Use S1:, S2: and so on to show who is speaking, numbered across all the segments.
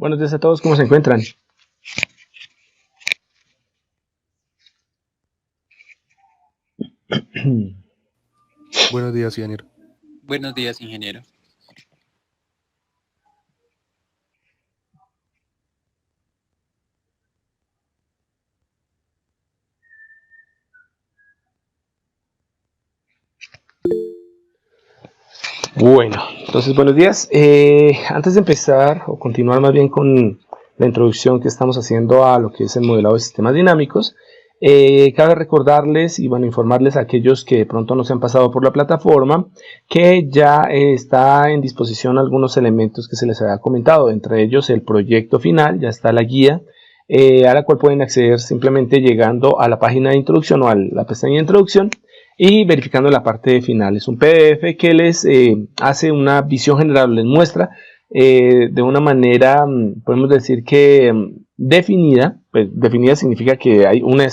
S1: Buenos días a todos, ¿cómo se encuentran?
S2: Buenos días, ingeniero.
S3: Buenos días, ingeniero.
S1: Bueno, entonces buenos días. Antes de empezar o continuar más bien con la introducción que estamos haciendo a lo que es el modelado de sistemas dinámicos, cabe recordarles y bueno, informarles a aquellos que de pronto no se han pasado por la plataforma que ya está en disposición algunos elementos que se les había comentado, entre ellos el proyecto final, ya está la guía, a la cual pueden acceder simplemente llegando a la página de introducción o a la pestaña de introducción y verificando la parte final. Es un PDF que les hace una visión general, les muestra de una manera, podemos decir que definida. Pues definida significa que hay una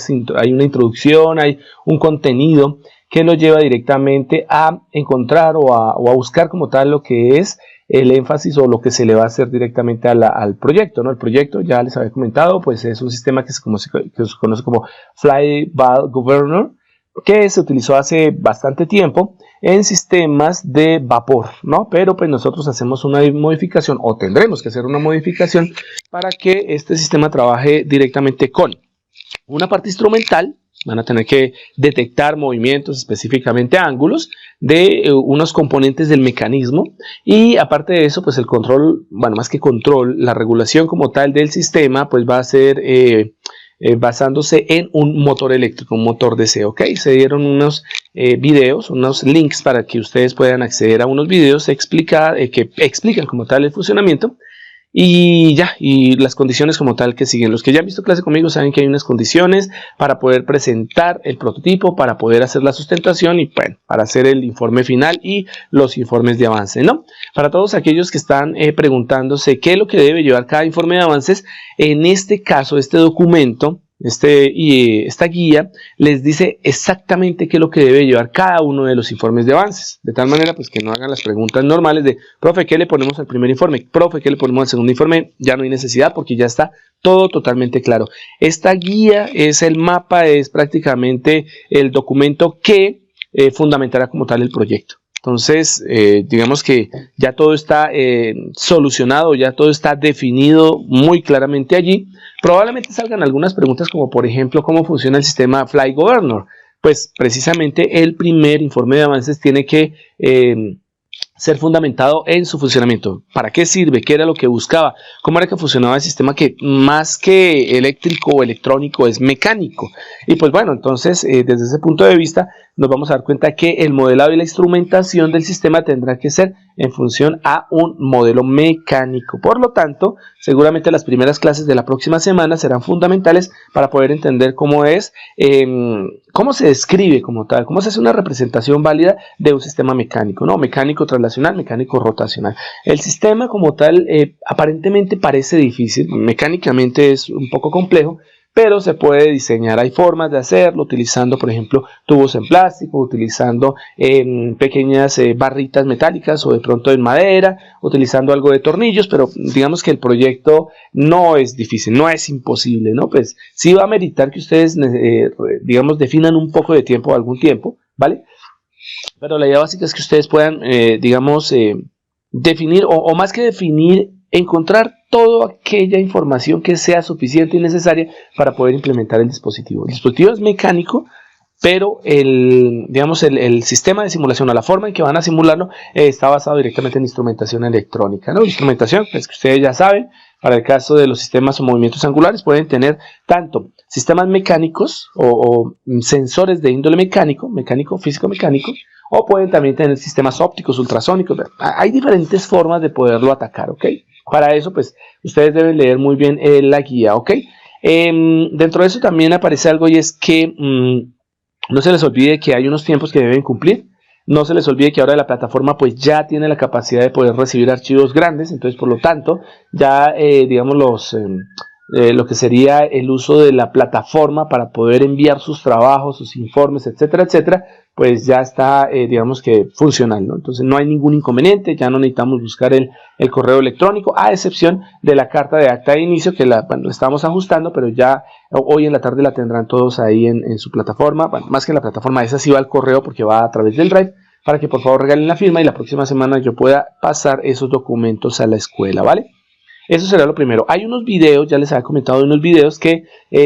S1: introducción, hay un contenido que lo lleva directamente a encontrar o a buscar como tal lo que es el énfasis o lo que se le va a hacer directamente al proyecto, ¿no? El proyecto, ya les había comentado, pues es un sistema que se conoce como Flyball Governor, que se utilizó hace bastante tiempo en sistemas de vapor, ¿no? Pero pues nosotros hacemos una modificación o tendremos que hacer una modificación para que este sistema trabaje directamente con una parte instrumental. Van a tener que detectar movimientos, específicamente ángulos, de unos componentes del mecanismo. Y aparte de eso, pues el control, bueno, más que control, la regulación como tal del sistema, pues va a ser basándose en un motor eléctrico, un motor DC, ¿ok? Se dieron unos videos, unos links para que ustedes puedan acceder a unos videos que explican como tal el funcionamiento. Y ya, y las condiciones como tal que siguen. Los que ya han visto clase conmigo saben que hay unas condiciones para poder presentar el prototipo, para poder hacer la sustentación y bueno, para hacer el informe final y los informes de avance, ¿no? Para todos aquellos que están preguntándose qué es lo que debe llevar cada informe de avances, en este caso, este documento, esta guía les dice exactamente qué es lo que debe llevar cada uno de los informes de avances, de tal manera pues que no hagan las preguntas normales de profe, ¿qué le ponemos al primer informe? Profe, ¿qué le ponemos al segundo informe? Ya no hay necesidad porque ya está todo totalmente claro. Esta guía es el mapa, es prácticamente el documento que fundamentará como tal el proyecto. Entonces, digamos que ya todo está solucionado, ya todo está definido muy claramente allí. Probablemente salgan algunas preguntas como por ejemplo, ¿cómo funciona el sistema Fly Governor? Pues precisamente el primer informe de avances tiene que ser fundamentado en su funcionamiento. ¿Para qué sirve? ¿Qué era lo que buscaba? ¿Cómo era que funcionaba el sistema que más que eléctrico o electrónico es mecánico? Y pues bueno, entonces desde ese punto de vista nos vamos a dar cuenta que el modelado y la instrumentación del sistema tendrá que ser en función a un modelo mecánico. Por lo tanto, seguramente las primeras clases de la próxima semana serán fundamentales para poder entender cómo es, cómo se describe como tal, cómo se hace una representación válida de un sistema mecánico, ¿no? Mecánico traslacional, mecánico rotacional. El sistema como tal aparentemente parece difícil, mecánicamente es un poco complejo, pero se puede diseñar. Hay formas de hacerlo utilizando, por ejemplo, tubos en plástico, utilizando pequeñas barritas metálicas o de pronto en madera, utilizando algo de tornillos, pero digamos que el proyecto no es difícil, no es imposible, ¿no? Pues sí va a meritar que ustedes, digamos, definan un poco de tiempo, algún tiempo, ¿vale? Pero la idea básica es que ustedes puedan, digamos, definir, o más que definir, encontrar toda aquella información que sea suficiente y necesaria para poder implementar el dispositivo. El dispositivo es mecánico, pero digamos, el sistema de simulación o la forma en que van a simularlo está basado directamente en instrumentación electrónica, ¿no? Instrumentación, pues que ustedes ya saben, para el caso de los sistemas o movimientos angulares pueden tener tanto sistemas mecánicos o sensores de índole mecánico, físico-mecánico, o pueden también tener sistemas ópticos, ultrasónicos. Hay diferentes formas de poderlo atacar, ¿ok? Para eso, pues, ustedes deben leer muy bien la guía, ¿ok? Dentro de eso también aparece algo y es que no se les olvide que hay unos tiempos que deben cumplir. No se les olvide que ahora la plataforma pues ya tiene la capacidad de poder recibir archivos grandes. Entonces, por lo tanto, ya digamos lo que sería el uso de la plataforma para poder enviar sus trabajos, sus informes, etcétera, etcétera, pues ya está, digamos que funcional, ¿no? Entonces no hay ningún inconveniente, ya no necesitamos buscar el correo electrónico, a excepción de la carta de acta de inicio que la estamos ajustando, pero ya hoy en la tarde la tendrán todos ahí en su plataforma. Bueno, más que en la plataforma, esa sí va al correo porque va a través del Drive, para que por favor regalen la firma y la próxima semana yo pueda pasar esos documentos a la escuela, ¿vale? Eso será lo primero. Hay unos videos, ya les había comentado unos videos que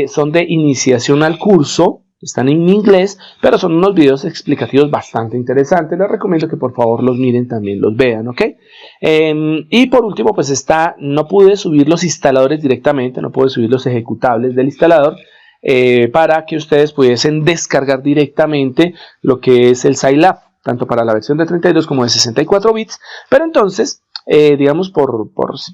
S1: son de iniciación al curso, están en inglés, pero son unos videos explicativos bastante interesantes. Les recomiendo que por favor los miren también, los vean, ¿ok? Y por último, pues no pude subir los instaladores directamente, no pude subir los ejecutables del instalador, para que ustedes pudiesen descargar directamente lo que es el Scilab, tanto para la versión de 32 como de 64 bits, pero entonces, digamos por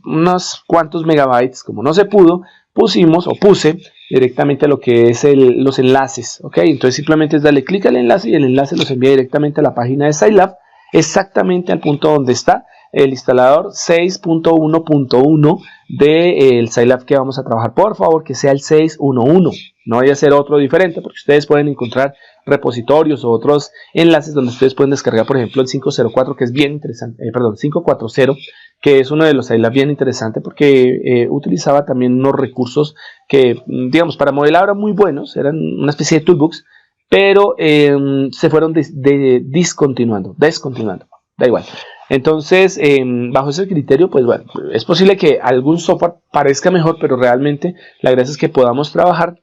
S1: unos cuantos megabytes, como no se pudo, puse directamente lo que es los enlaces, ¿ok? Entonces simplemente es darle clic al enlace y el enlace los envía directamente a la página de Scilab, exactamente al punto donde está el instalador 6.1.1 del Scilab que vamos a trabajar. Por favor, que sea el 6.1.1, no vaya a ser otro diferente, porque ustedes pueden encontrar repositorios o otros enlaces donde ustedes pueden descargar, por ejemplo, el 504, que es bien interesante, 540, que es uno de los Scilab bien interesante, porque utilizaba también unos recursos que, digamos, para modelar eran muy buenos, eran una especie de toolbox, pero se fueron descontinuando, da igual. Entonces, bajo ese criterio, pues bueno, es posible que algún software parezca mejor, pero realmente la gracia es que podamos trabajar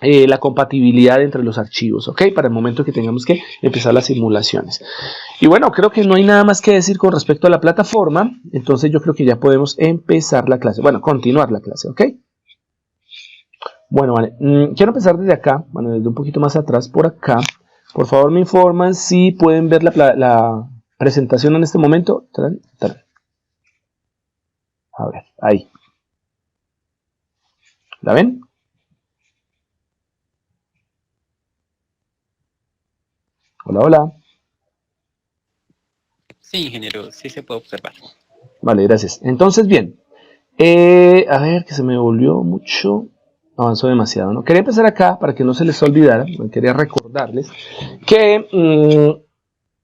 S1: la compatibilidad entre los archivos, ¿ok? Para el momento que tengamos que empezar las simulaciones. Y bueno, creo que no hay nada más que decir con respecto a la plataforma, entonces yo creo que ya podemos empezar la clase, bueno, continuar la clase, ¿ok? Bueno, vale, quiero empezar desde acá, bueno, desde un poquito más atrás, por acá. Por favor me informan si pueden ver la presentación en este momento. A ver, ahí. ¿La ven? Hola, hola.
S3: Sí, ingeniero, sí se puede observar.
S1: Vale, gracias. Entonces, bien. A ver, que se me volvió mucho. Avanzó demasiado, ¿no? Quería empezar acá para que no se les olvidara. Quería recordarles que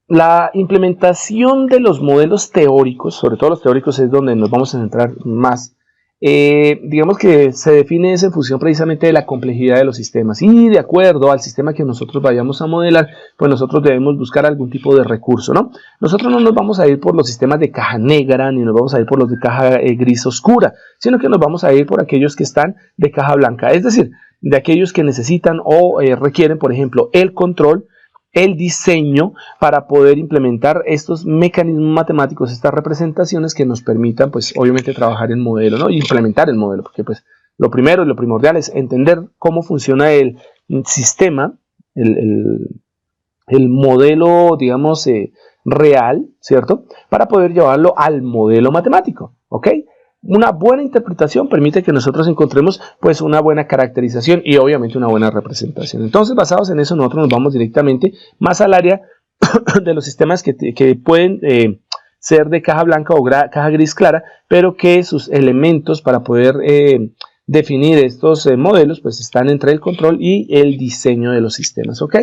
S1: la implementación de los modelos teóricos, sobre todo los teóricos, es donde nos vamos a centrar más. Digamos que se define esa en función precisamente de la complejidad de los sistemas, y de acuerdo al sistema que nosotros vayamos a modelar, pues nosotros debemos buscar algún tipo de recurso, ¿no? Nosotros no nos vamos a ir por los sistemas de caja negra, ni nos vamos a ir por los de caja gris oscura, sino que nos vamos a ir por aquellos que están de caja blanca, es decir, de aquellos que necesitan o requieren, por ejemplo, el control, el diseño para poder implementar estos mecanismos matemáticos, estas representaciones que nos permitan, pues obviamente trabajar el modelo, ¿no? Y implementar el modelo, porque pues lo primero y lo primordial es entender cómo funciona el sistema, el modelo, digamos, real, ¿cierto? Para poder llevarlo al modelo matemático, ¿ok? Una buena interpretación permite que nosotros encontremos pues una buena caracterización y obviamente una buena representación. Entonces, basados en eso, nosotros nos vamos directamente más al área de los sistemas que pueden ser de caja blanca o caja gris clara, pero que sus elementos para poder definir estos modelos pues están entre el control y el diseño de los sistemas, ¿ok?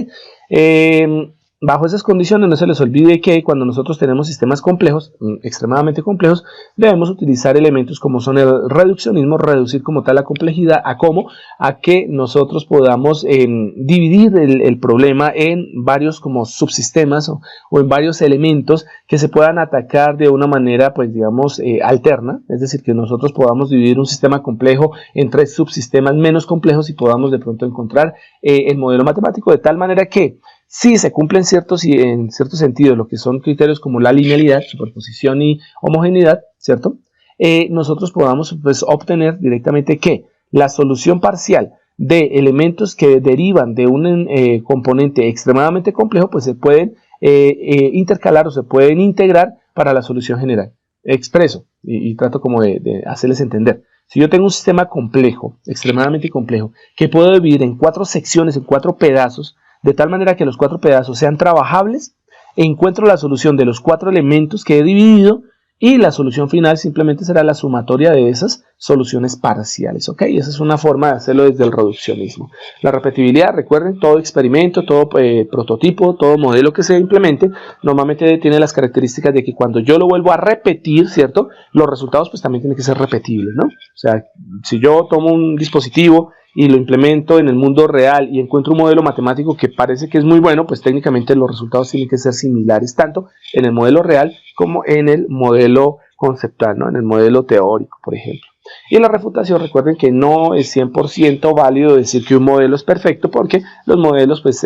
S1: Bajo esas condiciones no se les olvide que cuando nosotros tenemos sistemas complejos, extremadamente complejos, debemos utilizar elementos como son el reduccionismo, reducir como tal la complejidad a que nosotros podamos dividir el problema en varios como subsistemas o en varios elementos que se puedan atacar de una manera pues digamos alterna, es decir, que nosotros podamos dividir un sistema complejo en 3 subsistemas menos complejos y podamos de pronto encontrar el modelo matemático de tal manera que si se cumplen en ciertos sentidos lo que son criterios como la linealidad, superposición y homogeneidad, ¿cierto? Nosotros podamos pues, obtener directamente que la solución parcial de elementos que derivan de un componente extremadamente complejo, pues se pueden intercalar o se pueden integrar para la solución general. Expreso y trato como de hacerles entender. Si yo tengo un sistema complejo, extremadamente complejo, que puedo dividir en 4 secciones, en 4 pedazos, de tal manera que los 4 pedazos sean trabajables, encuentro la solución de los 4 elementos que he dividido y la solución final simplemente será la sumatoria de esas soluciones parciales, ¿ok? Esa es una forma de hacerlo desde el reduccionismo. La repetibilidad, recuerden, todo experimento, todo prototipo, todo modelo que se implemente, normalmente tiene las características de que cuando yo lo vuelvo a repetir, ¿cierto? Los resultados pues también tienen que ser repetibles, ¿no? O sea, si yo tomo un dispositivo y lo implemento en el mundo real y encuentro un modelo matemático que parece que es muy bueno, pues técnicamente los resultados tienen que ser similares tanto en el modelo real como en el modelo conceptual, ¿no? En el modelo teórico, por ejemplo. Y en la refutación, recuerden que no es 100% válido decir que un modelo es perfecto, porque los modelos pues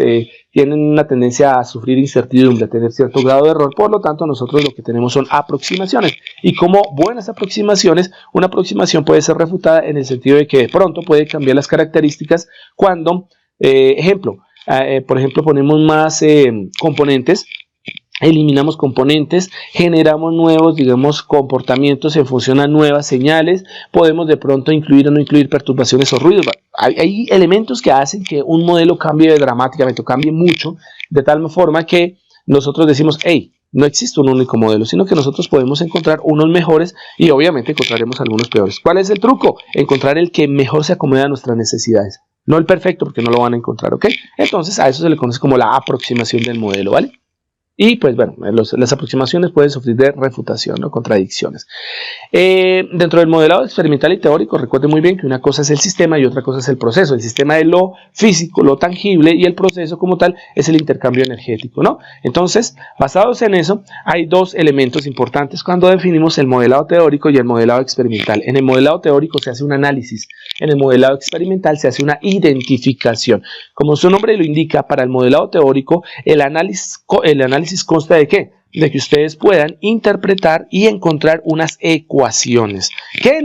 S1: tienen una tendencia a sufrir incertidumbre, a tener cierto grado de error. Por lo tanto, nosotros lo que tenemos son aproximaciones, y como buenas aproximaciones, una aproximación puede ser refutada en el sentido de que de pronto puede cambiar las características cuando, por ejemplo, ponemos más componentes, eliminamos componentes, generamos nuevos, digamos, comportamientos en función a nuevas señales, podemos de pronto incluir o no incluir perturbaciones o ruidos. Hay elementos que hacen que un modelo cambie dramáticamente o cambie mucho, de tal forma que nosotros decimos, hey, no existe un único modelo, sino que nosotros podemos encontrar unos mejores y obviamente encontraremos algunos peores. ¿Cuál es el truco? Encontrar el que mejor se acomode a nuestras necesidades. No el perfecto, porque no lo van a encontrar, ¿ok? Entonces a eso se le conoce como la aproximación del modelo, ¿vale? Y pues bueno, las aproximaciones pueden sufrir de refutación, ¿no? Contradicciones. Dentro del modelado experimental y teórico, recuerden muy bien que una cosa es el sistema y otra cosa es el proceso. El sistema es lo físico, lo tangible, y el proceso como tal es el intercambio energético, ¿no? Entonces, basados en eso, hay dos elementos importantes cuando definimos el modelado teórico y el modelado experimental. En el modelado teórico se hace un análisis, en el modelado experimental se hace una identificación. Como su nombre lo indica, para el modelado teórico, el análisis consta de ¿qué? De que ustedes puedan interpretar y encontrar unas ecuaciones que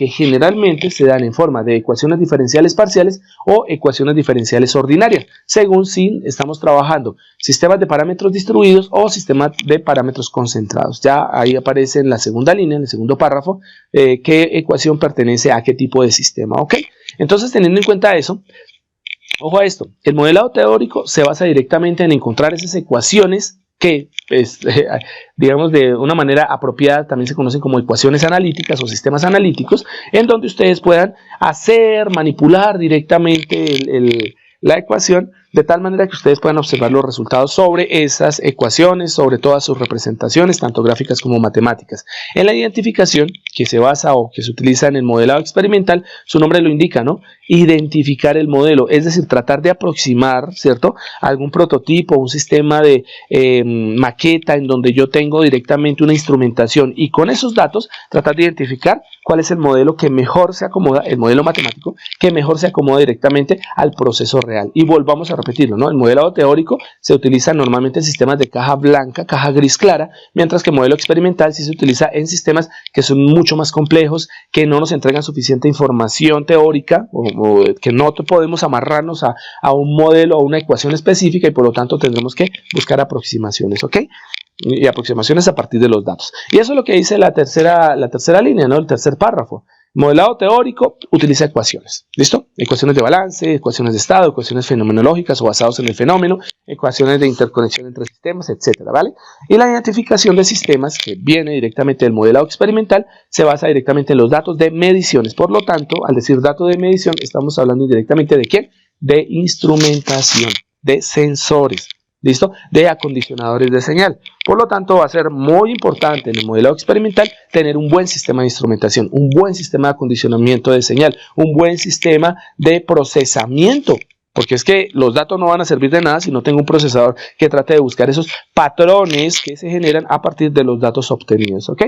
S1: generalmente se dan en forma de ecuaciones diferenciales parciales o ecuaciones diferenciales ordinarias, según si estamos trabajando sistemas de parámetros distribuidos o sistemas de parámetros concentrados. Ya ahí aparece en la segunda línea, en el segundo párrafo, qué ecuación pertenece a qué tipo de sistema, ¿ok? Entonces, teniendo en cuenta eso, ojo a esto, el modelado teórico se basa directamente en encontrar esas ecuaciones que, digamos, de una manera apropiada también se conocen como ecuaciones analíticas o sistemas analíticos, en donde ustedes puedan manipular directamente la ecuación de tal manera que ustedes puedan observar los resultados sobre esas ecuaciones, sobre todas sus representaciones, tanto gráficas como matemáticas. En la identificación que se basa o que se utiliza en el modelado experimental, su nombre lo indica, ¿no? Identificar el modelo, es decir, tratar de aproximar, ¿cierto?, algún prototipo, un sistema de maqueta en donde yo tengo directamente una instrumentación, y con esos datos tratar de identificar cuál es el modelo que mejor se acomoda, el modelo matemático que mejor se acomoda directamente al proceso real. Y volvamos a repetirlo, ¿no? El modelado teórico se utiliza normalmente en sistemas de caja blanca, caja gris clara, mientras que el modelo experimental sí se utiliza en sistemas que son mucho más complejos, que no nos entregan suficiente información teórica, o que no podemos amarrarnos a un modelo o una ecuación específica, y por lo tanto tendremos que buscar aproximaciones, ¿ok? Y aproximaciones a partir de los datos. Y eso es lo que dice la tercera línea, ¿no? El tercer párrafo. Modelado teórico utiliza ecuaciones, ¿listo? Ecuaciones de balance, ecuaciones de estado, ecuaciones fenomenológicas o basados en el fenómeno, ecuaciones de interconexión entre sistemas, etcétera, ¿vale? Y la identificación de sistemas, que viene directamente del modelado experimental, se basa directamente en los datos de mediciones. Por lo tanto, al decir datos de medición, estamos hablando directamente ¿de quién? De instrumentación, de sensores, ¿listo? De acondicionadores de señal. Por lo tanto, va a ser muy importante en el modelado experimental tener un buen sistema de instrumentación, un buen sistema de acondicionamiento de señal, un buen sistema de procesamiento, porque es que los datos no van a servir de nada si no tengo un procesador que trate de buscar esos patrones que se generan a partir de los datos obtenidos, ¿ok?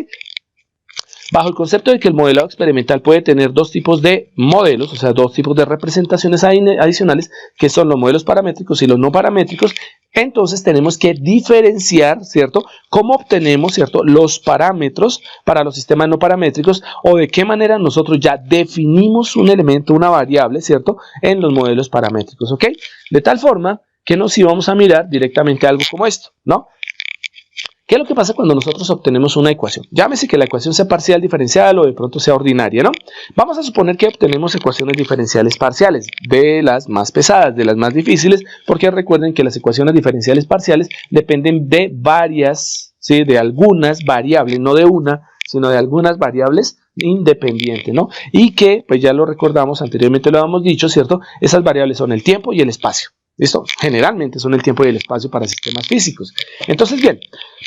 S1: Bajo el concepto de que el modelado experimental puede tener dos tipos de modelos, o sea, dos tipos de representaciones adicionales, que son los modelos paramétricos y los no paramétricos, entonces tenemos que diferenciar, ¿cierto?, cómo obtenemos, ¿cierto?, los parámetros para los sistemas no paramétricos, o de qué manera nosotros ya definimos un elemento, una variable, ¿cierto?, en los modelos paramétricos, ¿ok? De tal forma que nos íbamos a mirar directamente algo como esto, ¿no? ¿Qué es lo que pasa cuando nosotros obtenemos una ecuación? Llámese que la ecuación sea parcial diferencial o de pronto sea ordinaria, ¿no? Vamos a suponer que obtenemos ecuaciones diferenciales parciales, de las más pesadas, de las más difíciles, porque recuerden que las ecuaciones diferenciales parciales dependen de varias, ¿sí?, de algunas variables, no de una, sino de algunas variables independiente, ¿no? Y que, pues ya lo recordamos, anteriormente lo habíamos dicho, ¿cierto? Esas variables son el tiempo y el espacio. ¿Listo? Generalmente son el tiempo y el espacio para sistemas físicos. Entonces, bien,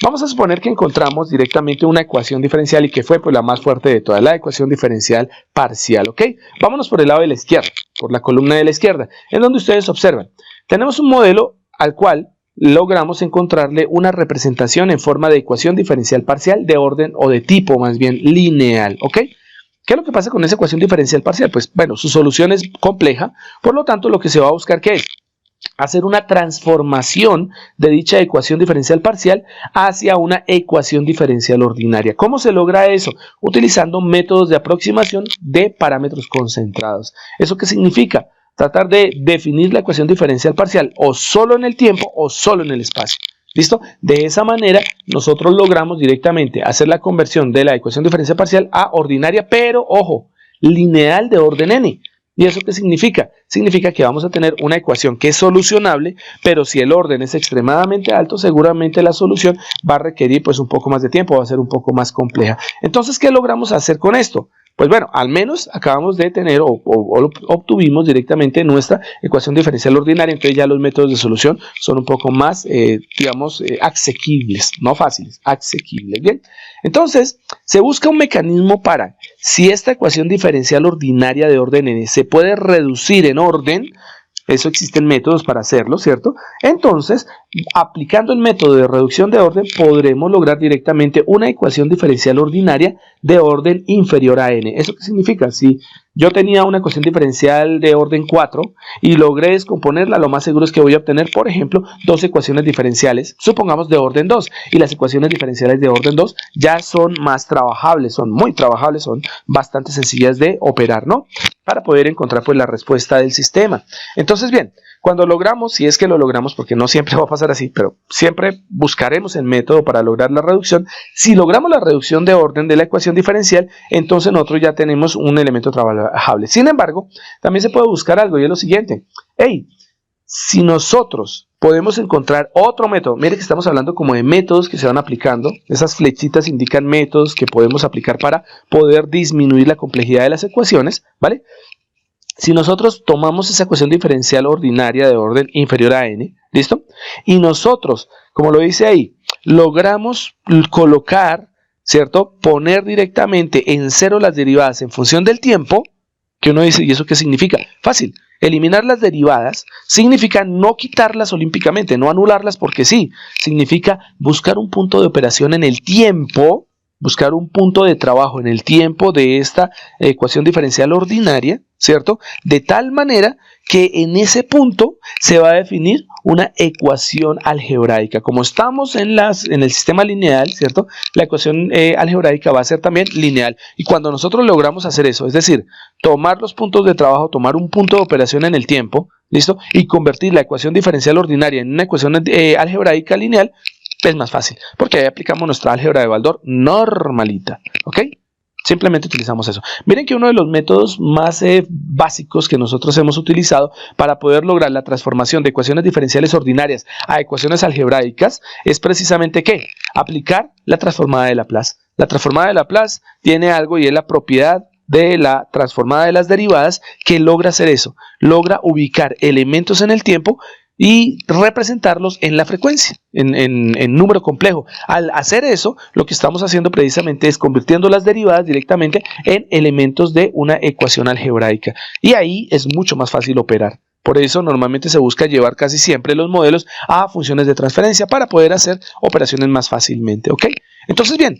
S1: vamos a suponer que encontramos directamente una ecuación diferencial y que fue pues, la más fuerte de todas, la ecuación diferencial parcial, ¿ok? Vámonos por el lado de la izquierda, por la columna de la izquierda, en donde ustedes observan. Tenemos un modelo al cual logramos encontrarle una representación en forma de ecuación diferencial parcial de orden o de tipo más bien lineal, ¿ok? ¿Qué es lo que pasa con esa ecuación diferencial parcial? Pues bueno, su solución es compleja, por lo tanto lo que se va a buscar ¿qué es? Hacer una transformación de dicha ecuación diferencial parcial hacia una ecuación diferencial ordinaria. ¿Cómo se logra eso? Utilizando métodos de aproximación de parámetros concentrados. ¿Eso qué significa? Tratar de definir la ecuación diferencial parcial o solo en el tiempo o solo en el espacio. ¿Listo? De esa manera nosotros logramos directamente hacer la conversión de la ecuación diferencial parcial a ordinaria, pero ojo, lineal de orden n. ¿Y eso qué significa? Significa que vamos a tener una ecuación que es solucionable, pero si el orden es extremadamente alto, seguramente la solución va a requerir pues un poco más de tiempo, va a ser un poco más compleja. Entonces, ¿qué logramos hacer con esto? Pues bueno, al menos acabamos de tener o obtuvimos directamente nuestra ecuación diferencial ordinaria, entonces ya los métodos de solución son un poco más, digamos, asequibles, no fáciles, asequibles, ¿bien? Entonces, se busca un mecanismo para, si esta ecuación diferencial ordinaria de orden n se puede reducir en orden, eso existen métodos para hacerlo, ¿cierto? Entonces, aplicando el método de reducción de orden, podremos lograr directamente una ecuación diferencial ordinaria de orden inferior a n. ¿Eso qué significa? Si yo tenía una ecuación diferencial de orden 4 y logré descomponerla, lo más seguro es que voy a obtener, por ejemplo, dos ecuaciones diferenciales, supongamos de orden 2, y las ecuaciones diferenciales de orden 2 ya son más trabajables, son muy trabajables, son bastante sencillas de operar, ¿no? Para poder encontrar pues la respuesta del sistema. Entonces, bien, cuando logramos, si es que lo logramos, porque no siempre va a pasar así, pero siempre buscaremos el método para lograr la reducción. Si logramos la reducción de orden de la ecuación diferencial, entonces nosotros ya tenemos un elemento trabajable. Sin embargo, también se puede buscar algo y es lo siguiente. Hey, si nosotros podemos encontrar otro método, mire que estamos hablando como de métodos que se van aplicando, esas flechitas indican métodos que podemos aplicar para poder disminuir la complejidad de las ecuaciones, ¿vale? Si nosotros tomamos esa ecuación diferencial ordinaria de orden inferior a n, ¿listo? Y nosotros, como lo dice ahí, logramos colocar, ¿cierto? Poner directamente en cero las derivadas en función del tiempo, que uno dice, ¿y eso qué significa? Fácil. Eliminar las derivadas significa no quitarlas olímpicamente, no anularlas porque sí. Significa buscar un punto de operación en el tiempo, buscar un punto de trabajo en el tiempo de esta ecuación diferencial ordinaria, ¿cierto? De tal manera que en ese punto se va a definir una ecuación algebraica. Como estamos en el sistema lineal, ¿cierto? La ecuación algebraica va a ser también lineal. Y cuando nosotros logramos hacer eso, es decir, tomar los puntos de trabajo, tomar un punto de operación en el tiempo, ¿listo? Y convertir la ecuación diferencial ordinaria en una ecuación algebraica lineal, es más fácil, porque ahí aplicamos nuestra álgebra de Baldor normalita, ¿ok? Simplemente utilizamos eso. Miren que uno de los métodos más básicos que nosotros hemos utilizado para poder lograr la transformación de ecuaciones diferenciales ordinarias a ecuaciones algebraicas es precisamente ¿qué? Aplicar la transformada de Laplace. La transformada de Laplace tiene algo y es la propiedad de la transformada de las derivadas que logra hacer eso. Logra ubicar elementos en el tiempo y representarlos en la frecuencia, en número complejo. Al hacer eso, lo que estamos haciendo precisamente es convirtiendo las derivadas directamente en elementos de una ecuación algebraica. Y ahí es mucho más fácil operar. Por eso normalmente se busca llevar casi siempre los modelos a funciones de transferencia para poder hacer operaciones más fácilmente, ¿ok? Entonces, bien,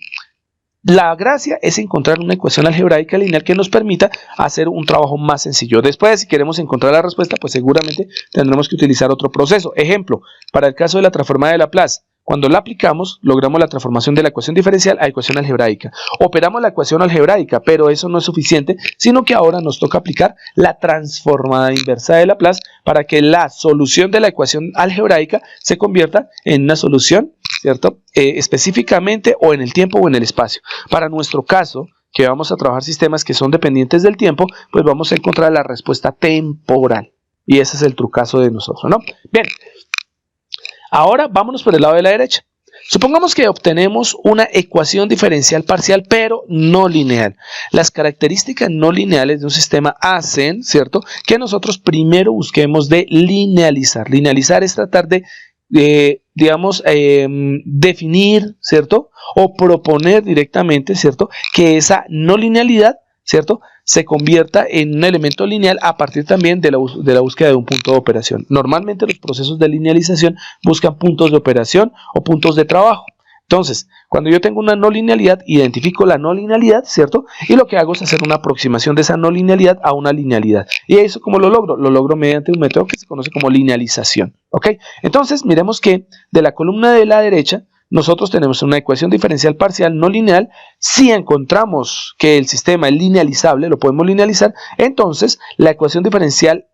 S1: la gracia es encontrar una ecuación algebraica lineal que nos permita hacer un trabajo más sencillo. Después, si queremos encontrar la respuesta, pues seguramente tendremos que utilizar otro proceso. Ejemplo, para el caso de la transformada de Laplace, cuando la aplicamos, logramos la transformación de la ecuación diferencial a ecuación algebraica. Operamos la ecuación algebraica, pero eso no es suficiente, sino que ahora nos toca aplicar la transformada inversa de Laplace para que la solución de la ecuación algebraica se convierta en una solución, ¿cierto? Específicamente o en el tiempo o en el espacio. Para nuestro caso, que vamos a trabajar sistemas que son dependientes del tiempo, pues vamos a encontrar la respuesta temporal. Y ese es el trucazo de nosotros, ¿no? Bien, ahora vámonos por el lado de la derecha. supongamos que obtenemos una ecuación diferencial parcial, pero no lineal. Las características no lineales de un sistema hacen, ¿cierto?, que nosotros primero busquemos de linealizar. Linealizar es tratar de, definir, ¿cierto?, o proponer directamente, ¿cierto?, que esa no linealidad, ¿cierto?, se convierta en un elemento lineal a partir también de la búsqueda de un punto de operación. Normalmente los procesos de linealización buscan puntos de operación o puntos de trabajo. Entonces, cuando yo tengo una no linealidad, identifico la no linealidad, ¿cierto? Y lo que hago es hacer una aproximación de esa no linealidad a una linealidad. ¿Y eso cómo lo logro? Lo logro mediante un método que se conoce como linealización, ¿ok? Entonces, miremos que de la columna de la derecha, nosotros tenemos una ecuación diferencial parcial no lineal. Si encontramos que el sistema es linealizable, lo podemos linealizar, entonces la ecuación diferencial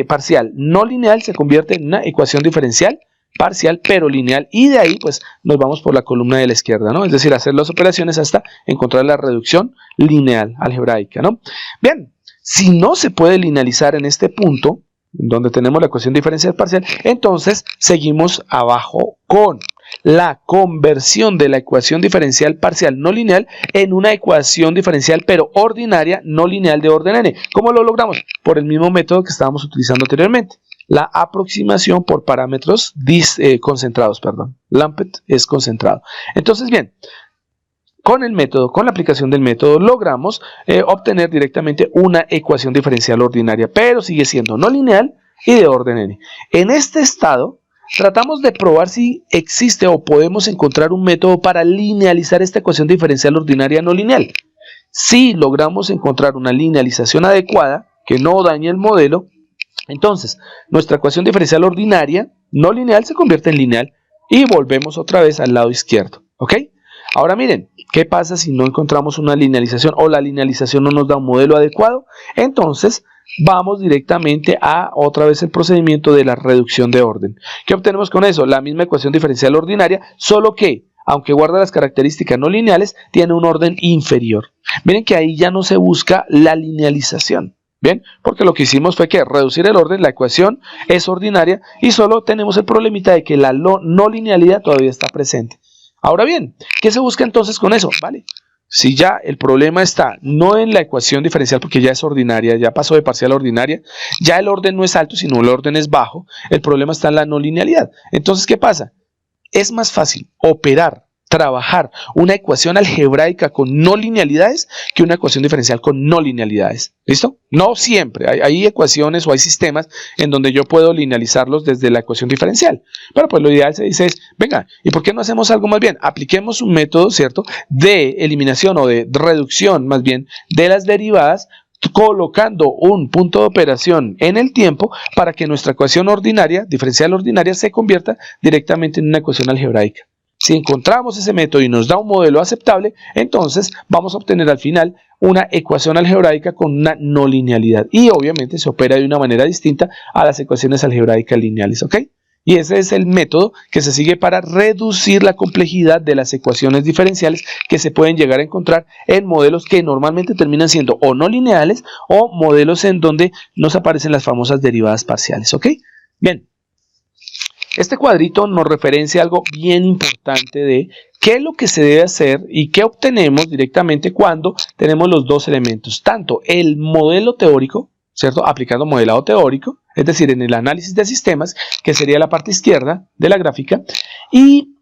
S1: parcial no lineal se convierte en una ecuación diferencial parcial pero lineal, y de ahí pues nos vamos por la columna de la izquierda, ¿no? Es decir, hacer las operaciones hasta encontrar la reducción lineal algebraica, ¿no? Bien, si no se puede linealizar en este punto, donde tenemos la ecuación diferencial parcial, entonces seguimos abajo con la conversión de la ecuación diferencial parcial no lineal en una ecuación diferencial pero ordinaria no lineal de orden n. ¿Cómo lo logramos? Por el mismo método que estábamos utilizando anteriormente, la aproximación por parámetros concentrados, perdón. Lumped es concentrado. Entonces, bien, con la aplicación del método logramos obtener directamente una ecuación diferencial ordinaria, pero sigue siendo no lineal y de orden n. En este estado tratamos de probar si existe o podemos encontrar un método para linealizar esta ecuación diferencial ordinaria no lineal. Si logramos encontrar una linealización adecuada que no dañe el modelo, entonces nuestra ecuación diferencial ordinaria no lineal se convierte en lineal y volvemos otra vez al lado izquierdo, ¿ok? Ahora miren, ¿qué pasa si no encontramos una linealización o la linealización no nos da un modelo adecuado? Entonces vamos directamente a otra vez el procedimiento de la reducción de orden. ¿Qué obtenemos con eso? La misma ecuación diferencial ordinaria, solo que, aunque guarda las características no lineales, tiene un orden inferior. Miren que ahí ya no se busca la linealización. Bien, porque lo que hicimos fue que reducir el orden, la ecuación es ordinaria y solo tenemos el problemita de que la no linealidad todavía está presente. Ahora bien, ¿qué se busca entonces con eso? ¿Vale? Si ya el problema está no en la ecuación diferencial porque ya es ordinaria, ya pasó de parcial a ordinaria, ya el orden no es alto sino el orden es bajo, el problema está en la no linealidad. Entonces, ¿qué pasa? Es más fácil trabajar una ecuación algebraica con no linealidades que una ecuación diferencial con no linealidades. ¿Listo? No siempre. Hay ecuaciones o hay sistemas en donde yo puedo linealizarlos desde la ecuación diferencial. Pero pues lo ideal se dice es, venga, ¿y por qué no hacemos algo más bien? Apliquemos un método, ¿cierto?, de eliminación o de reducción más bien de las derivadas, colocando un punto de operación en el tiempo para que nuestra ecuación ordinaria, diferencial ordinaria, se convierta directamente en una ecuación algebraica. Si encontramos ese método y nos da un modelo aceptable, entonces vamos a obtener al final una ecuación algebraica con una no linealidad. Y obviamente se opera de una manera distinta a las ecuaciones algebraicas lineales, ¿ok? Y ese es el método que se sigue para reducir la complejidad de las ecuaciones diferenciales que se pueden llegar a encontrar en modelos que normalmente terminan siendo o no lineales o modelos en donde nos aparecen las famosas derivadas parciales, ¿ok? Bien. Este cuadrito nos referencia algo bien importante de qué es lo que se debe hacer y qué obtenemos directamente cuando tenemos los dos elementos, tanto el modelo teórico, ¿cierto?, aplicando modelado teórico, es decir, en el análisis de sistemas, que sería la parte izquierda de la gráfica, y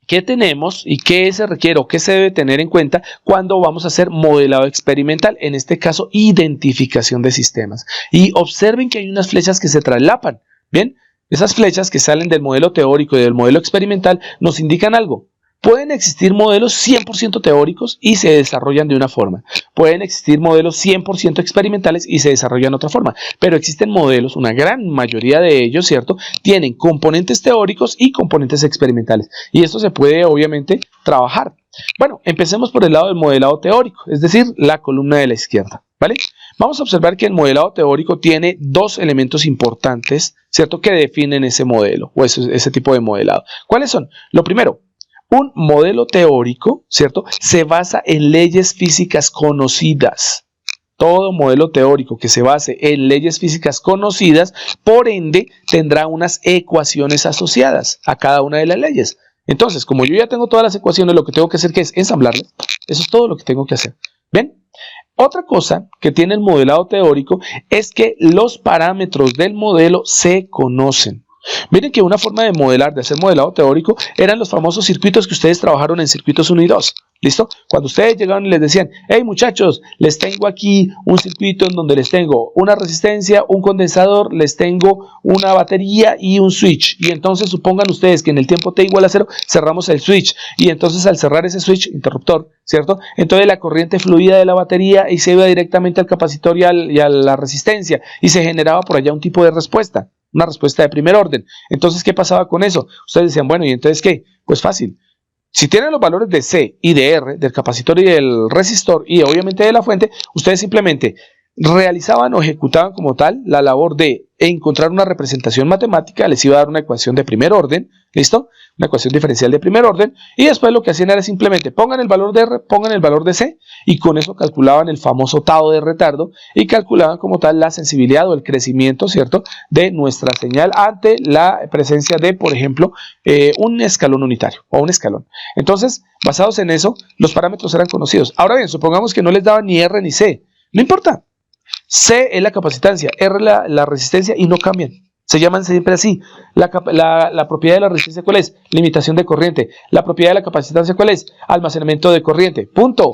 S1: qué tenemos y qué se requiere o qué se debe tener en cuenta cuando vamos a hacer modelado experimental, en este caso identificación de sistemas. Y observen que hay unas flechas que se traslapan, ¿bien? Esas flechas que salen del modelo teórico y del modelo experimental nos indican algo. Pueden existir modelos 100% teóricos y se desarrollan de una forma. Pueden existir modelos 100% experimentales y se desarrollan de otra forma. Pero existen modelos, una gran mayoría de ellos, ¿cierto?, tienen componentes teóricos y componentes experimentales. Y esto se puede, obviamente, trabajar. Bueno, empecemos por el lado del modelado teórico, es decir, la columna de la izquierda, ¿vale? Vamos a observar que el modelado teórico tiene dos elementos importantes, ¿cierto?, que definen ese modelo o ese tipo de modelado. ¿Cuáles son? Lo primero, un modelo teórico, ¿cierto?, se basa en leyes físicas conocidas. Todo modelo teórico que se base en leyes físicas conocidas, por ende, tendrá unas ecuaciones asociadas a cada una de las leyes. Entonces, como yo ya tengo todas las ecuaciones, lo que tengo que hacer que es ensamblarlas. Eso es todo lo que tengo que hacer. ¿Ven? Otra cosa que tiene el modelado teórico es que los parámetros del modelo se conocen. Miren que una forma de modelar, de hacer modelado teórico, eran los famosos circuitos que ustedes trabajaron en circuitos 1 y 2. ¿Listo? Cuando ustedes llegaban y les decían, hey muchachos, les tengo aquí un circuito en donde les tengo una resistencia, un condensador, les tengo una batería y un switch. Y entonces supongan ustedes que en el tiempo t igual a 0 cerramos el switch. Y entonces al cerrar ese switch, interruptor, ¿cierto? Entonces la corriente fluía de la batería y se iba directamente al capacitor y a la resistencia. Y se generaba por allá un tipo de respuesta. Una respuesta de primer orden. Entonces, ¿qué pasaba con eso? Ustedes decían, bueno, ¿y entonces qué? Pues fácil. Si tienen los valores de C y de R, del capacitor y del resistor, y obviamente de la fuente, ustedes simplemente realizaban o ejecutaban como tal la labor de encontrar una representación matemática, les iba a dar una ecuación de primer orden, ¿listo? Una ecuación diferencial de primer orden, y después lo que hacían era simplemente pongan el valor de R, pongan el valor de C, y con eso calculaban el famoso tau de retardo, y calculaban como tal la sensibilidad o el crecimiento, ¿cierto?, de nuestra señal ante la presencia de, por ejemplo, un escalón unitario, o un escalón. Entonces, basados en eso, los parámetros eran conocidos. Ahora bien, supongamos que no les daban ni R ni C, no importa. C es la capacitancia, R la resistencia y no cambian. Se llaman siempre así. La propiedad de la resistencia, ¿cuál es? Limitación de corriente. La propiedad de la capacitancia, ¿cuál es? Almacenamiento de corriente. Punto.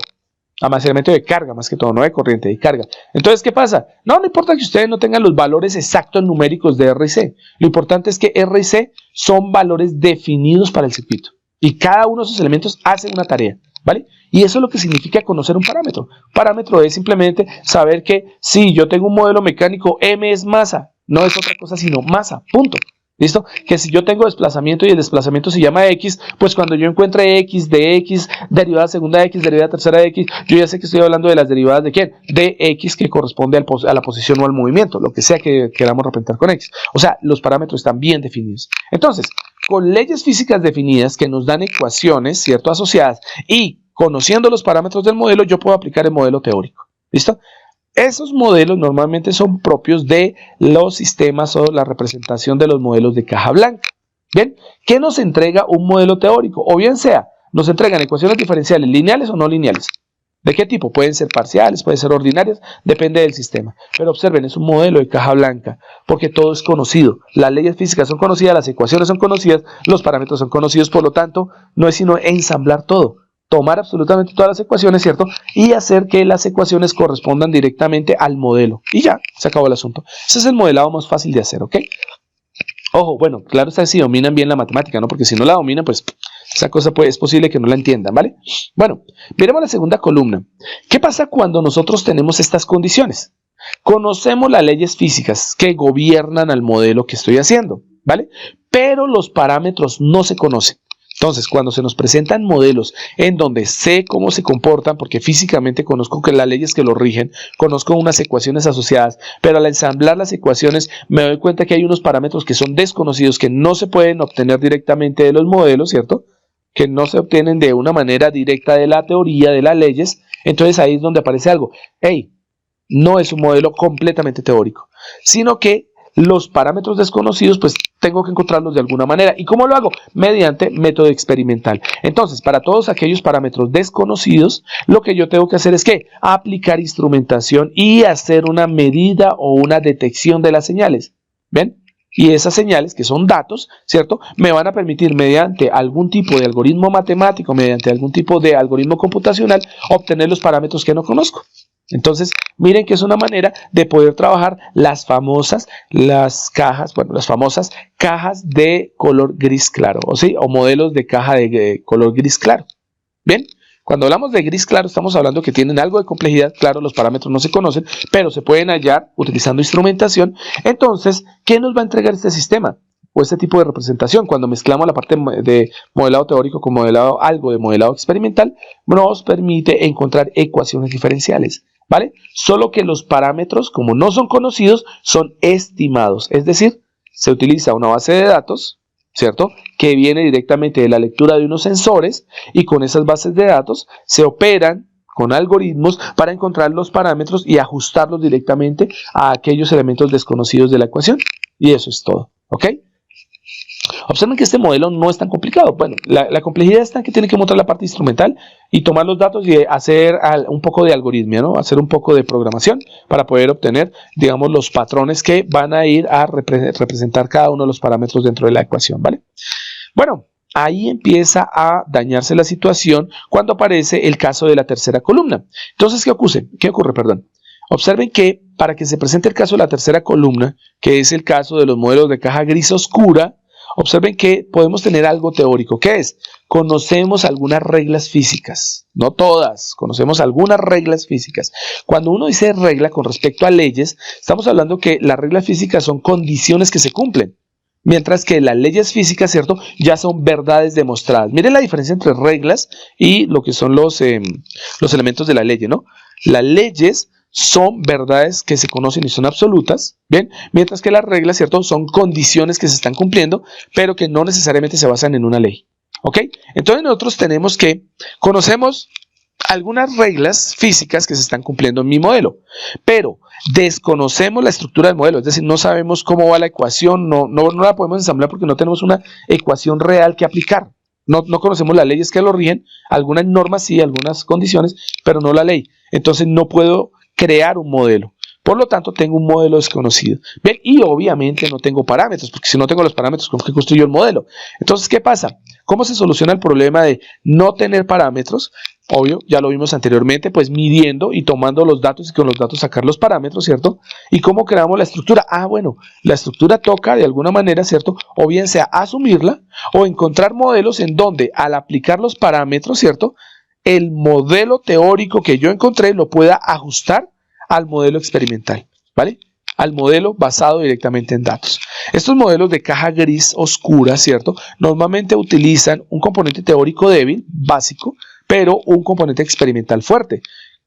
S1: Almacenamiento de carga, más que todo, no de corriente, de carga. Entonces, ¿qué pasa? No importa que ustedes no tengan los valores exactos numéricos de R y C. Lo importante es que R y C son valores definidos para el circuito. Y cada uno de esos elementos hace una tarea, ¿vale? Y eso es lo que significa conocer un parámetro. Parámetro es simplemente saber que si yo tengo un modelo mecánico, M es masa, no es otra cosa sino masa, punto. ¿Listo? Que si yo tengo desplazamiento y el desplazamiento se llama X, pues cuando yo encuentre X de X, derivada segunda de X, derivada tercera de X, yo ya sé que estoy hablando de las derivadas de ¿quién? De X que corresponde a la posición o al movimiento, lo que sea que queramos representar con X. O sea, los parámetros están bien definidos. Entonces, con leyes físicas definidas que nos dan ecuaciones, ¿cierto? Asociadas y conociendo los parámetros del modelo, yo puedo aplicar el modelo teórico. ¿Listo? Esos modelos normalmente son propios de los sistemas o la representación de los modelos de caja blanca. ¿Bien? ¿Qué nos entrega un modelo teórico? O bien sea, nos entregan ecuaciones diferenciales lineales o no lineales. ¿De qué tipo? Pueden ser parciales, pueden ser ordinarias, depende del sistema. Pero observen, es un modelo de caja blanca, porque todo es conocido. Las leyes físicas son conocidas, las ecuaciones son conocidas, los parámetros son conocidos, por lo tanto, no es sino ensamblar todo. Tomar absolutamente todas las ecuaciones, ¿cierto? Y hacer que las ecuaciones correspondan directamente al modelo. Y ya, se acabó el asunto. Ese es el modelado más fácil de hacer, ¿ok? Ojo, bueno, claro está si dominan bien la matemática, ¿no? Porque si no la dominan, pues esa cosa es posible que no la entiendan, ¿vale? Bueno, miremos la segunda columna. ¿Qué pasa cuando nosotros tenemos estas condiciones? Conocemos las leyes físicas que gobiernan al modelo que estoy haciendo, ¿vale? Pero los parámetros no se conocen. Entonces, cuando se nos presentan modelos en donde sé cómo se comportan, porque físicamente conozco que las leyes que lo rigen, conozco unas ecuaciones asociadas, pero al ensamblar las ecuaciones me doy cuenta que hay unos parámetros que son desconocidos, que no se pueden obtener directamente de los modelos, ¿cierto? Que no se obtienen de una manera directa de la teoría, de las leyes. Entonces ahí es donde aparece algo. Hey, no es un modelo completamente teórico, sino que los parámetros desconocidos, pues tengo que encontrarlos de alguna manera. ¿Y cómo lo hago? Mediante método experimental. Entonces, para todos aquellos parámetros desconocidos, lo que yo tengo que hacer es que aplicar instrumentación y hacer una medida o una detección de las señales. ¿Ven? Y esas señales, que son datos, ¿cierto? Me van a permitir, mediante algún tipo de algoritmo matemático, mediante algún tipo de algoritmo computacional, obtener los parámetros que no conozco. Entonces, miren que es una manera de poder trabajar las famosas cajas de color gris claro, o modelos de caja de color gris claro. ¿Bien? Cuando hablamos de gris claro, estamos hablando que tienen algo de complejidad. Claro, los parámetros no se conocen, pero se pueden hallar utilizando instrumentación. Entonces, ¿qué nos va a entregar este sistema? O este tipo de representación, cuando mezclamos la parte de modelado teórico con algo de modelado experimental, nos permite encontrar ecuaciones diferenciales. ¿Vale? Solo que los parámetros, como no son conocidos, son estimados. Es decir, se utiliza una base de datos, ¿cierto? Que viene directamente de la lectura de unos sensores y con esas bases de datos se operan con algoritmos para encontrar los parámetros y ajustarlos directamente a aquellos elementos desconocidos de la ecuación. Y eso es todo, ¿ok? Observen que este modelo no es tan complicado. Bueno, la complejidad está en que tiene que montar la parte instrumental y tomar los datos y hacer un poco de algoritmia, ¿no? Hacer un poco de programación para poder obtener, digamos, los patrones que van a ir a representar cada uno de los parámetros dentro de la ecuación, ¿vale? Bueno, ahí empieza a dañarse la situación cuando aparece el caso de la tercera columna. Entonces, ¿qué ocurre? Observen que para que se presente el caso de la tercera columna, que es el caso de los modelos de caja gris oscura, observen que podemos tener algo teórico. ¿Qué es? Conocemos algunas reglas físicas. No todas, conocemos algunas reglas físicas. Cuando uno dice regla con respecto a leyes, estamos hablando que las reglas físicas son condiciones que se cumplen. Mientras que las leyes físicas, ¿cierto?, ya son verdades demostradas. Miren la diferencia entre reglas y lo que son los elementos de la ley, ¿no? Las leyes son verdades que se conocen y son absolutas, ¿bien? Mientras que las reglas, ¿cierto?, son condiciones que se están cumpliendo, pero que no necesariamente se basan en una ley, ¿ok? Entonces nosotros conocemos algunas reglas físicas que se están cumpliendo en mi modelo, pero desconocemos la estructura del modelo, es decir, no sabemos cómo va la ecuación, no la podemos ensamblar porque no tenemos una ecuación real que aplicar. No conocemos las leyes que lo rigen, algunas normas sí, algunas condiciones, pero no la ley. Entonces no puedo crear un modelo. Por lo tanto, tengo un modelo desconocido. ¿Bien? Y obviamente no tengo parámetros, porque si no tengo los parámetros, ¿con qué construyo el modelo? Entonces, ¿qué pasa? ¿Cómo se soluciona el problema de no tener parámetros? Obvio, ya lo vimos anteriormente, pues midiendo y tomando los datos y con los datos sacar los parámetros, ¿cierto? ¿Y cómo creamos la estructura? Bueno, la estructura toca de alguna manera, ¿cierto? O bien sea asumirla o encontrar modelos en donde al aplicar los parámetros, ¿cierto?, el modelo teórico que yo encontré lo pueda ajustar al modelo experimental, ¿vale? Al modelo basado directamente en datos. Estos modelos de caja gris oscura, ¿cierto?, normalmente utilizan un componente teórico débil, básico, pero un componente experimental fuerte.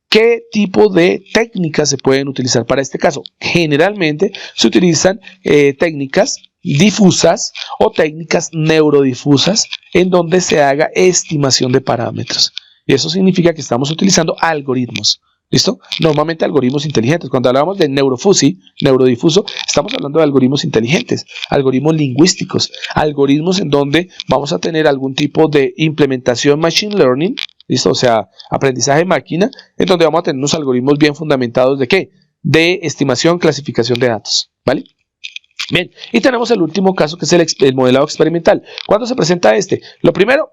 S1: ¿Qué tipo de técnicas se pueden utilizar para este caso? Generalmente se utilizan técnicas difusas o técnicas neurodifusas en donde se haga estimación de parámetros. Y eso significa que estamos utilizando algoritmos. ¿Listo? Normalmente algoritmos inteligentes. Cuando hablamos de neurodifuso, estamos hablando de algoritmos inteligentes, algoritmos lingüísticos, algoritmos en donde vamos a tener algún tipo de implementación machine learning, ¿listo? O sea, aprendizaje de máquina, en donde vamos a tener unos algoritmos bien fundamentados ¿de qué? De estimación, clasificación de datos, ¿vale? Bien, y tenemos el último caso que es el modelado experimental. ¿Cuándo se presenta este? Lo primero,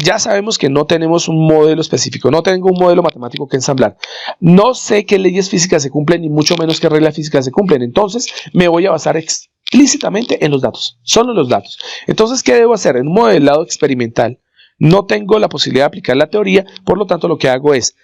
S1: ya sabemos que no tenemos un modelo específico, no tengo un modelo matemático que ensamblar. No sé qué leyes físicas se cumplen, ni mucho menos qué reglas físicas se cumplen. Entonces, me voy a basar explícitamente en los datos, solo en los datos. Entonces, ¿qué debo hacer? En un modelado experimental, no tengo la posibilidad de aplicar la teoría, por lo tanto, lo que hago es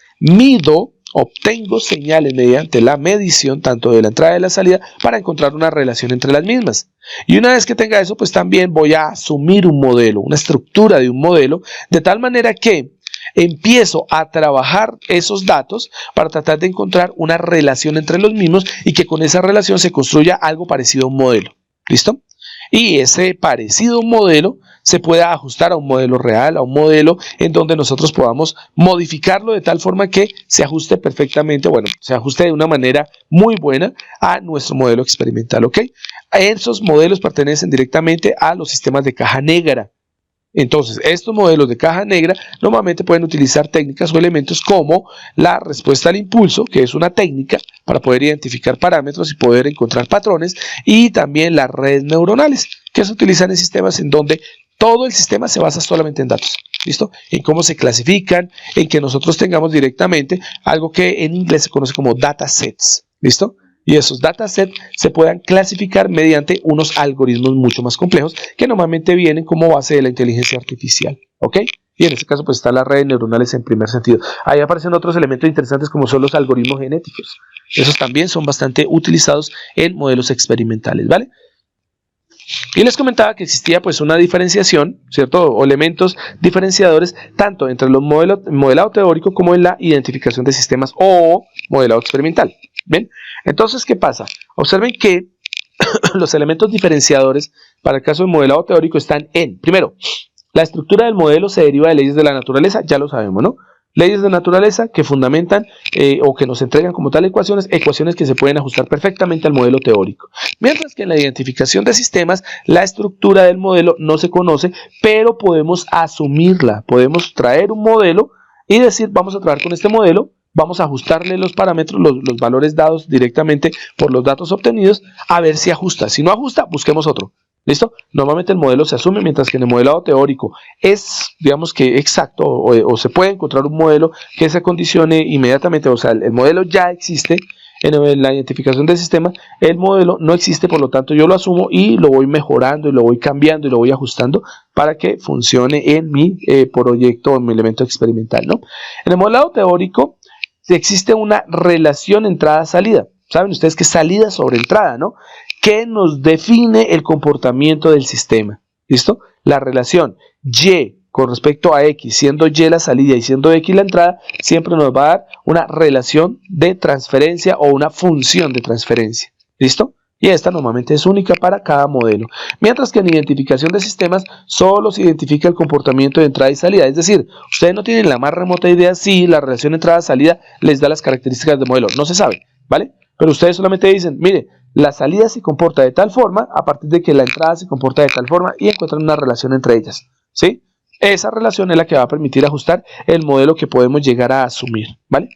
S1: obtengo señales mediante la medición tanto de la entrada y de la salida para encontrar una relación entre las mismas. Y una vez que tenga eso, pues también voy a asumir un modelo, una estructura de un modelo, de tal manera que empiezo a trabajar esos datos para tratar de encontrar una relación entre los mismos y que con esa relación se construya algo parecido a un modelo. ¿Listo? Y ese parecido a un modelo se pueda ajustar a un modelo real, a un modelo en donde nosotros podamos modificarlo de tal forma que se ajuste perfectamente, bueno, se ajuste de una manera muy buena a nuestro modelo experimental, ¿ok? Esos modelos pertenecen directamente a los sistemas de caja negra. Entonces, estos modelos de caja negra normalmente pueden utilizar técnicas o elementos como la respuesta al impulso, que es una técnica para poder identificar parámetros y poder encontrar patrones, y también las redes neuronales, que se utilizan en sistemas en donde todo el sistema se basa solamente en datos. ¿Listo? En cómo se clasifican, en que nosotros tengamos directamente algo que en inglés se conoce como datasets. ¿Listo? Y esos datasets se puedan clasificar mediante unos algoritmos mucho más complejos que normalmente vienen como base de la inteligencia artificial. ¿Ok? Y en este caso pues están las redes neuronales en primer sentido. Ahí aparecen otros elementos interesantes como son los algoritmos genéticos. Esos también son bastante utilizados en modelos experimentales, ¿vale? Y les comentaba que existía pues una diferenciación, ¿cierto? O elementos diferenciadores tanto entre los modelado teórico como en la identificación de sistemas o modelado experimental. ¿Ven? Entonces, ¿qué pasa? Observen que los elementos diferenciadores para el caso del modelado teórico están en, primero, la estructura del modelo se deriva de leyes de la naturaleza, ya lo sabemos, ¿no? Leyes de naturaleza que fundamentan o que nos entregan como tal ecuaciones que se pueden ajustar perfectamente al modelo teórico. Mientras que en la identificación de sistemas, la estructura del modelo no se conoce, pero podemos asumirla. Podemos traer un modelo y decir, vamos a trabajar con este modelo, vamos a ajustarle los parámetros, los valores dados directamente por los datos obtenidos, a ver si ajusta. Si no ajusta, busquemos otro. ¿Listo? Normalmente el modelo se asume, mientras que en el modelado teórico es, digamos que exacto, o se puede encontrar un modelo que se condicione inmediatamente, o sea, el modelo ya existe. En la identificación del sistema, el modelo no existe, por lo tanto yo lo asumo y lo voy mejorando y lo voy cambiando y lo voy ajustando para que funcione en mi proyecto o en mi elemento experimental, ¿no? En el modelado teórico existe una relación entrada-salida. Saben ustedes que es salida sobre entrada, ¿no? Que nos define el comportamiento del sistema. ¿Listo? La relación Y con respecto a X, siendo Y la salida y siendo X la entrada, siempre nos va a dar una relación de transferencia o una función de transferencia. ¿Listo? Y esta normalmente es única para cada modelo. Mientras que en identificación de sistemas solo se identifica el comportamiento de entrada y salida. Es decir, ustedes no tienen la más remota idea si la relación entrada-salida les da las características del modelo. No se sabe, ¿vale? Pero ustedes solamente dicen, mire, la salida se comporta de tal forma a partir de que la entrada se comporta de tal forma y encuentran una relación entre ellas, ¿sí? Esa relación es la que va a permitir ajustar el modelo que podemos llegar a asumir, ¿vale?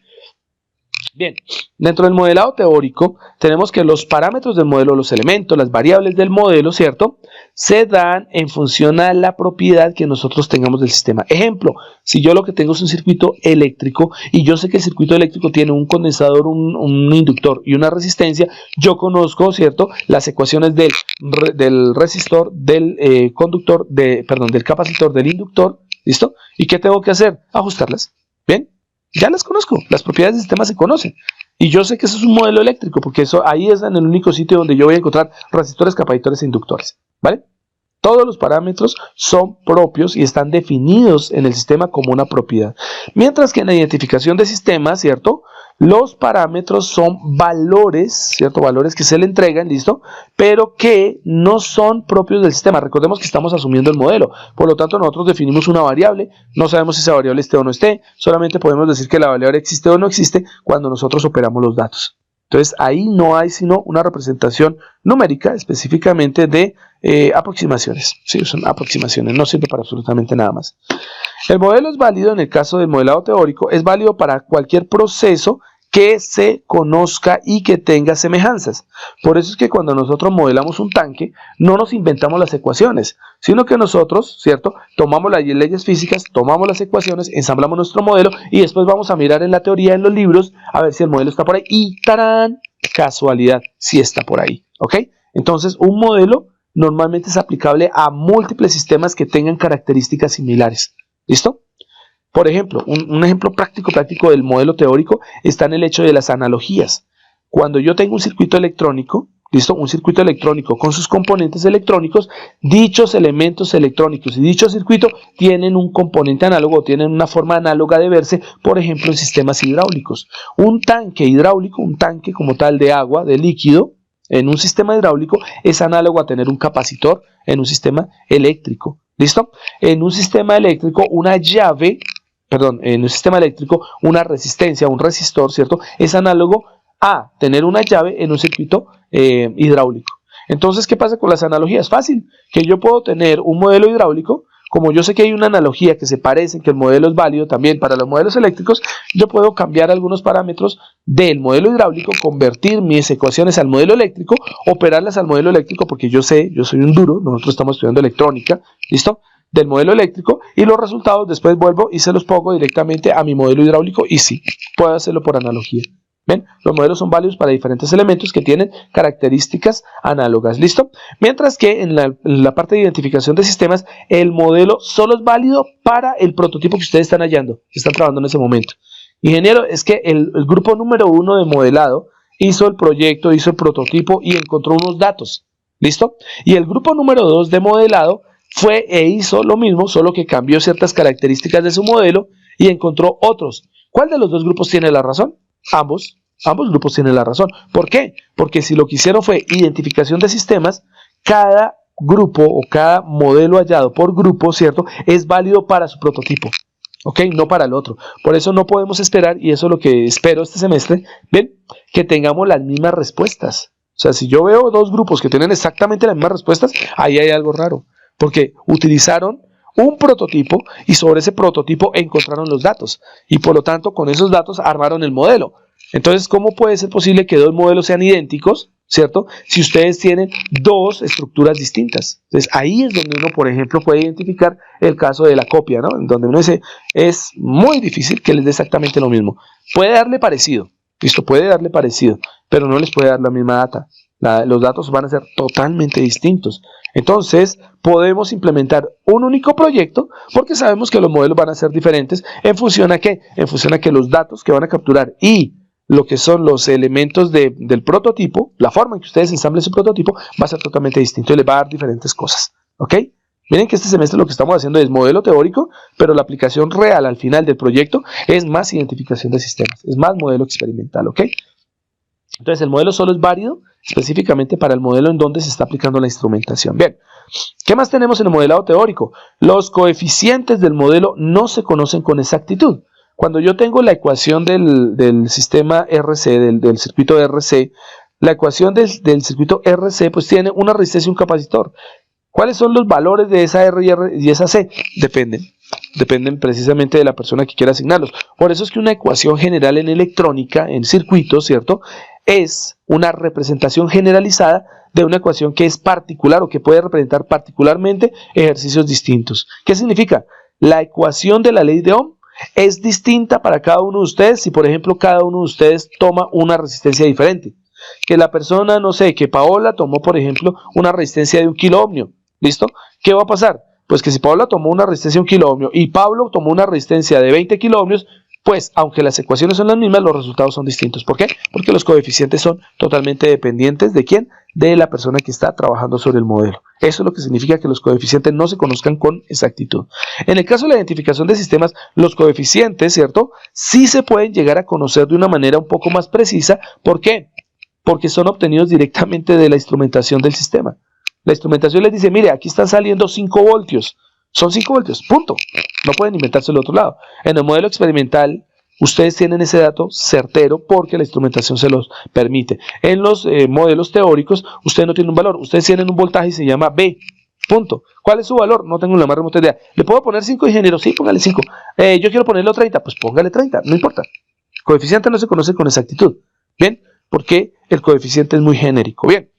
S1: Bien, dentro del modelado teórico tenemos que los parámetros del modelo, los elementos, las variables del modelo, ¿cierto? Se dan en función a la propiedad que nosotros tengamos del sistema. Ejemplo, si yo lo que tengo es un circuito eléctrico y yo sé que el circuito eléctrico tiene un condensador, un inductor y una resistencia, yo conozco, ¿cierto? Las ecuaciones del resistor, del conductor, del capacitor, del inductor, ¿listo? ¿Y qué tengo que hacer? Ajustarlas, ¿bien? Ya las conozco, las propiedades del sistema se conocen. Y yo sé que eso es un modelo eléctrico, porque eso ahí es en el único sitio donde yo voy a encontrar resistores, capacitores e inductores, ¿vale? Todos los parámetros son propios y están definidos en el sistema como una propiedad. Mientras que en la identificación de sistemas, ¿cierto? Los parámetros son valores, ¿cierto? Valores que se le entregan, ¿listo? Pero que no son propios del sistema. Recordemos que estamos asumiendo el modelo. Por lo tanto, nosotros definimos una variable. No sabemos si esa variable esté o no esté. Solamente podemos decir que la variable existe o no existe cuando nosotros operamos los datos. Entonces, ahí no hay sino una representación numérica específicamente de aproximaciones. Sí, son aproximaciones, no sirve para absolutamente nada más. El modelo es válido en el caso del modelado teórico, es válido para cualquier proceso que se conozca y que tenga semejanzas. Por eso es que cuando nosotros modelamos un tanque, no nos inventamos las ecuaciones, sino que nosotros, ¿cierto? Tomamos las leyes físicas, tomamos las ecuaciones, ensamblamos nuestro modelo y después vamos a mirar en la teoría, en los libros, a ver si el modelo está por ahí y ¡tarán! Casualidad, si está por ahí, ¿ok? Entonces, un modelo normalmente es aplicable a múltiples sistemas que tengan características similares. ¿Listo? Por ejemplo, un ejemplo práctico del modelo teórico está en el hecho de las analogías. Cuando yo tengo un circuito electrónico, ¿listo? Un circuito electrónico con sus componentes electrónicos, dichos elementos electrónicos y dicho circuito tienen un componente análogo, tienen una forma análoga de verse, por ejemplo, en sistemas hidráulicos. Un tanque hidráulico, un tanque como tal de agua, de líquido, en un sistema hidráulico es análogo a tener un capacitor en un sistema eléctrico. ¿Listo? En un sistema eléctrico, en un sistema eléctrico, una resistencia, un resistor, ¿cierto? Es análogo a tener una llave en un circuito hidráulico. Entonces, ¿qué pasa con las analogías? Fácil, que yo puedo tener un modelo hidráulico, como yo sé que hay una analogía que se parece, que el modelo es válido también para los modelos eléctricos, yo puedo cambiar algunos parámetros del modelo hidráulico, convertir mis ecuaciones al modelo eléctrico, operarlas al modelo eléctrico, porque yo sé, yo soy un duro, nosotros estamos estudiando electrónica, ¿listo? Del modelo eléctrico, y los resultados después vuelvo y se los pongo directamente a mi modelo hidráulico, y sí, puedo hacerlo por analogía. ¿Ven? Los modelos son válidos para diferentes elementos que tienen características análogas, ¿listo? Mientras que en la parte de identificación de sistemas, el modelo solo es válido para el prototipo que ustedes están hallando, que están trabajando en ese momento. Ingeniero, es que el grupo número 1 de modelado hizo el proyecto, hizo el prototipo y encontró unos datos, ¿listo? Y el grupo número 2 de modelado fue e hizo lo mismo, solo que cambió ciertas características de su modelo y encontró otros. ¿Cuál de los dos grupos tiene la razón? Ambos grupos tienen la razón. ¿Por qué? Porque si lo que hicieron fue identificación de sistemas, cada grupo o cada modelo hallado por grupo, ¿cierto? Es válido para su prototipo. ¿ok? No para el otro. Por eso no podemos esperar, y eso es lo que espero este semestre, ¿ven? Que tengamos las mismas respuestas. O sea, si yo veo dos grupos que tienen exactamente las mismas respuestas, ahí hay algo raro, porque utilizaron un prototipo y sobre ese prototipo encontraron los datos, y por lo tanto con esos datos armaron el modelo. Entonces, ¿cómo puede ser posible que dos modelos sean idénticos, cierto? Si ustedes tienen dos estructuras distintas. Entonces, ahí es donde uno, por ejemplo, puede identificar el caso de la copia, ¿no? En donde uno dice, es muy difícil que les dé exactamente lo mismo. Puede darle parecido, listo, puede darle parecido, pero no les puede dar la misma data. Los datos van a ser totalmente distintos. Entonces, podemos implementar un único proyecto porque sabemos que los modelos van a ser diferentes en función a ¿qué? En función a que los datos que van a capturar y lo que son los elementos del prototipo, la forma en que ustedes ensamblen su prototipo, va a ser totalmente distinto y les va a dar diferentes cosas. ¿Ok? Miren que este semestre lo que estamos haciendo es modelo teórico, pero la aplicación real al final del proyecto es más identificación de sistemas, es más modelo experimental. ¿Ok? Entonces el modelo solo es válido específicamente para el modelo en donde se está aplicando la instrumentación. Bien, ¿qué más tenemos en el modelado teórico? Los coeficientes del modelo no se conocen con exactitud. Cuando yo tengo la ecuación del sistema RC, del circuito RC, la ecuación del circuito RC pues tiene una resistencia y un capacitor. ¿Cuáles son los valores de esa R y esa C? Dependen precisamente de la persona que quiera asignarlos. Por eso es que una ecuación general en electrónica, en circuitos, ¿cierto?, es una representación generalizada de una ecuación que es particular o que puede representar particularmente ejercicios distintos. ¿Qué significa? La ecuación de la ley de Ohm es distinta para cada uno de ustedes si, por ejemplo, cada uno de ustedes toma una resistencia diferente. Que la persona, no sé, que Paola tomó, por ejemplo, una resistencia de 1 kilo ohmio. ¿Listo? ¿Qué va a pasar? Pues que si Paola tomó una resistencia de 1 kilo ohmio y Pablo tomó una resistencia de 20 kilo ohmios, pues aunque las ecuaciones son las mismas, los resultados son distintos. ¿Por qué? Porque los coeficientes son totalmente dependientes ¿de quién? De la persona que está trabajando sobre el modelo. Eso es lo que significa que los coeficientes no se conozcan con exactitud. En el caso de la identificación de sistemas, los coeficientes, ¿cierto?, sí se pueden llegar a conocer de una manera un poco más precisa. ¿Por qué? Porque son obtenidos directamente de la instrumentación del sistema. La instrumentación les dice, mire, aquí están saliendo 5 voltios. Son 5 voltios, punto. No pueden inventarse el otro lado. En el modelo experimental, ustedes tienen ese dato certero porque la instrumentación se los permite. En los modelos teóricos, ustedes no tienen un valor. Ustedes tienen un voltaje y se llama B. Punto. ¿Cuál es su valor? No tengo la más remota idea. ¿Le puedo poner 5, ingeniero? Sí, póngale 5. Yo quiero ponerlo 30. Pues póngale 30, no importa. El coeficiente no se conoce con exactitud. Bien, porque el coeficiente es muy genérico. Bien.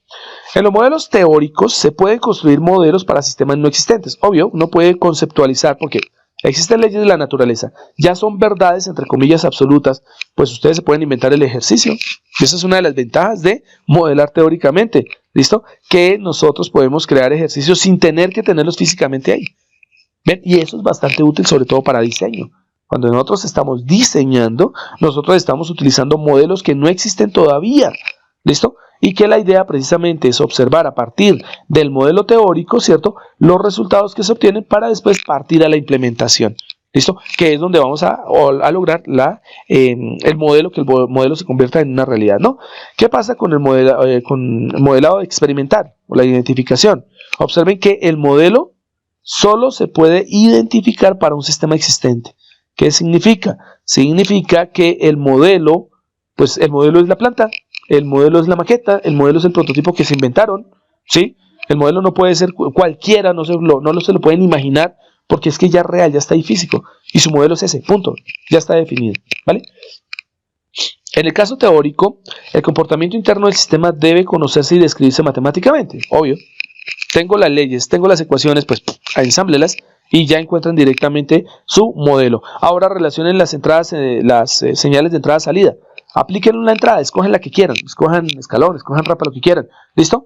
S1: En los modelos teóricos se pueden construir modelos para sistemas no existentes. Obvio, uno puede conceptualizar porque existen leyes de la naturaleza. Ya son verdades, entre comillas, absolutas, pues ustedes se pueden inventar el ejercicio. Y esa es una de las ventajas de modelar teóricamente. ¿Listo? Que nosotros podemos crear ejercicios sin tener que tenerlos físicamente ahí. ¿Ven? Y eso es bastante útil, sobre todo para diseño. Cuando nosotros estamos diseñando, nosotros estamos utilizando modelos que no existen todavía. ¿Listo? Y que la idea precisamente es observar a partir del modelo teórico, ¿cierto?, los resultados que se obtienen para después partir a la implementación. ¿Listo? Que es donde vamos a lograr el modelo, que el modelo se convierta en una realidad, ¿no? ¿Qué pasa con el modelado experimental o la identificación? Observen que el modelo solo se puede identificar para un sistema existente. ¿Qué significa? Significa que el modelo, pues el modelo es la planta. El modelo es la maqueta, el modelo es el prototipo que se inventaron, ¿sí? El modelo no puede ser cualquiera, no se lo pueden imaginar, porque es que ya es real, ya está ahí físico, y su modelo es ese, punto, ya está definido, ¿vale? En el caso teórico, el comportamiento interno del sistema debe conocerse y describirse matemáticamente, obvio. Tengo las leyes, tengo las ecuaciones, pues ensámblelas y ya encuentran directamente su modelo. Ahora relacionen las entradas, las señales de entrada-salida. Apliquen una entrada, escogen la que quieran, escojan escalón, escojan rampa, lo que quieran, ¿listo?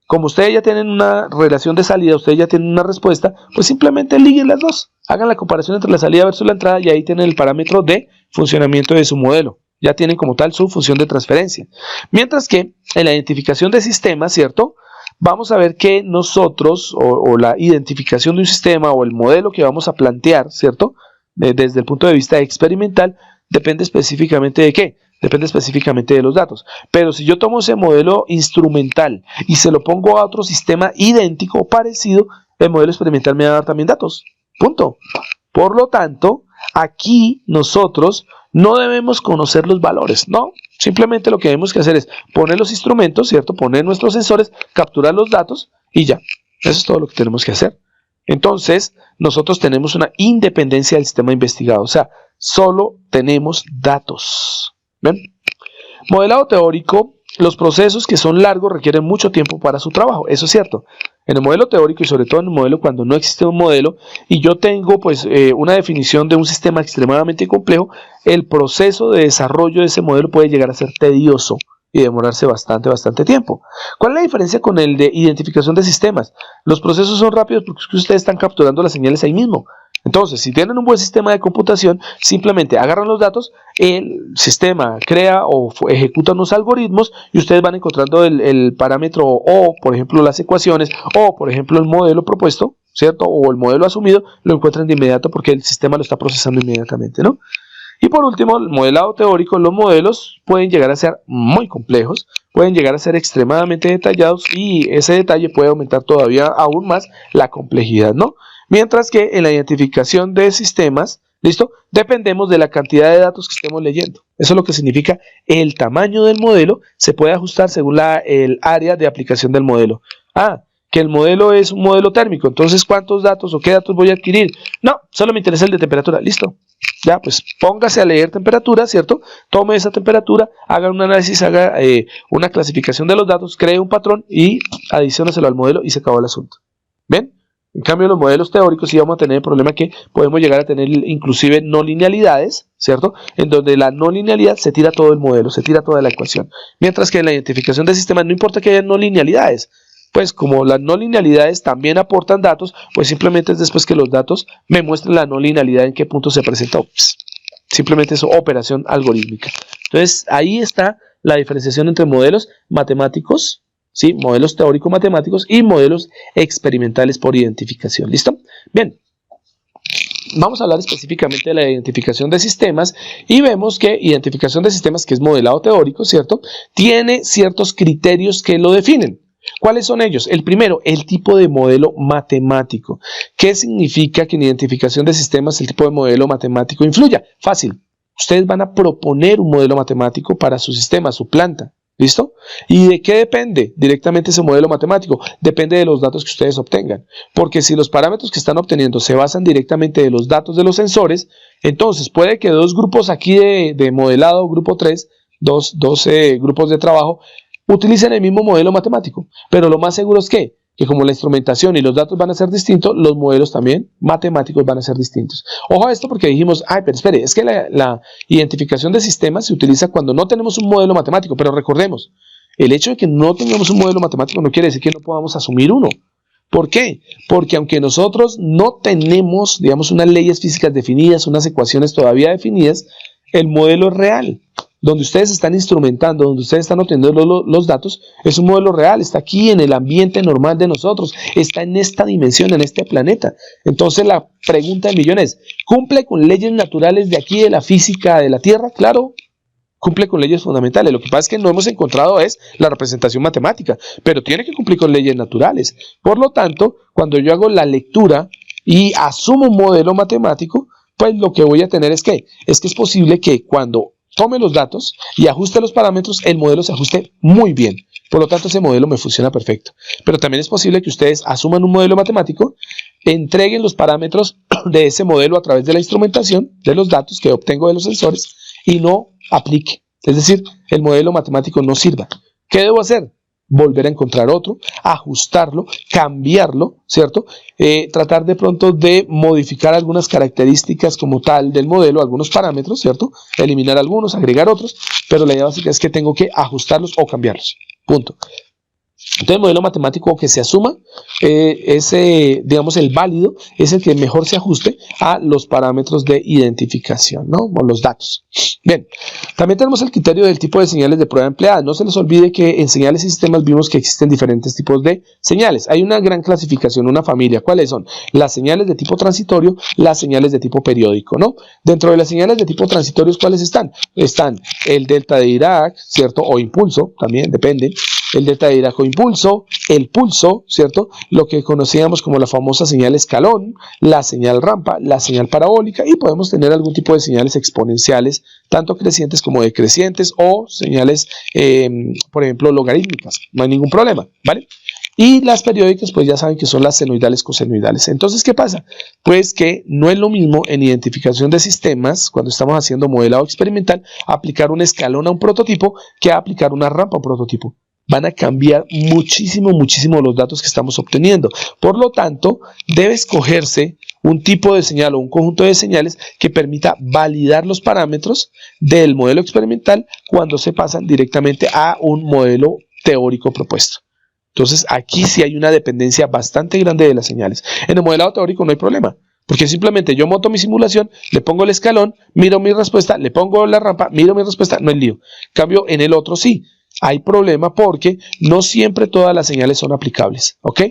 S1: Como ustedes ya tienen una relación de salida, ustedes ya tienen una respuesta, pues simplemente liguen las dos, hagan la comparación entre la salida versus la entrada y ahí tienen el parámetro de funcionamiento de su modelo, ya tienen como tal su función de transferencia. Mientras que en la identificación de sistemas, ¿cierto?, vamos a ver que nosotros, o la identificación de un sistema o el modelo que vamos a plantear, ¿cierto?, desde el punto de vista experimental, depende específicamente de ¿qué? Depende específicamente de los datos. Pero si yo tomo ese modelo instrumental y se lo pongo a otro sistema idéntico o parecido, el modelo experimental me va a dar también datos. Punto. Por lo tanto, Aquí nosotros no debemos conocer los valores, no. Simplemente lo que tenemos que hacer es poner los instrumentos, ¿cierto? Poner nuestros sensores, capturar los datos y ya. Eso es todo lo que tenemos que hacer. Entonces, nosotros tenemos una independencia del sistema investigado. O sea, solo tenemos datos. ¿Ven? Modelado teórico, los procesos que son largos requieren mucho tiempo para su trabajo. Eso es cierto. En el modelo teórico y sobre todo en el modelo cuando no existe un modelo y yo tengo pues una definición de un sistema extremadamente complejo, el proceso de desarrollo de ese modelo puede llegar a ser tedioso y demorarse bastante tiempo. ¿Cuál es la diferencia con el de identificación de sistemas? Los procesos son rápidos porque ustedes están capturando las señales ahí mismo. Entonces, si tienen un buen sistema de computación, simplemente agarran los datos, el sistema crea o ejecuta unos algoritmos y ustedes van encontrando el parámetro o, por ejemplo, las ecuaciones o, por ejemplo, el modelo propuesto, ¿cierto? O el modelo asumido, lo encuentran de inmediato porque el sistema lo está procesando inmediatamente, ¿no? Y por último, el modelado teórico, los modelos pueden llegar a ser muy complejos, pueden llegar a ser extremadamente detallados y ese detalle puede aumentar todavía aún más la complejidad, ¿no? Mientras que en la identificación de sistemas, ¿listo? Dependemos de la cantidad de datos que estemos leyendo. Eso es lo que significa el tamaño del modelo se puede ajustar según el área de aplicación del modelo. Que el modelo es un modelo térmico, entonces ¿cuántos datos o qué datos voy a adquirir? No, solo me interesa el de temperatura, listo. Ya, pues póngase a leer temperatura, ¿cierto? Tome esa temperatura, haga un análisis, haga una clasificación de los datos, cree un patrón y adiciónaselo al modelo y se acabó el asunto. ¿Ven? En cambio, los modelos teóricos sí vamos a tener el problema que podemos llegar a tener inclusive no linealidades, ¿cierto? En donde la no linealidad se tira todo el modelo, se tira toda la ecuación. Mientras que en la identificación de sistemas no importa que haya no linealidades. Pues como las no linealidades también aportan datos, pues simplemente es después que los datos me muestren la no linealidad en qué punto se presenta. Simplemente es operación algorítmica. Entonces ahí está la diferenciación entre modelos matemáticos, ¿sí? Modelos teórico-matemáticos y modelos experimentales por identificación. ¿Listo? Bien. Vamos a hablar específicamente de la identificación de sistemas y vemos que identificación de sistemas, que es modelado teórico, ¿cierto? Tiene ciertos criterios que lo definen. ¿Cuáles son ellos? El primero, el tipo de modelo matemático. ¿Qué significa que en identificación de sistemas el tipo de modelo matemático influya? Fácil. Ustedes van a proponer un modelo matemático para su sistema, su planta. ¿Listo? ¿Y de qué depende directamente ese modelo matemático? Depende de los datos que ustedes obtengan. Porque si los parámetros que están obteniendo se basan directamente de los datos de los sensores, entonces puede que dos grupos aquí de modelado, grupo 3, dos grupos de trabajo, utilicen el mismo modelo matemático, pero lo más seguro es que como la instrumentación y los datos van a ser distintos, los modelos también matemáticos van a ser distintos. Ojo a esto porque dijimos, pero espere, es que la identificación de sistemas se utiliza cuando no tenemos un modelo matemático, pero recordemos, el hecho de que no tengamos un modelo matemático no quiere decir que no podamos asumir uno. ¿Por qué? Porque aunque nosotros no tenemos, digamos, unas leyes físicas definidas, unas ecuaciones todavía definidas, el modelo es real. Donde ustedes están instrumentando, donde ustedes están obteniendo los datos, es un modelo real, está aquí en el ambiente normal de nosotros, está en esta dimensión, en este planeta. Entonces la pregunta del millón es, ¿cumple con leyes naturales de aquí de la física de la Tierra? Claro, cumple con leyes fundamentales. Lo que pasa es que no hemos encontrado es la representación matemática, pero tiene que cumplir con leyes naturales. Por lo tanto, cuando yo hago la lectura y asumo un modelo matemático, pues lo que voy a tener es que es posible que cuando tome los datos y ajuste los parámetros, el modelo se ajuste muy bien. Por lo tanto, ese modelo me funciona perfecto. Pero también es posible que ustedes asuman un modelo matemático, entreguen los parámetros de ese modelo a través de la instrumentación, de los datos que obtengo de los sensores, y no aplique. Es decir, el modelo matemático no sirva. ¿Qué debo hacer? Volver a encontrar otro, ajustarlo, cambiarlo, ¿cierto? Tratar de pronto de modificar algunas características como tal del modelo, algunos parámetros, ¿cierto? Eliminar algunos, agregar otros, pero la idea básica es que tengo que ajustarlos o cambiarlos. Punto. Entonces el modelo matemático que se asuma digamos el válido, es el que mejor se ajuste a los parámetros de identificación, ¿no? O los datos. Bien, también tenemos el criterio del tipo de señales de prueba empleada. No se les olvide que en señales y sistemas vimos que existen diferentes tipos de señales. Hay una gran clasificación, una familia. ¿Cuáles son? Las señales de tipo transitorio, las señales de tipo periódico, ¿no? Dentro de las señales de tipo transitorios, ¿cuáles están? Están el delta de Dirac, ¿cierto? O impulso, también depende. El delta de Dirac o impulso. impulso, el pulso, ¿cierto? Lo que conocíamos como la famosa señal escalón, la señal rampa, la señal parabólica, y podemos tener algún tipo de señales exponenciales, tanto crecientes como decrecientes, o señales, por ejemplo, logarítmicas. No hay ningún problema, ¿vale? Y las periódicas, pues ya saben que son las senoidales, cosenoidales. Entonces, ¿qué pasa? Pues que no es lo mismo en identificación de sistemas, cuando estamos haciendo modelado experimental, aplicar un escalón a un prototipo que aplicar una rampa a un prototipo. Van a cambiar muchísimo los datos que estamos obteniendo. Por lo tanto, debe escogerse un tipo de señal o un conjunto de señales que permita validar los parámetros del modelo experimental cuando se pasan directamente a un modelo teórico propuesto. Entonces, aquí sí hay una dependencia bastante grande de las señales. En el modelado teórico no hay problema, porque simplemente yo monto mi simulación, le pongo el escalón, miro mi respuesta, le pongo la rampa, miro mi respuesta, no hay lío. En cambio, en el otro sí, hay problema porque no siempre todas las señales son aplicables, ¿ok?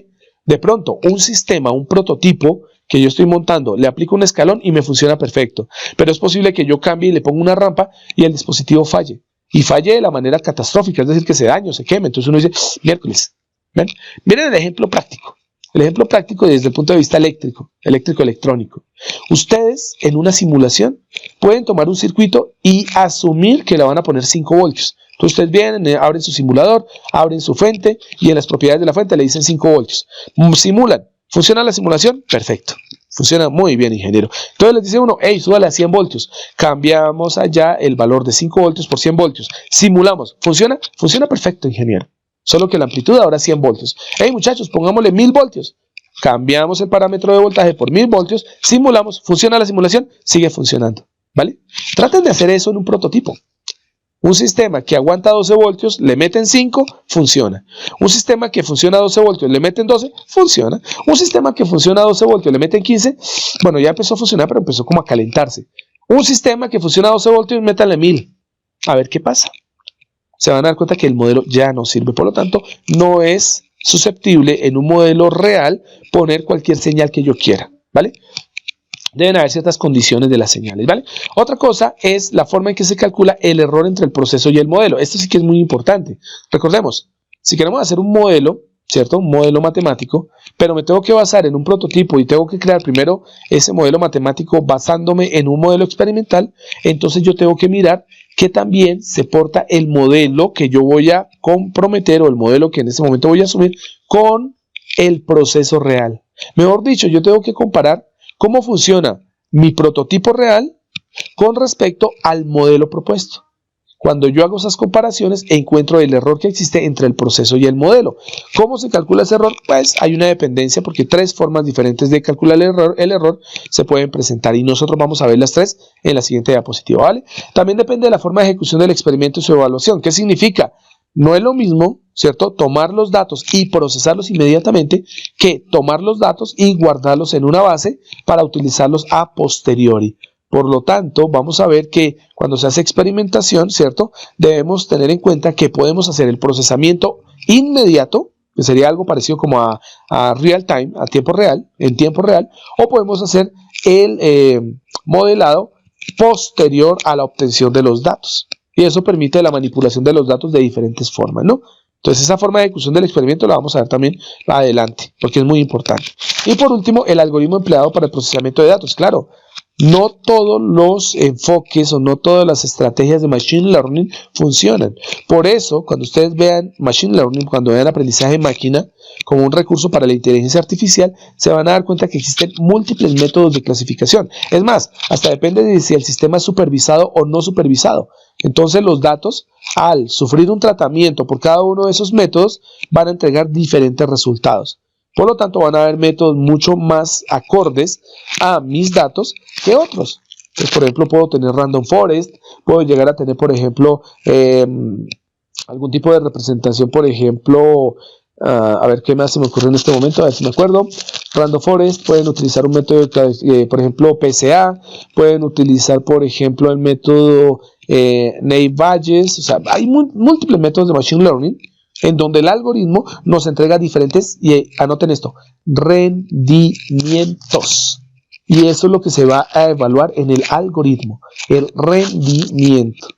S1: De pronto, un sistema, un prototipo que yo estoy montando, le aplico un escalón y me funciona perfecto, pero es posible que yo cambie y le ponga una rampa y el dispositivo falle, y falle de la manera catastrófica, es decir, que se dañe o se queme. Entonces uno dice, miércoles. ¿Ven? Miren el ejemplo práctico. El ejemplo práctico desde el punto de vista eléctrico-electrónico. Ustedes en una simulación pueden tomar un circuito y asumir que le van a poner 5 voltios. Entonces ustedes vienen, abren su simulador, abren su fuente y en las propiedades de la fuente le dicen 5 voltios. Simulan. ¿Funciona la simulación? Perfecto. Funciona muy bien, ingeniero. Entonces les dice uno, hey, súbale a 100 voltios. Cambiamos allá el valor de 5 voltios por 100 voltios. Simulamos. ¿Funciona? Funciona perfecto, ingeniero. Solo que la amplitud ahora es 100 voltios. Hey muchachos, pongámosle 1000 voltios. Cambiamos el parámetro de voltaje por 1000 voltios, simulamos, funciona la simulación, sigue funcionando, ¿vale? Traten de hacer eso en un prototipo. Un sistema que aguanta 12 voltios, le meten 5, funciona. Un sistema que funciona a 12 voltios, le meten 12, funciona. Un sistema que funciona a 12 voltios, le meten 15, bueno, ya empezó a funcionar, pero empezó como a calentarse. Un sistema que funciona a 12 voltios, métanle 1000. A ver qué pasa. Se van a dar cuenta que el modelo ya no sirve. Por lo tanto, no es susceptible en un modelo real poner cualquier señal que yo quiera, ¿vale? Deben haber ciertas condiciones de las señales, ¿vale? Otra cosa es la forma en que se calcula el error entre el proceso y el modelo. Esto sí que es muy importante. Recordemos, si queremos hacer un modelo, ¿cierto? Un modelo matemático, pero me tengo que basar en un prototipo y tengo que crear primero ese modelo matemático basándome en un modelo experimental, entonces yo tengo que mirar que también se porta el modelo que yo voy a comprometer o el modelo que en este momento voy a asumir con el proceso real. Mejor dicho, yo tengo que comparar cómo funciona mi prototipo real con respecto al modelo propuesto. Cuando yo hago esas comparaciones, encuentro el error que existe entre el proceso y el modelo. ¿Cómo se calcula ese error? Pues hay una dependencia porque 3 formas diferentes de calcular el error se pueden presentar y nosotros vamos a ver las 3 en la siguiente diapositiva, ¿vale? También depende de la forma de ejecución del experimento y su evaluación. ¿Qué significa? No es lo mismo, ¿cierto?, tomar los datos y procesarlos inmediatamente que tomar los datos y guardarlos en una base para utilizarlos a posteriori. Por lo tanto, vamos a ver que cuando se hace experimentación, ¿cierto?, debemos tener en cuenta que podemos hacer el procesamiento inmediato, que sería algo parecido como a real time, a tiempo real, en tiempo real, o podemos hacer el modelado posterior a la obtención de los datos. Y eso permite la manipulación de los datos de diferentes formas, ¿no? Entonces esa forma de ejecución del experimento la vamos a ver también adelante, porque es muy importante. Y por último, el algoritmo empleado para el procesamiento de datos. Claro, no todos los enfoques o no todas las estrategias de Machine Learning funcionan. Por eso, cuando ustedes vean Machine Learning, cuando vean aprendizaje de máquina como un recurso para la inteligencia artificial, se van a dar cuenta que existen múltiples métodos de clasificación. Es más, hasta depende de si el sistema es supervisado o no supervisado. Entonces los datos, al sufrir un tratamiento por cada uno de esos métodos, van a entregar diferentes resultados. Por lo tanto, van a haber métodos mucho más acordes a mis datos que otros. Entonces, por ejemplo, puedo tener Random Forest, puedo llegar a tener, por ejemplo, algún tipo de representación, por ejemplo, a ver qué más se me ocurre en este momento, a ver si me acuerdo. Random Forest, pueden utilizar un método, por ejemplo, PCA, pueden utilizar, por ejemplo, el método Naive Bayes. O sea, hay múltiples métodos de Machine Learning en donde el algoritmo nos entrega diferentes, y anoten esto, rendimientos. Y eso es lo que se va a evaluar en el algoritmo, el rendimiento.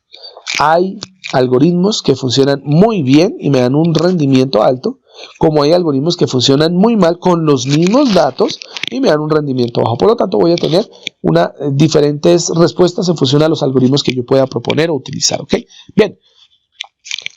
S1: Hay algoritmos que funcionan muy bien y me dan un rendimiento alto, como hay algoritmos que funcionan muy mal con los mismos datos y me dan un rendimiento bajo. Por lo tanto, voy a tener diferentes respuestas en función a los algoritmos que yo pueda proponer o utilizar. ¿Ok? Bien.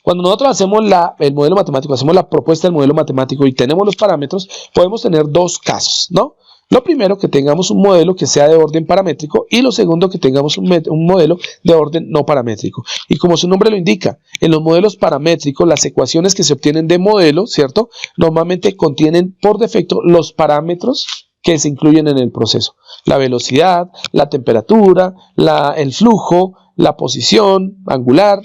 S1: Cuando nosotros hacemos el modelo matemático, hacemos la propuesta del modelo matemático y tenemos los parámetros, podemos tener dos casos, ¿no? Lo primero, que tengamos un modelo que sea de orden paramétrico, y lo segundo, que tengamos un modelo de orden no paramétrico. Y como su nombre lo indica, en los modelos paramétricos, las ecuaciones que se obtienen de modelo, ¿cierto?, normalmente contienen por defecto los parámetros que se incluyen en el proceso. La velocidad, la temperatura, el flujo, la posición angular,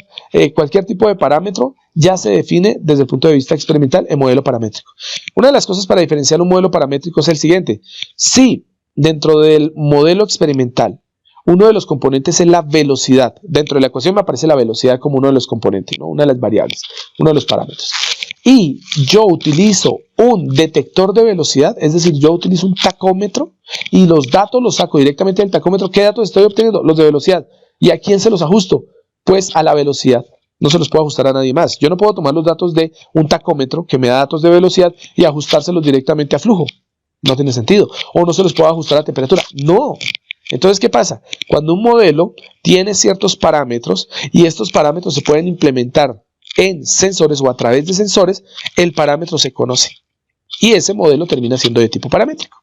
S1: cualquier tipo de parámetro ya se define desde el punto de vista experimental en modelo paramétrico. Una de las cosas para diferenciar un modelo paramétrico es el siguiente: si dentro del modelo experimental uno de los componentes es la velocidad, dentro de la ecuación me aparece la velocidad como uno de los componentes, ¿no?, una de las variables, uno de los parámetros, y yo utilizo un detector de velocidad, es decir, yo utilizo un tacómetro y los datos los saco directamente del tacómetro. ¿Qué datos estoy obteniendo? Los de velocidad. ¿Y a quién se los ajusto? Pues a la velocidad. No se los puedo ajustar a nadie más. Yo no puedo tomar los datos de un tacómetro que me da datos de velocidad y ajustárselos directamente a flujo. No tiene sentido. O no se los puedo ajustar a temperatura. No. Entonces, ¿qué pasa? Cuando un modelo tiene ciertos parámetros y estos parámetros se pueden implementar en sensores o a través de sensores, el parámetro se conoce y ese modelo termina siendo de tipo paramétrico.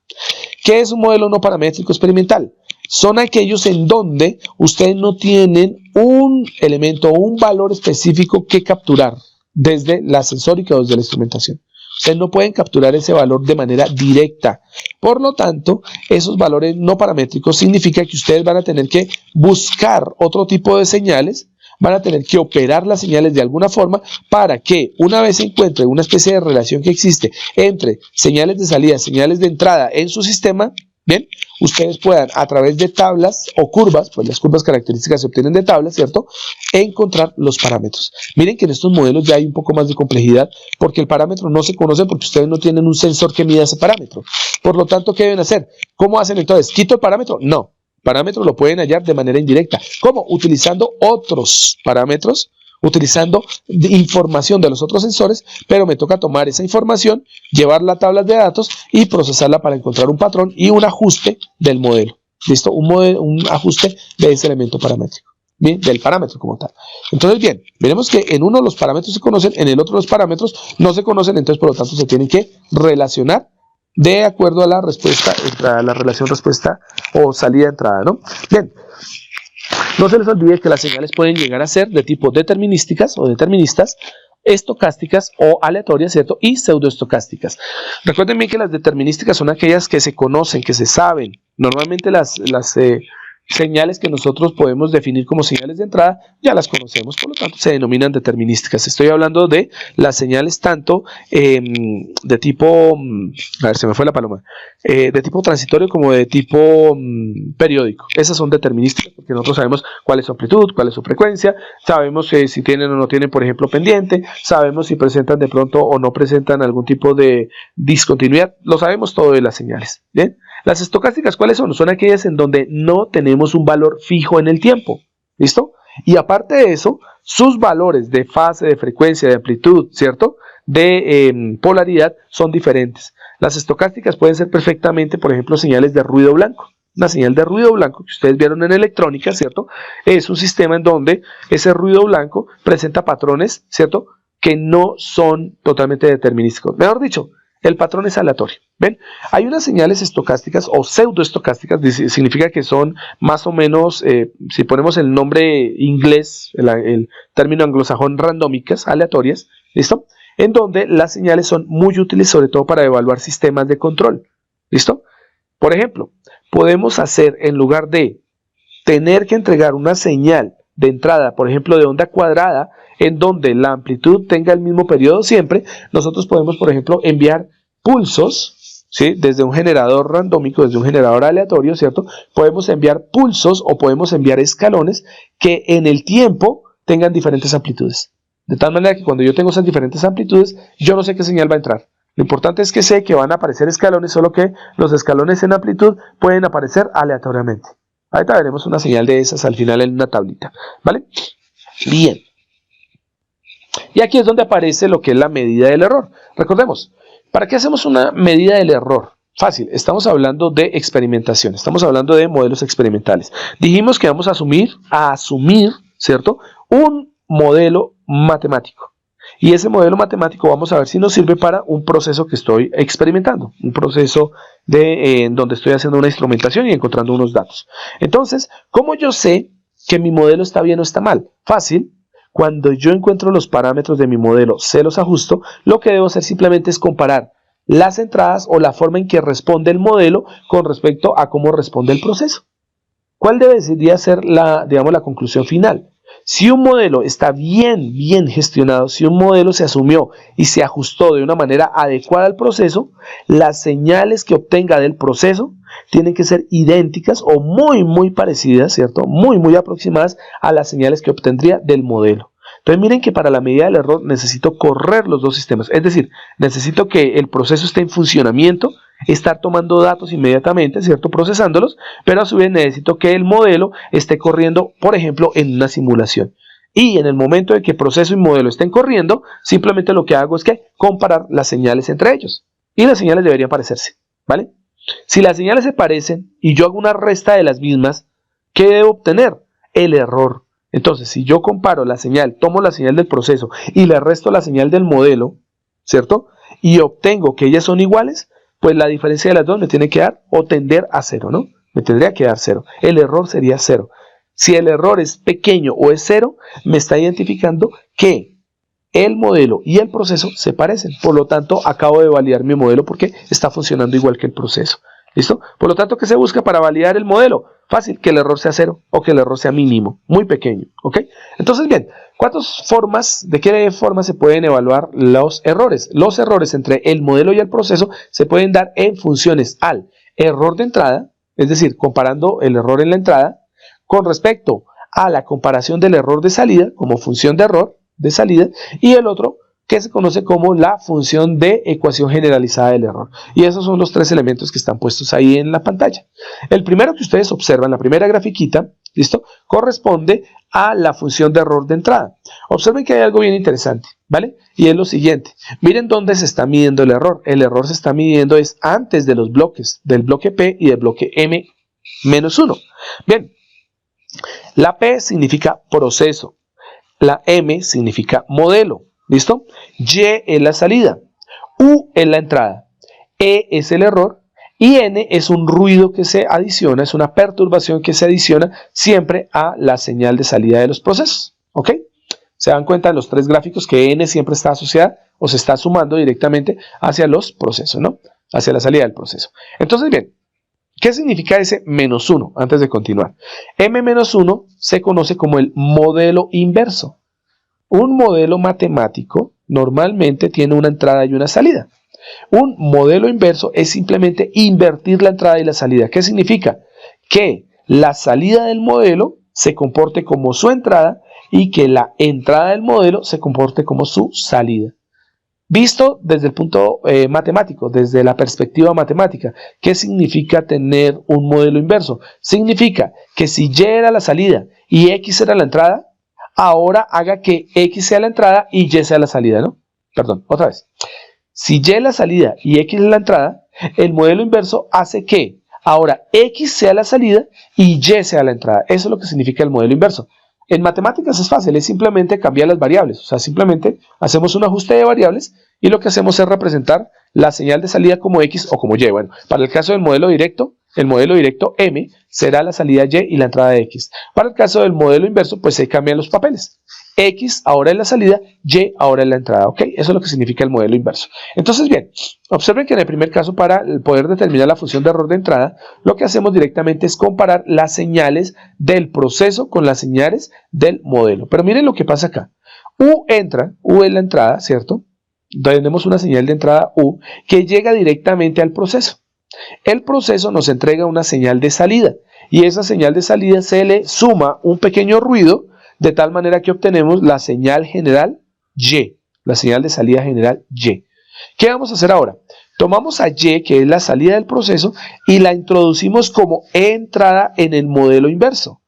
S1: ¿Qué es un modelo no paramétrico experimental? Son aquellos en donde ustedes no tienen un elemento o un valor específico que capturar desde la sensórica o desde la instrumentación. Ustedes no pueden capturar ese valor de manera directa. Por lo tanto, esos valores no paramétricos significa que ustedes van a tener que buscar otro tipo de señales, van a tener que operar las señales de alguna forma para que una vez se encuentre una especie de relación que existe entre señales de salida, señales de entrada en su sistema, bien, ustedes puedan a través de tablas o curvas, pues las curvas características se obtienen de tablas, ¿cierto?, encontrar los parámetros. Miren que en estos modelos ya hay un poco más de complejidad porque el parámetro no se conoce porque ustedes no tienen un sensor que mida ese parámetro. Por lo tanto, ¿qué deben hacer? ¿Cómo hacen entonces? ¿Quito el parámetro? No. Parámetros lo pueden hallar de manera indirecta. ¿Cómo? Utilizando otros parámetros, utilizando información de los otros sensores, pero me toca tomar esa información, llevarla a tablas de datos y procesarla para encontrar un patrón y un ajuste del modelo. ¿Listo? Un ajuste de ese elemento paramétrico. Bien, del parámetro como tal. Entonces, bien, veremos que en uno los parámetros se conocen, en el otro los parámetros no se conocen, entonces por lo tanto se tienen que relacionar de acuerdo a la respuesta, a la relación respuesta o salida-entrada, ¿no? Bien, no se les olvide que las señales pueden llegar a ser de tipo determinísticas o deterministas, estocásticas o aleatorias, ¿cierto? Y pseudoestocásticas. Recuerden bien que las determinísticas son aquellas que se conocen, que se saben. Normalmente las señales que nosotros podemos definir como señales de entrada ya las conocemos, por lo tanto se denominan determinísticas. Estoy hablando de las señales tanto de tipo, a ver, se me fue la paloma, de tipo transitorio como de tipo periódico. Esas son determinísticas porque nosotros sabemos cuál es su amplitud, cuál es su frecuencia, sabemos si tienen o no tienen, por ejemplo, pendiente, sabemos si presentan de pronto o no presentan algún tipo de discontinuidad, lo sabemos todo de las señales. ¿Bien? Las estocásticas, ¿cuáles son? Son aquellas en donde no tenemos un valor fijo en el tiempo. ¿Listo? Y aparte de eso, sus valores de fase, de frecuencia, de amplitud, ¿cierto?, de polaridad son diferentes. Las estocásticas pueden ser perfectamente, por ejemplo, señales de ruido blanco. Una señal de ruido blanco que ustedes vieron en electrónica, ¿cierto?, es un sistema en donde ese ruido blanco presenta patrones, ¿cierto?, que no son totalmente determinísticos. Mejor dicho, el patrón es aleatorio. ¿Ven? Hay unas señales estocásticas o pseudoestocásticas, significa que son más o menos, si ponemos el nombre inglés, el término anglosajón, randómicas, aleatorias, ¿listo? En donde las señales son muy útiles, sobre todo para evaluar sistemas de control, ¿listo? Por ejemplo, podemos hacer, en lugar de tener que entregar una señal de entrada, por ejemplo, de onda cuadrada, en donde la amplitud tenga el mismo periodo siempre, nosotros podemos, por ejemplo, enviar pulsos, ¿sí?, desde un generador randómico, desde un generador aleatorio, ¿cierto? Podemos enviar pulsos o podemos enviar escalones que en el tiempo tengan diferentes amplitudes. De tal manera que cuando yo tengo esas diferentes amplitudes, yo no sé qué señal va a entrar. Lo importante es que sé que van a aparecer escalones, solo que los escalones en amplitud pueden aparecer aleatoriamente. Ahorita veremos una señal de esas al final en una tablita, ¿vale? Bien. Y aquí es donde aparece lo que es la medida del error. Recordemos, ¿para qué hacemos una medida del error? Fácil, estamos hablando de experimentación, estamos hablando de modelos experimentales. Dijimos que vamos a asumir, ¿cierto? Un modelo matemático. Y ese modelo matemático vamos a ver si nos sirve para un proceso que estoy experimentando, un proceso en donde estoy haciendo una instrumentación y encontrando unos datos. Entonces, ¿cómo yo sé que mi modelo está bien o está mal? Fácil. Cuando yo encuentro los parámetros de mi modelo, se los ajusto, lo que debo hacer simplemente es comparar las entradas o la forma en que responde el modelo con respecto a cómo responde el proceso. ¿Cuál debería ser la conclusión final? Si un modelo está bien gestionado, si un modelo se asumió y se ajustó de una manera adecuada al proceso, las señales que obtenga del proceso tienen que ser idénticas o muy parecidas, ¿cierto? Muy aproximadas a las señales que obtendría del modelo. Entonces miren que para la medida del error necesito correr los dos sistemas, es decir, necesito que el proceso esté en funcionamiento, estar tomando datos inmediatamente, ¿cierto? Procesándolos, pero a su vez necesito que el modelo esté corriendo, por ejemplo, en una simulación. Y en el momento de que proceso y modelo estén corriendo, simplemente lo que hago es que comparar las señales entre ellos. Y las señales deberían parecerse, ¿vale? Si las señales se parecen y yo hago una resta de las mismas, ¿qué debo obtener? El error. Entonces, si yo comparo la señal, tomo la señal del proceso y le resto la señal del modelo, ¿cierto? Y obtengo que ellas son iguales, pues la diferencia de las dos me tiene que dar o tender a cero, ¿no? Me tendría que dar cero. El error sería cero. Si el error es pequeño o es cero, me está identificando que el modelo y el proceso se parecen. Por lo tanto, acabo de validar mi modelo porque está funcionando igual que el proceso. ¿Listo? Por lo tanto, ¿qué se busca para validar el modelo? Fácil, que el error sea cero o que el error sea mínimo, muy pequeño. ¿Ok? Entonces, bien, ¿de qué forma se pueden evaluar los errores? Los errores entre el modelo y el proceso se pueden dar en funciones al error de entrada, es decir, comparando el error en la entrada, con respecto a la comparación del error de salida, como función de error de salida, y el otro que se conoce como la función de ecuación generalizada del error. Y esos son los tres elementos que están puestos ahí en la pantalla. El primero que ustedes observan, la primera grafiquita, ¿listo? Corresponde a la función de error de entrada. Observen que hay algo bien interesante, ¿vale? Y es lo siguiente. Miren dónde se está midiendo el error. El error se está midiendo es antes de los bloques, del bloque P y del bloque M-1. Bien, la P significa proceso. La M significa modelo. ¿Listo? Y es la salida, U es la entrada, E es el error y N es un ruido que se adiciona, es una perturbación que se adiciona siempre a la señal de salida de los procesos. ¿Ok? Se dan cuenta en los tres gráficos que N siempre está asociada o se está sumando directamente hacia los procesos, ¿no? Hacia la salida del proceso. Entonces, bien, ¿qué significa ese -1? Antes de continuar. M-1 se conoce como el modelo inverso. Un modelo matemático normalmente tiene una entrada y una salida. Un modelo inverso es simplemente invertir la entrada y la salida. ¿Qué significa? Que la salida del modelo se comporte como su entrada y que la entrada del modelo se comporte como su salida. Visto desde el punto matemático, desde la perspectiva matemática, ¿qué significa tener un modelo inverso? Significa que si Y era la salida y X era la entrada, ahora haga que X sea la entrada y Y sea la salida, ¿no? Perdón, otra vez. Si Y es la salida y X es la entrada, el modelo inverso hace que ahora X sea la salida y Y sea la entrada. Eso es lo que significa el modelo inverso. En matemáticas es fácil, es simplemente cambiar las variables. O sea, simplemente hacemos un ajuste de variables y lo que hacemos es representar la señal de salida como X o como Y. Bueno, para el caso del modelo directo, el modelo directo M será la salida Y y la entrada de X. Para el caso del modelo inverso, pues se cambian los papeles. X ahora es la salida, Y ahora es la entrada, ¿ok? Eso es lo que significa el modelo inverso. Entonces, bien, observen que en el primer caso, para poder determinar la función de error de entrada, lo que hacemos directamente es comparar las señales del proceso con las señales del modelo. Pero miren lo que pasa acá. U entra, U es la entrada, ¿cierto? Tenemos una señal de entrada U que llega directamente al proceso. El proceso nos entrega una señal de salida y esa señal de salida se le suma un pequeño ruido de tal manera que obtenemos la señal general Y, la señal de salida general Y. ¿Qué vamos a hacer ahora? Tomamos a Y, que es la salida del proceso, y la introducimos como entrada en el modelo inverso.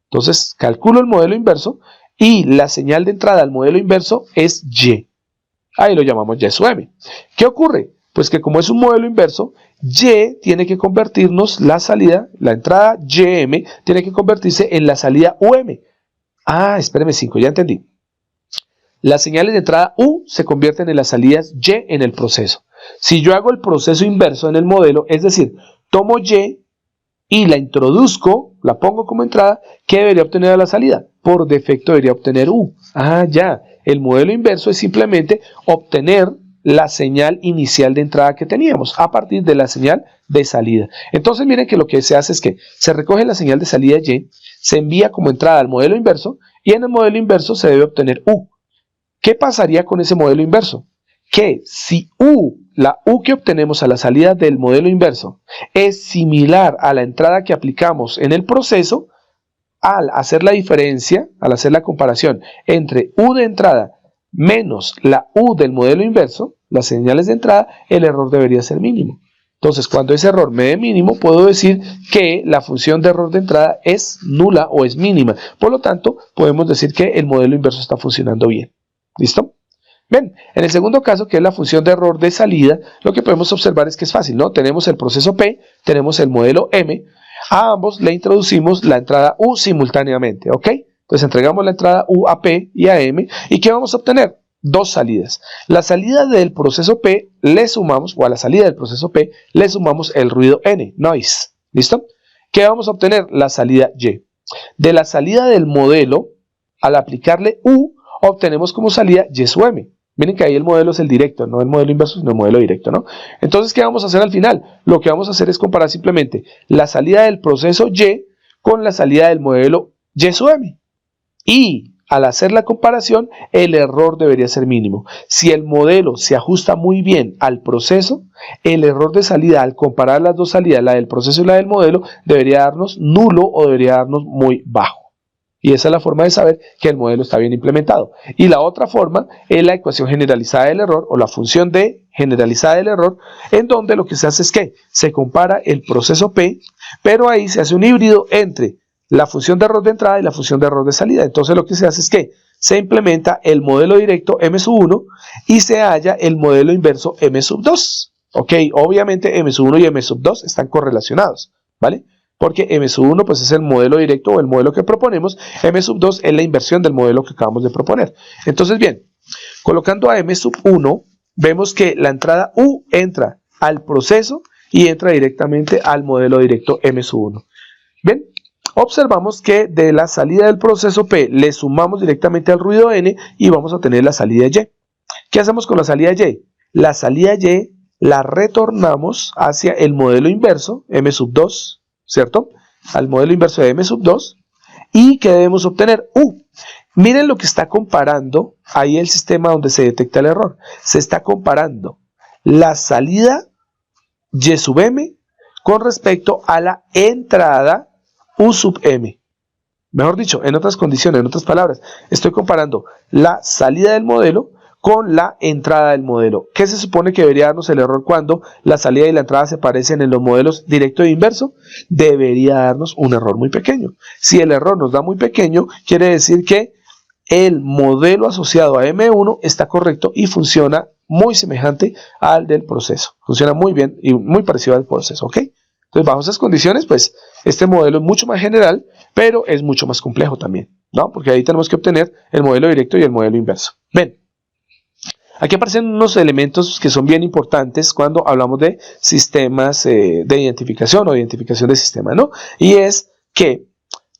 S1: Entonces, calculo el modelo inverso y la señal de entrada al modelo inverso es Y. Ahí lo llamamos Y sub M. ¿Qué ocurre? Pues que como es un modelo inverso, Y tiene que convertirnos la salida, la entrada YM, tiene que convertirse en la salida UM. Ah, espéreme 5, ya entendí. Las señales de entrada U se convierten en las salidas Y en el proceso. Si yo hago el proceso inverso en el modelo, es decir, tomo Y y la introduzco, la pongo como entrada, ¿qué debería obtener a la salida? Por defecto debería obtener U. Ah, ya. El modelo inverso es simplemente obtener la señal inicial de entrada que teníamos a partir de la señal de salida. Entonces miren que lo que se hace es que se recoge la señal de salida Y, se envía como entrada al modelo inverso y en el modelo inverso se debe obtener U. ¿Qué pasaría con ese modelo inverso? Que si la U que obtenemos a la salida del modelo inverso es similar a la entrada que aplicamos en el proceso, al hacer la diferencia, al hacer la comparación entre U de entrada menos la U del modelo inverso, las señales de entrada, el error debería ser mínimo. Entonces, cuando ese error me dé mínimo, puedo decir que la función de error de entrada es nula o es mínima. Por lo tanto, podemos decir que el modelo inverso está funcionando bien. ¿Listo? Bien, en el segundo caso, que es la función de error de salida, lo que podemos observar es que es fácil, ¿no? Tenemos el proceso P, tenemos el modelo M, a ambos le introducimos la entrada U simultáneamente, ¿ok? Entonces entregamos la entrada U a P y a M, ¿y qué vamos a obtener? Dos salidas. La salida del proceso P le sumamos, o a la salida del proceso P, le sumamos el ruido N, noise, ¿listo? ¿Qué vamos a obtener? La salida Y. De la salida del modelo, al aplicarle U, obtenemos como salida Y sub M. Miren que ahí el modelo es el directo, no el modelo inverso, sino el modelo directo, ¿no? Entonces, ¿qué vamos a hacer al final? Lo que vamos a hacer es comparar simplemente la salida del proceso Y con la salida del modelo Y sub M. Y al hacer la comparación, el error debería ser mínimo. Si el modelo se ajusta muy bien al proceso, el error de salida al comparar las dos salidas, la del proceso y la del modelo, debería darnos nulo o debería darnos muy bajo. Y esa es la forma de saber que el modelo está bien implementado. Y la otra forma es la ecuación generalizada del error o la función de generalizada del error, en donde lo que se hace es que se compara el proceso P, pero ahí se hace un híbrido entre la función de error de entrada y la función de error de salida. Entonces lo que se hace es que se implementa el modelo directo M1 y se halla el modelo inverso M2. Ok, obviamente M1 y M2 están correlacionados, ¿vale? Porque M1 pues es el modelo directo o el modelo que proponemos, M2 es la inversión del modelo que acabamos de proponer. Entonces bien, colocando a M1, vemos que la entrada U entra al proceso y entra directamente al modelo directo M1. Bien, observamos que de la salida del proceso P le sumamos directamente al ruido N y vamos a tener la salida Y. ¿Qué hacemos con la salida Y? La salida Y la retornamos hacia el modelo inverso, M2, ¿cierto? Al modelo inverso de M2. ¿Y qué debemos obtener? Miren lo que está comparando ahí el sistema donde se detecta el error. Se está comparando la salida Y sub M con respecto a la entrada U sub M. Mejor dicho, en otras condiciones, en otras palabras, estoy comparando la salida del modelo con la entrada del modelo. ¿Qué se supone que debería darnos el error cuando la salida y la entrada se parecen en los modelos directo e inverso? Debería darnos un error muy pequeño. Si el error nos da muy pequeño, quiere decir que el modelo asociado a M1 está correcto y funciona muy semejante al del proceso. Funciona muy bien y muy parecido al proceso, ¿ok? Entonces, bajo esas condiciones, pues, este modelo es mucho más general, pero es mucho más complejo también, ¿no? Porque ahí tenemos que obtener el modelo directo y el modelo inverso. Ven. Aquí aparecen unos elementos que son bien importantes cuando hablamos de sistemas de identificación o identificación de sistema, ¿no? Y es que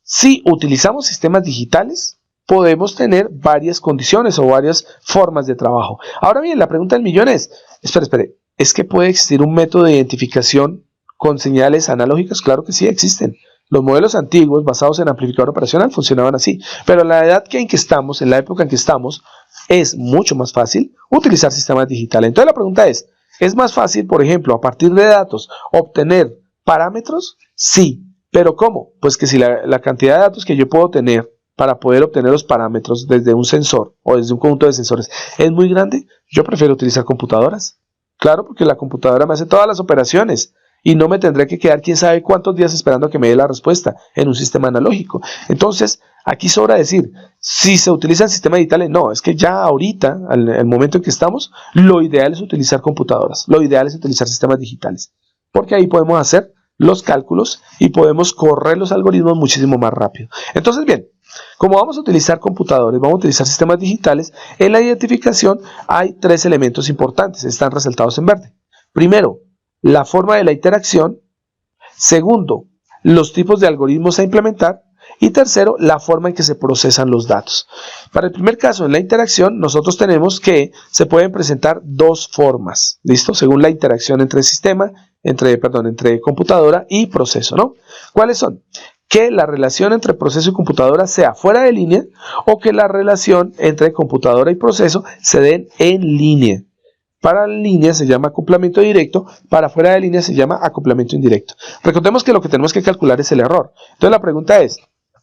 S1: si utilizamos sistemas digitales, podemos tener varias condiciones o varias formas de trabajo. Ahora bien, la pregunta del millón es, espere, ¿es que puede existir un método de identificación con señales analógicas? Claro que sí, existen. Los modelos antiguos basados en amplificador operacional funcionaban así, pero en la edad en que estamos, en la época en que estamos, es mucho más fácil utilizar sistemas digitales. Entonces la pregunta ¿es más fácil, por ejemplo, a partir de datos, obtener parámetros? Sí, pero ¿cómo? Pues que si la cantidad de datos que yo puedo tener para poder obtener los parámetros desde un sensor o desde un conjunto de sensores es muy grande, yo prefiero utilizar computadoras. Claro, porque la computadora me hace todas las operaciones y no me tendré que quedar quién sabe cuántos días esperando a que me dé la respuesta en un sistema analógico. Entonces, aquí sobra decir, si se utilizan sistemas digitales, no, es que ya ahorita, al momento en que estamos, lo ideal es utilizar computadoras, lo ideal es utilizar sistemas digitales, porque ahí podemos hacer los cálculos y podemos correr los algoritmos muchísimo más rápido. Entonces, bien, como vamos a utilizar computadores, vamos a utilizar sistemas digitales, en la identificación hay 3 elementos importantes, están resaltados en verde. Primero, la forma de la interacción. Segundo, los tipos de algoritmos a implementar. Y tercero, la forma en que se procesan los datos. Para el primer caso, en la interacción, nosotros tenemos que se pueden presentar 2 formas, ¿listo? Según la interacción entre entre computadora y proceso, ¿no? ¿Cuáles son? Que la relación entre proceso y computadora sea fuera de línea o que la relación entre computadora y proceso se den en línea. Para línea se llama acoplamiento directo, para fuera de línea se llama acoplamiento indirecto. Recordemos que lo que tenemos que calcular es el error. Entonces la pregunta es,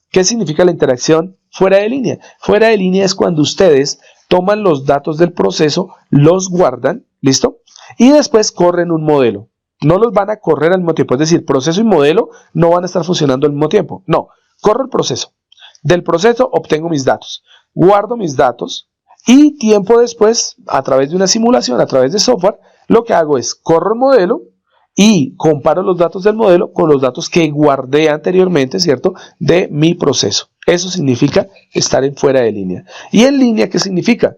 S1: ¿qué significa la interacción fuera de línea? Fuera de línea es cuando ustedes toman los datos del proceso, los guardan, ¿listo? Y después corren un modelo. No los van a correr al mismo tiempo, es decir, proceso y modelo no van a estar funcionando al mismo tiempo. No, corro el proceso. Del proceso obtengo mis datos, guardo mis datos y tiempo después, a través de una simulación, a través de software, lo que hago es corro el modelo y comparo los datos del modelo con los datos que guardé anteriormente, ¿cierto?, de mi proceso. Eso significa estar en fuera de línea. ¿Y en línea qué significa?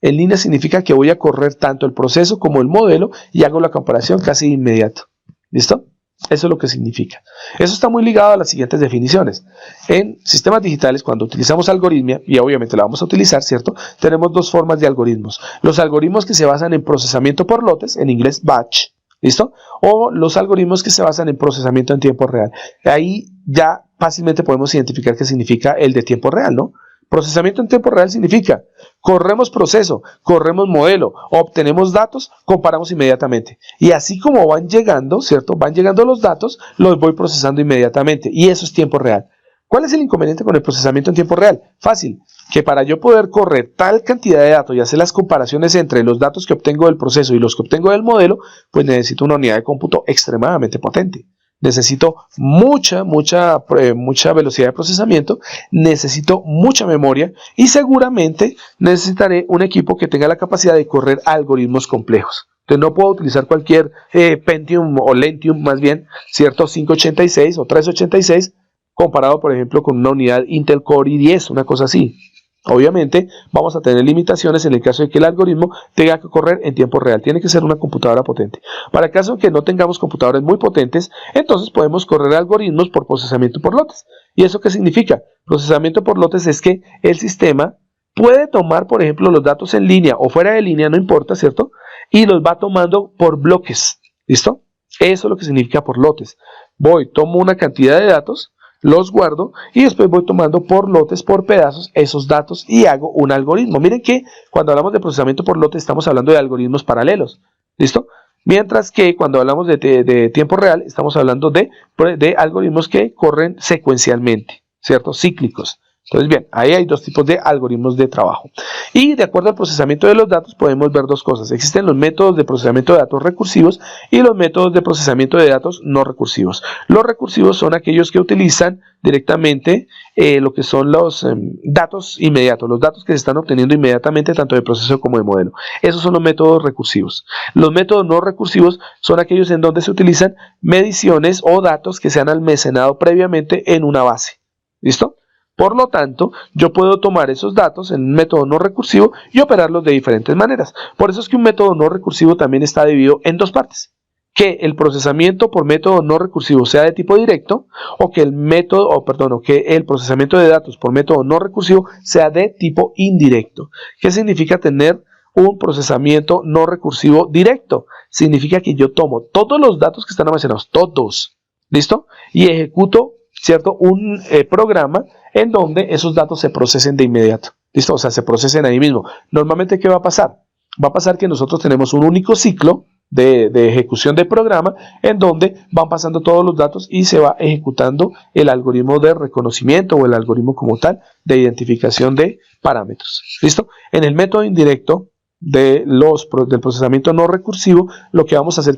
S1: En línea significa que voy a correr tanto el proceso como el modelo y hago la comparación casi de inmediato. ¿Listo? Eso es lo que significa. Eso está muy ligado a las siguientes definiciones. En sistemas digitales, cuando utilizamos algoritmia, y obviamente la vamos a utilizar, ¿cierto? Tenemos 2 formas de algoritmos. Los algoritmos que se basan en procesamiento por lotes, en inglés batch, ¿listo? O los algoritmos que se basan en procesamiento en tiempo real. Ahí ya fácilmente podemos identificar qué significa el de tiempo real, ¿no? Procesamiento en tiempo real significa, corremos proceso, corremos modelo, obtenemos datos, comparamos inmediatamente. Y así como van llegando, ¿cierto? Van llegando los datos, los voy procesando inmediatamente. Y eso es tiempo real. ¿Cuál es el inconveniente con el procesamiento en tiempo real? Fácil, que para yo poder correr tal cantidad de datos y hacer las comparaciones entre los datos que obtengo del proceso y los que obtengo del modelo, pues necesito una unidad de cómputo extremadamente potente. Necesito mucha velocidad de procesamiento, necesito mucha memoria y seguramente necesitaré un equipo que tenga la capacidad de correr algoritmos complejos. Entonces no puedo utilizar cualquier Pentium o Lentium más bien, ¿cierto? 586 o 386 comparado por ejemplo con una unidad Intel Core i10, una cosa así. Obviamente vamos a tener limitaciones en el caso de que el algoritmo tenga que correr en tiempo real. Tiene que ser una computadora potente. Para el caso de que no tengamos computadoras muy potentes, entonces podemos correr algoritmos por procesamiento por lotes. ¿Y eso qué significa? Procesamiento por lotes es que el sistema puede tomar, por ejemplo, los datos en línea o fuera de línea, no importa, ¿cierto? Y los va tomando por bloques. ¿Listo? Eso es lo que significa por lotes. Tomo una cantidad de datos, los guardo y después voy tomando por lotes, por pedazos, esos datos y hago un algoritmo. Miren que cuando hablamos de procesamiento por lotes estamos hablando de algoritmos paralelos, ¿listo? Mientras que cuando hablamos de tiempo real estamos hablando de algoritmos que corren secuencialmente, ¿cierto? Cíclicos. Entonces, bien, ahí hay 2 tipos de algoritmos de trabajo. Y de acuerdo al procesamiento de los datos podemos ver 2 cosas. Existen los métodos de procesamiento de datos recursivos y los métodos de procesamiento de datos no recursivos. Los recursivos son aquellos que utilizan directamente lo que son los datos inmediatos, los datos que se están obteniendo inmediatamente tanto de proceso como de modelo. Esos son los métodos recursivos. Los métodos no recursivos son aquellos en donde se utilizan mediciones o datos que se han almacenado previamente en una base. ¿Listo? Por lo tanto, yo puedo tomar esos datos en un método no recursivo y operarlos de diferentes maneras. Por eso es que un método no recursivo también está dividido en 2 partes. Que el procesamiento por método no recursivo sea de tipo directo o que el procesamiento de datos por método no recursivo sea de tipo indirecto. ¿Qué significa tener un procesamiento no recursivo directo? Significa que yo tomo todos los datos que están almacenados, todos, ¿listo? Y ejecuto, ¿cierto?, un programa en donde esos datos se procesen de inmediato. ¿Listo? O sea, se procesen ahí mismo. Normalmente, ¿qué va a pasar? Va a pasar que nosotros tenemos un único ciclo de ejecución de programa en donde van pasando todos los datos y se va ejecutando el algoritmo de reconocimiento o el algoritmo como tal de identificación de parámetros. ¿Listo? En el método indirecto, del procesamiento no recursivo, lo que vamos a hacer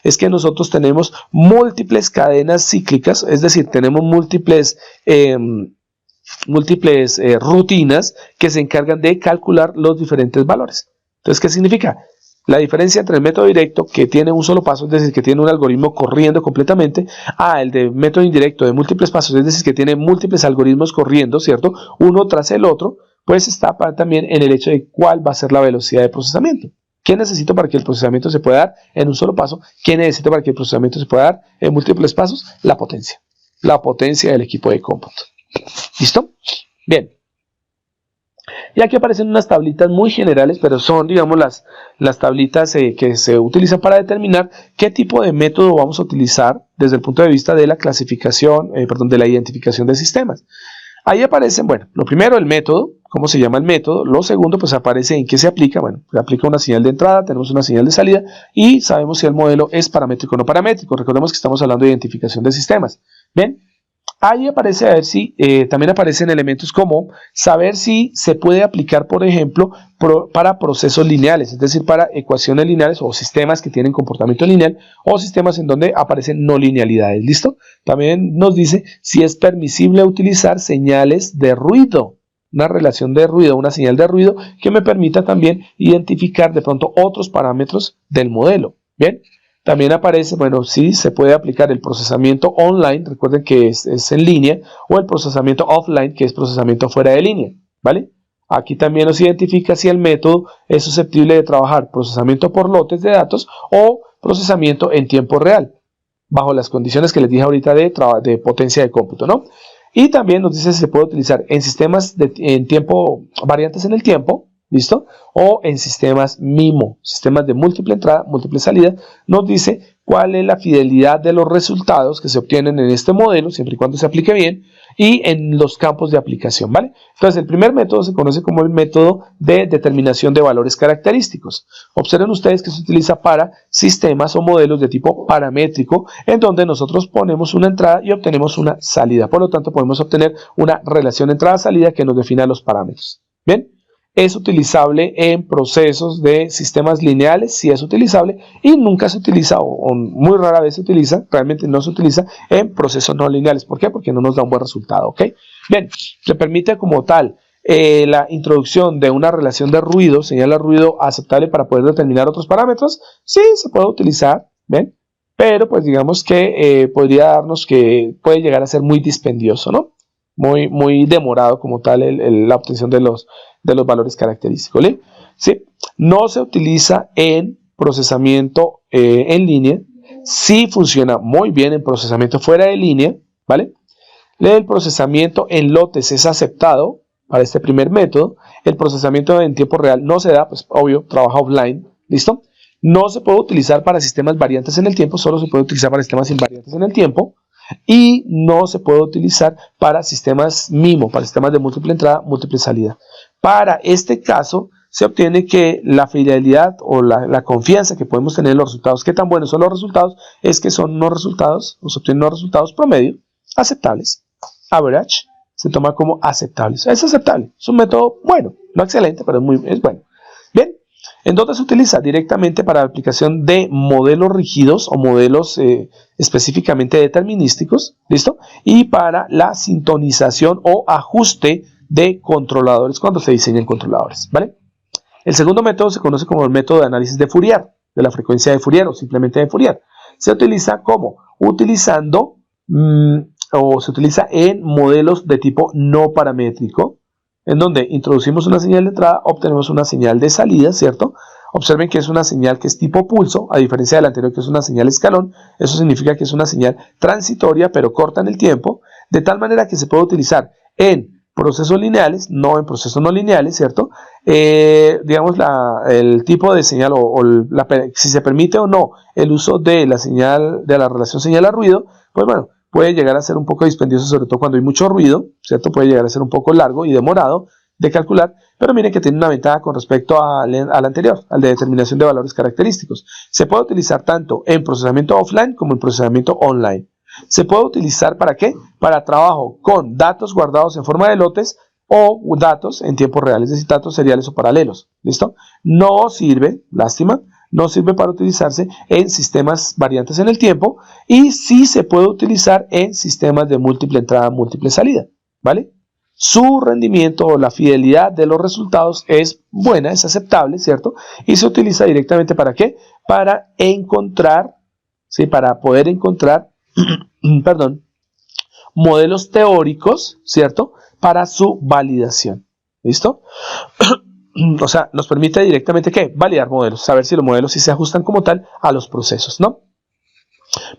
S1: es que nosotros tenemos múltiples cadenas cíclicas, es decir, tenemos múltiples rutinas que se encargan de calcular los diferentes valores. Entonces, ¿qué significa? La diferencia entre el método directo, que tiene un solo paso, es decir, que tiene un algoritmo corriendo completamente, a el de método indirecto de múltiples pasos, es decir, que tiene múltiples algoritmos corriendo, ¿cierto? Uno tras el otro, pues está también en el hecho de cuál va a ser la velocidad de procesamiento. ¿Qué necesito para que el procesamiento se pueda dar en un solo paso? ¿Qué necesito para que el procesamiento se pueda dar en múltiples pasos? La potencia del equipo de cómputo. ¿Listo? Bien. Y aquí aparecen unas tablitas muy generales, pero son, digamos, las tablitas que se utilizan para determinar qué tipo de método vamos a utilizar desde el punto de vista de la clasificación, de la identificación de sistemas. Ahí aparecen, bueno, lo primero, el método, cómo se llama el método. Lo segundo, pues aparece en qué se aplica. Bueno, se aplica una señal de entrada, tenemos una señal de salida y sabemos si el modelo es paramétrico o no paramétrico. Recordemos que estamos hablando de identificación de sistemas. ¿Bien? Ahí aparece, a ver si, también aparecen elementos como saber si se puede aplicar, por ejemplo, para procesos lineales, es decir, para ecuaciones lineales o sistemas que tienen comportamiento lineal o sistemas en donde aparecen no linealidades. ¿Listo? También nos dice si es permisible utilizar señales de ruido, una relación de ruido, una señal de ruido que me permita también identificar de pronto otros parámetros del modelo. ¿Bien? También aparece, bueno, si se puede aplicar el procesamiento online, recuerden que es en línea, o el procesamiento offline, que es procesamiento fuera de línea, ¿vale? Aquí también nos identifica si el método es susceptible de trabajar procesamiento por lotes de datos o procesamiento en tiempo real, bajo las condiciones que les dije ahorita de potencia de cómputo, ¿no? Y también nos dice si se puede utilizar en sistemas variantes en el tiempo, ¿listo? O en sistemas MIMO, sistemas de múltiple entrada, múltiple salida. Nos dice cuál es la fidelidad de los resultados que se obtienen en este modelo, siempre y cuando se aplique bien, y en los campos de aplicación, ¿vale? Entonces, el primer método se conoce como el método de determinación de valores característicos. Observen ustedes que se utiliza para sistemas o modelos de tipo paramétrico, en donde nosotros ponemos una entrada y obtenemos una salida. Por lo tanto, podemos obtener una relación entrada-salida que nos defina los parámetros. ¿Bien? Es utilizable en procesos de sistemas lineales, sí es utilizable, y nunca se utiliza, o muy rara vez se utiliza, realmente no se utiliza en procesos no lineales. ¿Por qué? Porque no nos da un buen resultado, ¿ok? Bien, se permite como tal la introducción de una relación de ruido, señal de ruido aceptable para poder determinar otros parámetros, sí se puede utilizar, ¿ven? Pero pues digamos que podría darnos que puede llegar a ser muy dispendioso, ¿no? Muy demorado como tal la obtención de los valores característicos, ¿sí? ¿Sí? No se utiliza en procesamiento en línea, sí funciona muy bien en procesamiento fuera de línea, ¿vale? El procesamiento en lotes es aceptado para este primer método. El procesamiento en tiempo real no se da, pues obvio, trabaja offline, ¿listo? No se puede utilizar para sistemas variantes en el tiempo, solo se puede utilizar para sistemas invariantes en el tiempo. Y no se puede utilizar para sistemas MIMO, para sistemas de múltiple entrada, múltiple salida. Para este caso se obtiene que la fidelidad o la confianza que podemos tener en los resultados, qué tan buenos son los resultados, es que son unos resultados, o se obtienen unos resultados promedio, aceptables. Average se toma como aceptables. Es aceptable, es un método bueno, no excelente, pero es bueno. Bien. ¿En dónde se utiliza? Directamente para la aplicación de modelos rígidos o modelos específicamente determinísticos, ¿listo? Y para la sintonización o ajuste de controladores cuando se diseñan controladores, ¿vale? El segundo método se conoce como el método de análisis de Fourier, de la frecuencia de Fourier o simplemente de Fourier. Se utiliza como utilizando o se utiliza en modelos de tipo no paramétrico, en donde introducimos una señal de entrada, obtenemos una señal de salida, ¿cierto? Observen que es una señal que es tipo pulso, a diferencia de la anterior que es una señal escalón. Eso significa que es una señal transitoria, pero corta en el tiempo, de tal manera que se puede utilizar en procesos lineales, no en procesos no lineales, ¿cierto? Digamos, el tipo de señal si se permite o no el uso de la señal, de la relación señal a ruido, pues bueno, puede llegar a ser un poco dispendioso, sobre todo cuando hay mucho ruido, ¿cierto? Puede llegar a ser un poco largo y demorado de calcular, pero miren que tiene una ventaja con respecto al anterior, al de determinación de valores característicos. Se puede utilizar tanto en procesamiento offline como en procesamiento online. Se puede utilizar ¿para qué? Para trabajo con datos guardados en forma de lotes o datos en tiempo real, es decir, datos seriales o paralelos. ¿Listo? No sirve, lástima, no sirve para utilizarse en sistemas variantes en el tiempo y sí se puede utilizar en sistemas de múltiple entrada, múltiple salida. ¿Vale? Su rendimiento o la fidelidad de los resultados es buena, es aceptable, ¿cierto? Y se utiliza directamente ¿para qué? Para encontrar, ¿sí? Para poder encontrar, perdón, modelos teóricos, ¿cierto? Para su validación. ¿Listo? O sea, nos permite directamente ¿qué? Validar modelos, saber si los modelos sí se ajustan como tal a los procesos, ¿no?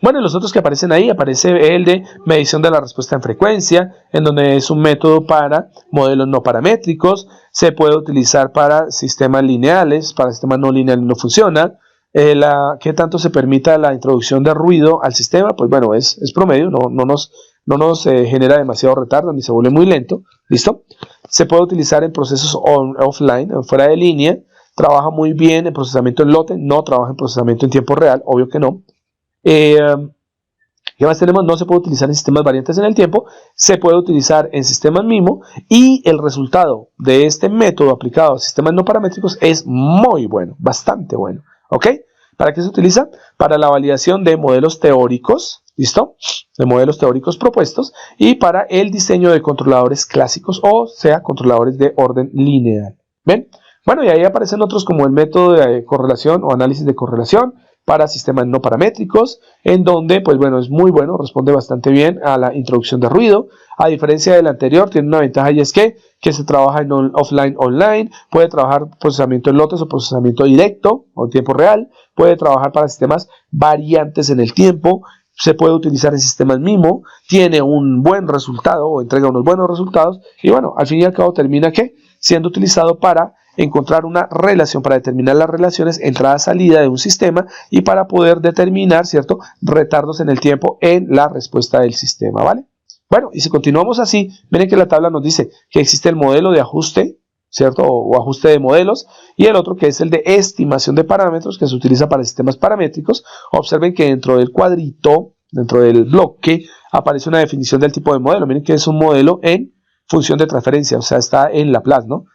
S1: Bueno, los otros que aparecen ahí, aparece el de medición de la respuesta en frecuencia, en donde es un método para modelos no paramétricos, se puede utilizar para sistemas lineales, para sistemas no lineales no funciona. ¿Qué tanto se permita la introducción de ruido al sistema? Pues bueno, es promedio, no nos genera demasiado retardo ni se vuelve muy lento, ¿listo? Se puede utilizar en procesos offline, fuera de línea, trabaja muy bien en procesamiento en lote, no trabaja en procesamiento en tiempo real, obvio que no. ¿Qué más tenemos? No se puede utilizar en sistemas variantes en el tiempo, se puede utilizar en sistemas MIMO y el resultado de este método aplicado a sistemas no paramétricos es muy bueno, bastante bueno. ¿Ok? ¿Para qué se utiliza? Para la validación de modelos teóricos, ¿listo? De modelos teóricos propuestos y para el diseño de controladores clásicos, o sea, controladores de orden lineal. ¿Ven? Bueno, y ahí aparecen otros como el método de correlación o análisis de correlación para sistemas no paramétricos, en donde, pues bueno, es muy bueno, responde bastante bien a la introducción de ruido. A diferencia del anterior, tiene una ventaja y es que se trabaja en offline, online, puede trabajar procesamiento en lotes o procesamiento directo o en tiempo real, puede trabajar para sistemas variantes en el tiempo, se puede utilizar en sistemas MIMO, tiene un buen resultado o entrega unos buenos resultados y bueno, al fin y al cabo termina ¿qué? Siendo utilizado para encontrar una relación, para determinar las relaciones entrada-salida de un sistema y para poder determinar, ¿cierto?, retardos en el tiempo en la respuesta del sistema, ¿vale? Bueno, y si continuamos así, miren que la tabla nos dice que existe el modelo de ajuste, ¿cierto?, o ajuste de modelos, y el otro que es el de estimación de parámetros, que se utiliza para sistemas paramétricos. Observen que dentro del cuadrito, dentro del bloque, aparece una definición del tipo de modelo. Miren que es un modelo en función de transferencia, o sea, está en Laplace, ¿no?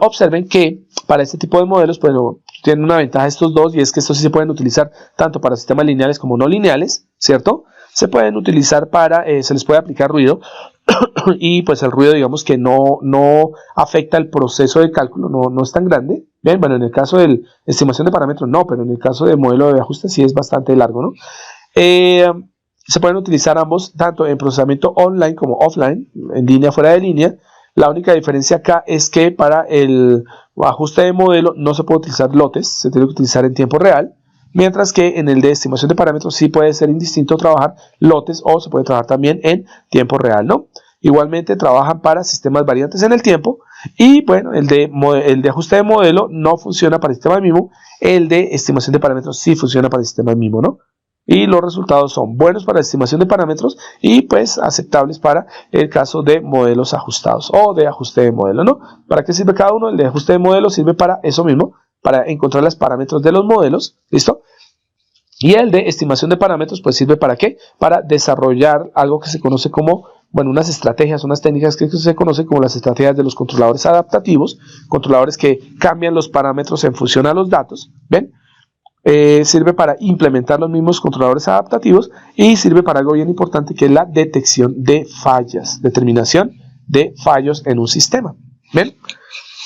S1: Observen que para este tipo de modelos, pues, tienen una ventaja estos dos, y es que estos sí se pueden utilizar tanto para sistemas lineales como no lineales, ¿cierto? Se pueden utilizar para, se les puede aplicar ruido, y pues el ruido, digamos que no afecta el proceso de cálculo, no es tan grande. Bien, bueno, en el caso de estimación de parámetros no, pero en el caso de modelo de ajuste sí es bastante largo, ¿no? Se pueden utilizar ambos, tanto en procesamiento online como offline, en línea, fuera de línea. La única diferencia acá es que para el ajuste de modelo no se puede utilizar lotes, se tiene que utilizar en tiempo real, mientras que en el de estimación de parámetros sí puede ser indistinto trabajar lotes o se puede trabajar también en tiempo real, ¿no? Igualmente trabajan para sistemas variantes en el tiempo y bueno, el de ajuste de modelo no funciona para el sistema MIMO, el de estimación de parámetros sí funciona para el sistema MIMO, ¿no? Y los resultados son buenos para la estimación de parámetros y pues aceptables para el caso de modelos ajustados o de ajuste de modelo, ¿no? ¿Para qué sirve cada uno? El de ajuste de modelo sirve para eso mismo, para encontrar los parámetros de los modelos, ¿listo? Y el de estimación de parámetros pues sirve para ¿qué? Para desarrollar algo que se conoce como, bueno, unas estrategias, unas técnicas que se conocen como las estrategias de los controladores adaptativos, controladores que cambian los parámetros en función a los datos, ¿ven? Sirve para implementar los mismos controladores adaptativos y sirve para algo bien importante que es la detección de fallas, determinación de fallos en un sistema. ¿Ven?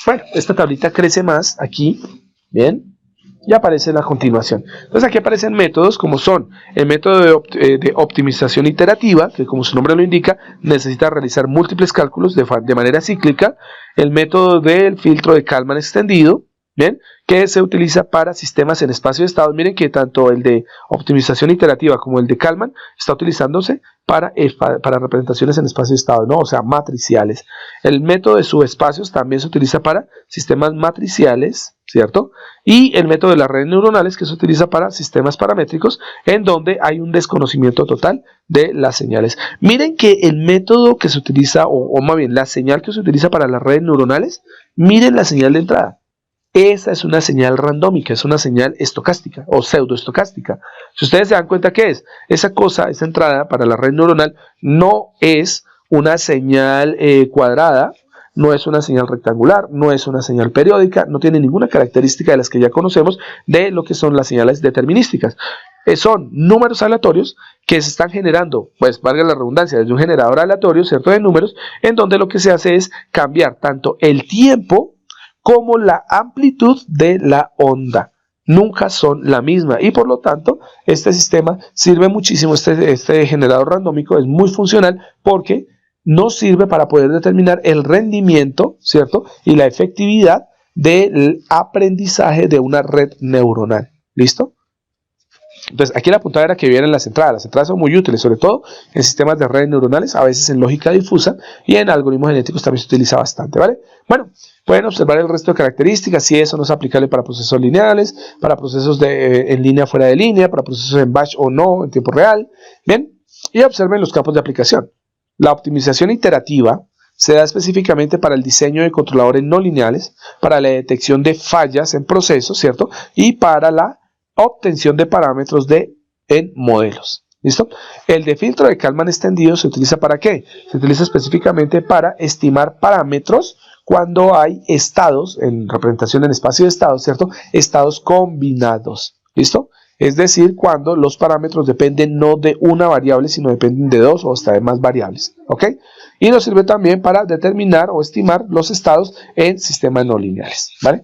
S1: Bueno, esta tablita crece más aquí, ¿bien? Y aparece en la continuación. Entonces aquí aparecen métodos como son el método de optimización iterativa, que como su nombre lo indica, necesita realizar múltiples cálculos de manera cíclica, el método del filtro de Kalman extendido, ¿bien? Que se utiliza para sistemas en espacio de estados. Miren que tanto el de optimización iterativa como el de Kalman está utilizándose para representaciones en espacio de estados, ¿no? O sea, matriciales. El método de subespacios también se utiliza para sistemas matriciales, ¿cierto? Y el método de las redes neuronales que se utiliza para sistemas paramétricos en donde hay un desconocimiento total de las señales. Miren que el método que se utiliza, o más bien la señal que se utiliza para las redes neuronales, miren la señal de entrada. Esa es una señal randómica, es una señal estocástica o pseudoestocástica. Si ustedes se dan cuenta, ¿qué es? Esa cosa, esa entrada para la red neuronal no es una señal cuadrada, no es una señal rectangular, no es una señal periódica, no tiene ninguna característica de las que ya conocemos de lo que son las señales determinísticas. Son números aleatorios que se están generando, pues valga la redundancia, desde un generador aleatorio, ¿cierto?, de números, en donde lo que se hace es cambiar tanto el tiempo como la amplitud de la onda. Nunca son la misma y por lo tanto este sistema sirve muchísimo, este generador randómico es muy funcional porque nos sirve para poder determinar el rendimiento, ¿cierto?, y la efectividad del aprendizaje de una red neuronal. ¿Listo? Entonces, aquí la puntada era que vieran las entradas. Las entradas son muy útiles, sobre todo en sistemas de redes neuronales, a veces en lógica difusa y en algoritmos genéticos también se utiliza bastante, ¿vale? Bueno, pueden observar el resto de características, si eso no es aplicable para procesos lineales, para procesos en línea fuera de línea, para procesos en batch o no, en tiempo real. Bien, y observen los campos de aplicación. La optimización iterativa se da específicamente para el diseño de controladores no lineales, para la detección de fallas en procesos, ¿cierto? Y para la obtención de parámetros en modelos. ¿Listo? El de filtro de Kalman extendido se utiliza ¿para qué? Se utiliza específicamente para estimar parámetros cuando hay estados, en representación en espacio de estados, ¿cierto? Estados combinados. ¿Listo? Es decir, cuando los parámetros dependen no de una variable, sino dependen de dos o hasta de más variables. ¿Ok? Y nos sirve también para determinar o estimar los estados en sistemas no lineales. ¿Vale?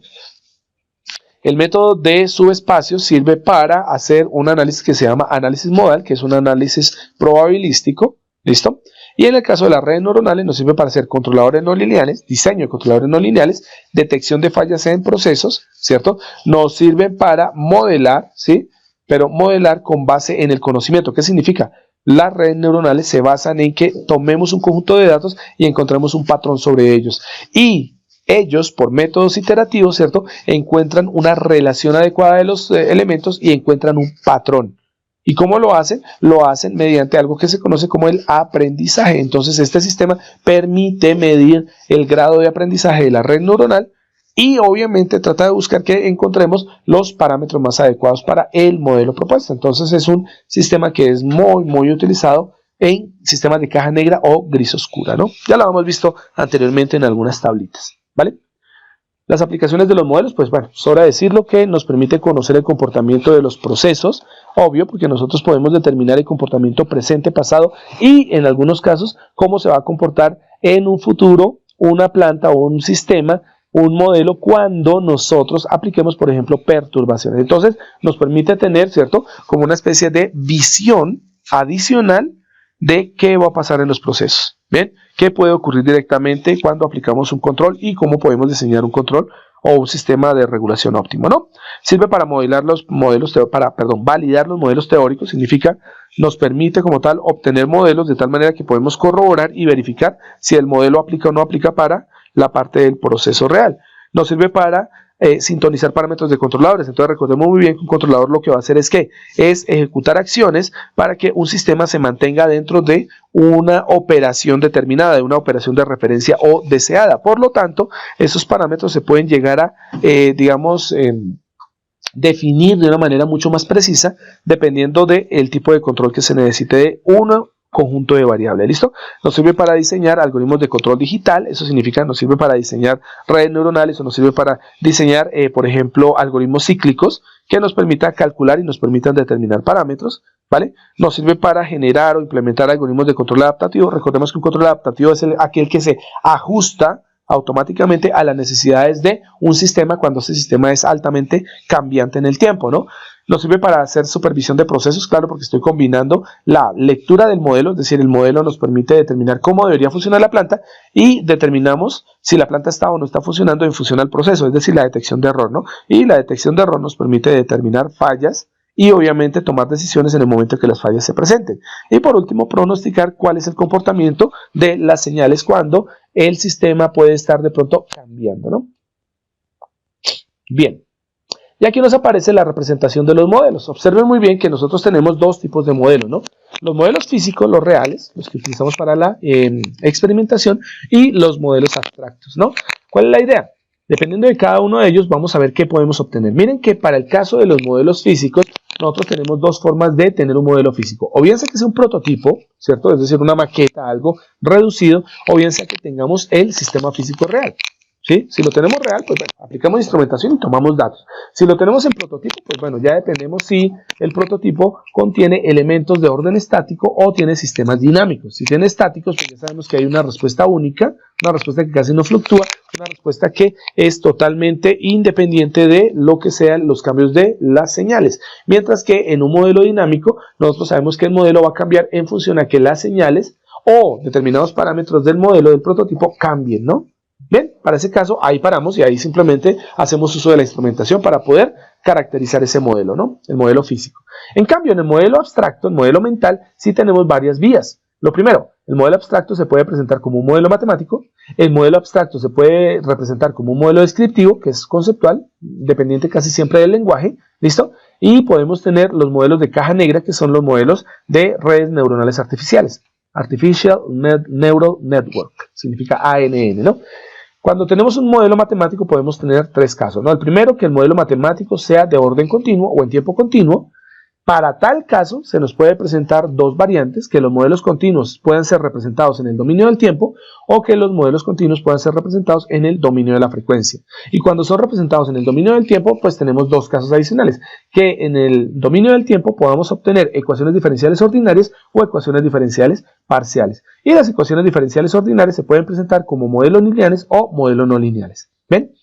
S1: El método de subespacio sirve para hacer un análisis que se llama análisis modal, que es un análisis probabilístico, ¿listo? Y en el caso de las redes neuronales nos sirve para hacer controladores no lineales, diseño de controladores no lineales, detección de fallas en procesos, ¿cierto? Nos sirve para modelar, ¿sí? Pero modelar con base en el conocimiento. ¿Qué significa? Las redes neuronales se basan en que tomemos un conjunto de datos y encontremos un patrón sobre ellos. Y ellos, por métodos iterativos, ¿cierto?, encuentran una relación adecuada de los elementos y encuentran un patrón. ¿Y cómo lo hacen? Lo hacen mediante algo que se conoce como el aprendizaje. Entonces, este sistema permite medir el grado de aprendizaje de la red neuronal y obviamente trata de buscar que encontremos los parámetros más adecuados para el modelo propuesto. Entonces, es un sistema que es muy utilizado en sistemas de caja negra o gris oscura, ¿no? Ya lo hemos visto anteriormente en algunas tablitas. ¿Vale? Las aplicaciones de los modelos, pues bueno, sobra decirlo que nos permite conocer el comportamiento de los procesos, obvio, porque nosotros podemos determinar el comportamiento presente, pasado y en algunos casos cómo se va a comportar en un futuro una planta o un sistema, un modelo cuando nosotros apliquemos, por ejemplo, perturbaciones. Entonces nos permite tener, ¿cierto?, como una especie de visión adicional de qué va a pasar en los procesos. Bien, qué puede ocurrir directamente cuando aplicamos un control y cómo podemos diseñar un control o un sistema de regulación óptimo, ¿no? Sirve para modelar los modelos, validar los modelos teóricos, significa nos permite como tal obtener modelos de tal manera que podemos corroborar y verificar si el modelo aplica o no aplica para la parte del proceso real. Nos sirve para sintonizar parámetros de controladores. Entonces recordemos muy bien que un controlador lo que va a hacer es ejecutar acciones para que un sistema se mantenga dentro de una operación determinada, de una operación de referencia o deseada. Por lo tanto, esos parámetros se pueden llegar a, definir de una manera mucho más precisa dependiendo del tipo de control que se necesite de uno conjunto de variables. ¿Listo? Nos sirve para diseñar algoritmos de control digital, eso significa nos sirve para diseñar redes neuronales o nos sirve para diseñar, por ejemplo, algoritmos cíclicos que nos permitan calcular y nos permitan determinar parámetros, ¿vale? Nos sirve para generar o implementar algoritmos de control adaptativo. Recordemos que un control adaptativo es aquel que se ajusta automáticamente a las necesidades de un sistema cuando ese sistema es altamente cambiante en el tiempo, ¿no? Nos sirve para hacer supervisión de procesos, claro, porque estoy combinando la lectura del modelo, es decir, el modelo nos permite determinar cómo debería funcionar la planta y determinamos si la planta está o no está funcionando en función al proceso, es decir, la detección de error, ¿no? Y la detección de error nos permite determinar fallas y obviamente tomar decisiones en el momento que las fallas se presenten. Y por último, pronosticar cuál es el comportamiento de las señales cuando el sistema puede estar de pronto cambiando, ¿no? Bien. Y aquí nos aparece la representación de los modelos. Observen muy bien que nosotros tenemos dos tipos de modelos, ¿no? Los modelos físicos, los reales, los que utilizamos para la experimentación, y los modelos abstractos, ¿no? ¿Cuál es la idea? Dependiendo de cada uno de ellos, vamos a ver qué podemos obtener. Miren que para el caso de los modelos físicos, nosotros tenemos dos formas de tener un modelo físico. O bien sea que sea un prototipo, ¿cierto? Es decir, una maqueta, algo reducido, o bien sea que tengamos el sistema físico real. ¿Sí? Si lo tenemos real, pues bueno, aplicamos instrumentación y tomamos datos. Si lo tenemos en prototipo, pues bueno, ya dependemos si el prototipo contiene elementos de orden estático o tiene sistemas dinámicos. Si tiene estáticos, pues ya sabemos que hay una respuesta única, una respuesta que casi no fluctúa, una respuesta que es totalmente independiente de lo que sean los cambios de las señales. Mientras que en un modelo dinámico, nosotros sabemos que el modelo va a cambiar en función a que las señales o determinados parámetros del modelo del prototipo cambien, ¿no? Bien, para ese caso ahí paramos y ahí simplemente hacemos uso de la instrumentación para poder caracterizar ese modelo, ¿no? El modelo físico. En cambio, en el modelo abstracto, el modelo mental, sí tenemos varias vías. Lo primero, el modelo abstracto se puede presentar como un modelo matemático, el modelo abstracto se puede representar como un modelo descriptivo, que es conceptual, dependiente casi siempre del lenguaje, ¿listo? Y podemos tener los modelos de caja negra, que son los modelos de redes neuronales artificiales. Artificial Neural Network, significa ANN, ¿no? Cuando tenemos un modelo matemático podemos tener tres casos, ¿no? El primero, que el modelo matemático sea de orden continuo o en tiempo continuo. Para tal caso se nos puede presentar dos variantes, que los modelos continuos puedan ser representados en el dominio del tiempo o que los modelos continuos puedan ser representados en el dominio de la frecuencia. Y cuando son representados en el dominio del tiempo, pues tenemos dos casos adicionales, que en el dominio del tiempo podamos obtener ecuaciones diferenciales ordinarias o ecuaciones diferenciales parciales. Y las ecuaciones diferenciales ordinarias se pueden presentar como modelos lineales o modelos no lineales. ¿Ven?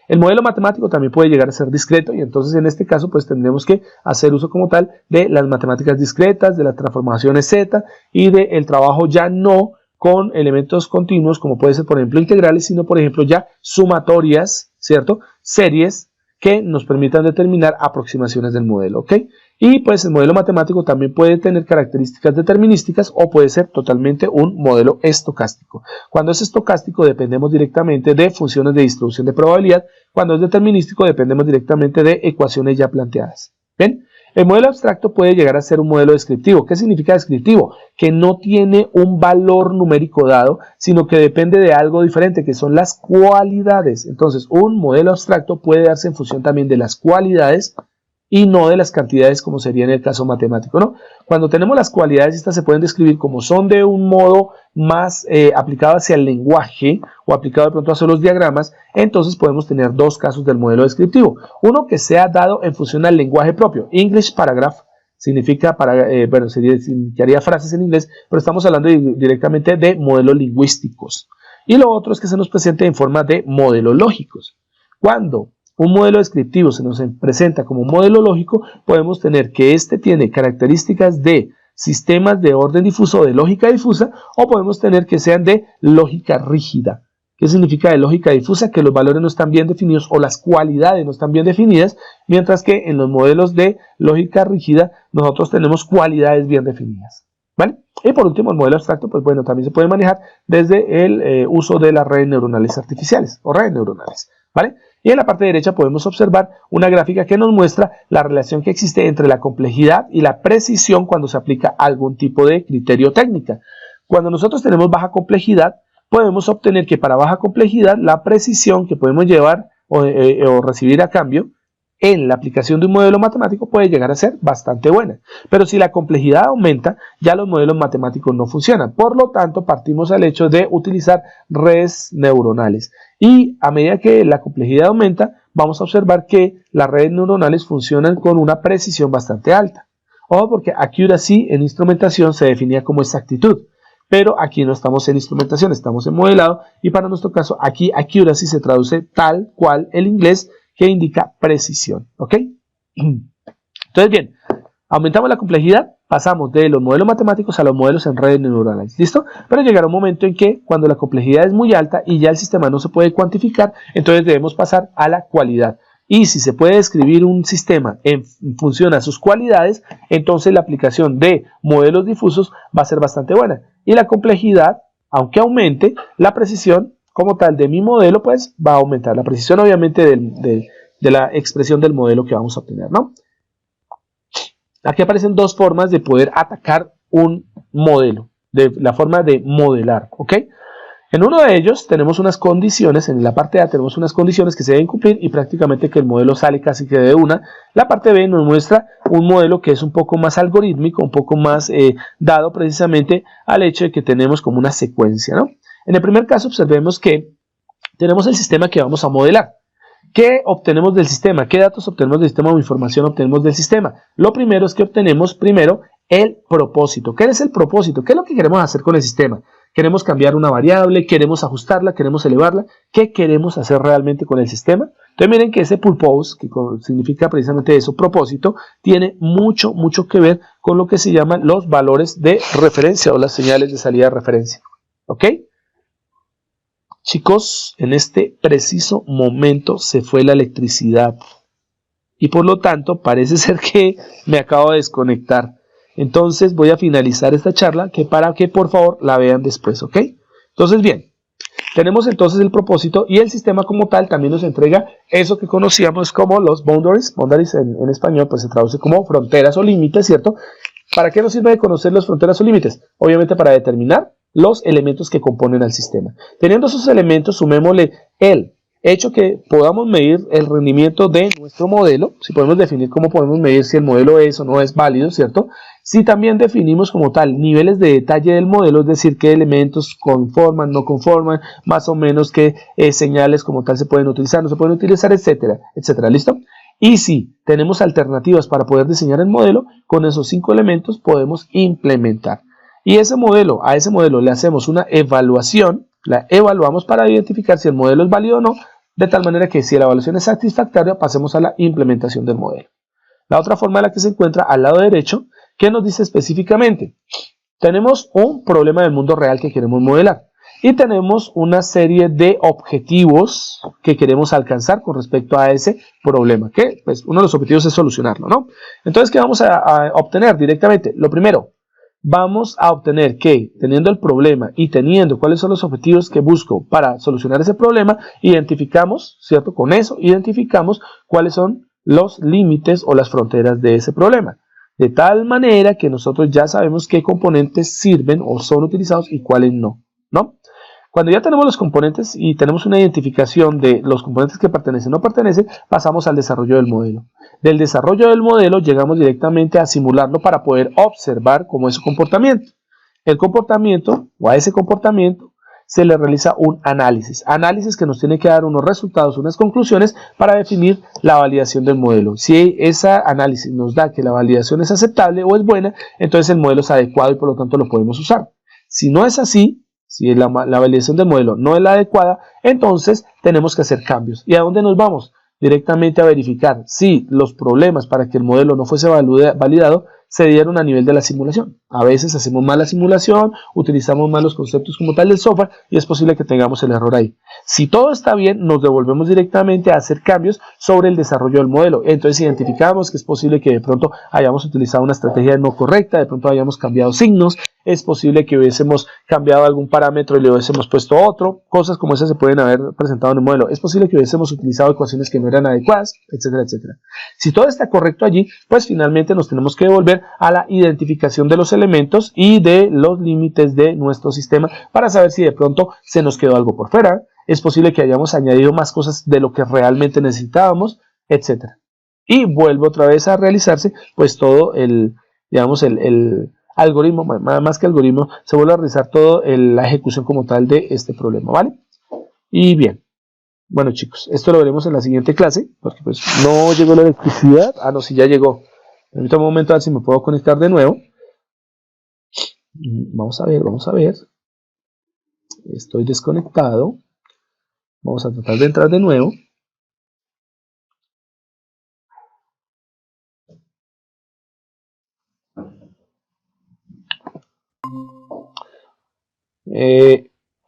S1: El modelo matemático también puede llegar a ser discreto y entonces en este caso pues tendremos que hacer uso como tal de las matemáticas discretas, de las transformaciones Z y del trabajo ya no con elementos continuos como puede ser por ejemplo integrales, sino por ejemplo ya sumatorias, ¿cierto? Series que nos permitan determinar aproximaciones del modelo, ¿ok? Y pues el modelo matemático también puede tener características determinísticas o puede ser totalmente un modelo estocástico. Cuando es estocástico dependemos directamente de funciones de distribución de probabilidad, cuando es determinístico dependemos directamente de ecuaciones ya planteadas. ¿Ven? El modelo abstracto puede llegar a ser un modelo descriptivo. ¿Qué significa descriptivo? Que no tiene un valor numérico dado, sino que depende de algo diferente, que son las cualidades. Entonces, un modelo abstracto puede darse en función también de las cualidades y no de las cantidades como sería en el caso matemático, ¿no? Cuando tenemos las cualidades, estas se pueden describir como son de un modo más aplicado hacia el lenguaje o aplicado de pronto hacia los diagramas, entonces podemos tener dos casos del modelo descriptivo. Uno que sea dado en función al lenguaje propio. English paragraph significa, significaría frases en inglés, pero estamos hablando directamente de modelos lingüísticos. Y lo otro es que se nos presente en forma de modelos lógicos. Cuando un modelo descriptivo se nos presenta como un modelo lógico, podemos tener que este tiene características de sistemas de orden difuso o de lógica difusa, o podemos tener que sean de lógica rígida. ¿Qué significa de lógica difusa? Que los valores no están bien definidos o las cualidades no están bien definidas, mientras que en los modelos de lógica rígida nosotros tenemos cualidades bien definidas. ¿Vale? Y por último, el modelo abstracto, pues bueno, también se puede manejar desde el uso de las redes neuronales artificiales o redes neuronales. ¿Vale? Y en la parte derecha podemos observar una gráfica que nos muestra la relación que existe entre la complejidad y la precisión cuando se aplica algún tipo de criterio técnica. Cuando nosotros tenemos baja complejidad, podemos obtener que para baja complejidad la precisión que podemos llevar o recibir a cambio en la aplicación de un modelo matemático puede llegar a ser bastante buena. Pero si la complejidad aumenta, ya los modelos matemáticos no funcionan. Por lo tanto, partimos al hecho de utilizar redes neuronales. Y a medida que la complejidad aumenta, vamos a observar que las redes neuronales funcionan con una precisión bastante alta. Ojo, porque accuracy en instrumentación se definía como exactitud. Pero aquí no estamos en instrumentación, estamos en modelado. Y para nuestro caso, aquí accuracy se traduce tal cual el inglés, que indica precisión, ¿ok? Entonces, bien, aumentamos la complejidad, pasamos de los modelos matemáticos a los modelos en redes neuronales, ¿listo? Pero llegará un momento en que cuando la complejidad es muy alta y ya el sistema no se puede cuantificar, entonces debemos pasar a la cualidad. Y si se puede describir un sistema en función a sus cualidades, entonces la aplicación de modelos difusos va a ser bastante buena. Y la complejidad, aunque aumente, la precisión como tal de mi modelo, pues va a aumentar la precisión obviamente de la expresión del modelo que vamos a obtener, ¿no? Aquí aparecen dos formas de poder atacar un modelo, de la forma de modelar, ¿ok? En uno de ellos tenemos unas condiciones, en la parte A tenemos unas condiciones que se deben cumplir y prácticamente que el modelo sale casi que de una. La parte B nos muestra un modelo que es un poco más algorítmico, un poco más dado precisamente al hecho de que tenemos como una secuencia, ¿no? En el primer caso observemos que tenemos el sistema que vamos a modelar. ¿Qué obtenemos del sistema? ¿Qué datos obtenemos del sistema o información obtenemos del sistema? Lo primero es que obtenemos primero el propósito. ¿Qué es el propósito? ¿Qué es lo que queremos hacer con el sistema? ¿Queremos cambiar una variable? ¿Queremos ajustarla? ¿Queremos elevarla? ¿Qué queremos hacer realmente con el sistema? Entonces miren que ese purpose, que significa precisamente eso, propósito, tiene mucho que ver con lo que se llaman los valores de referencia o las señales de salida de referencia. ¿Ok? Chicos, en este preciso momento se fue la electricidad y por lo tanto parece ser que me acabo de desconectar. Entonces voy a finalizar esta charla para que por favor la vean después, ¿ok? Entonces bien, tenemos entonces el propósito y el sistema como tal también nos entrega eso que conocíamos como los boundaries. Boundaries en español pues se traduce como fronteras o límites, ¿cierto? ¿Para qué nos sirve de conocer las fronteras o límites? Obviamente para determinar los elementos que componen al sistema. Teniendo esos elementos, sumémosle el hecho que podamos medir el rendimiento de nuestro modelo, si podemos definir cómo podemos medir si el modelo es o no es válido, ¿cierto? Si también definimos como tal niveles de detalle del modelo, es decir, qué elementos conforman, no conforman, más o menos qué señales como tal se pueden utilizar, no se pueden utilizar, etcétera, etcétera, ¿listo? Y si tenemos alternativas para poder diseñar el modelo, con esos 5 elementos podemos implementar. Y a ese modelo le hacemos una evaluación, la evaluamos para identificar si el modelo es válido o no, de tal manera que si la evaluación es satisfactoria, pasemos a la implementación del modelo. La otra forma es la que se encuentra al lado derecho, que nos dice específicamente, tenemos un problema del mundo real que queremos modelar y tenemos una serie de objetivos que queremos alcanzar con respecto a ese problema, que pues uno de los objetivos es solucionarlo, ¿no? Entonces, ¿qué vamos a obtener directamente? Lo primero, vamos a obtener que teniendo el problema y teniendo cuáles son los objetivos que busco para solucionar ese problema, identificamos, ¿cierto? Con eso identificamos cuáles son los límites o las fronteras de ese problema. De tal manera que nosotros ya sabemos qué componentes sirven o son utilizados y cuáles no, ¿no? Cuando ya tenemos los componentes y tenemos una identificación de los componentes que pertenecen o no pertenecen, pasamos al desarrollo del modelo. Del desarrollo del modelo llegamos directamente a simularlo para poder observar cómo es su comportamiento. El comportamiento o a ese comportamiento se le realiza un análisis. Análisis que nos tiene que dar unos resultados, unas conclusiones para definir la validación del modelo. Si ese análisis nos da que la validación es aceptable o es buena, entonces el modelo es adecuado y por lo tanto lo podemos usar. Si no es así, si la validación del modelo no es la adecuada, entonces tenemos que hacer cambios. ¿Y a dónde nos vamos? Directamente a verificar si los problemas para que el modelo no fuese validado se dieron a nivel de la simulación. A veces hacemos mal la simulación, utilizamos mal los conceptos como tal del software y es posible que tengamos el error ahí. Si todo está bien, nos devolvemos directamente a hacer cambios sobre el desarrollo del modelo. Entonces identificamos que es posible que de pronto hayamos utilizado una estrategia no correcta, de pronto hayamos cambiado signos, es posible que hubiésemos cambiado algún parámetro y le hubiésemos puesto otro, cosas como esas se pueden haber presentado en el modelo, es posible que hubiésemos utilizado ecuaciones que no eran adecuadas, etcétera, etcétera. Si todo está correcto allí, pues finalmente nos tenemos que devolver a la identificación de los elementos y de los límites de nuestro sistema para saber si de pronto se nos quedó algo por fuera, es posible que hayamos añadido más cosas de lo que realmente necesitábamos, etcétera. Y vuelve otra vez a realizarse pues todo el, digamos, el algoritmo, más que algoritmo, se vuelve a realizar toda la ejecución como tal de este problema, ¿vale? Y bien, bueno chicos, esto lo veremos en la siguiente clase, porque pues no llegó la electricidad, no, sí ya llegó. Permítame un momento a ver si me puedo conectar de nuevo. Vamos a ver. Estoy desconectado. Vamos a tratar de entrar de nuevo.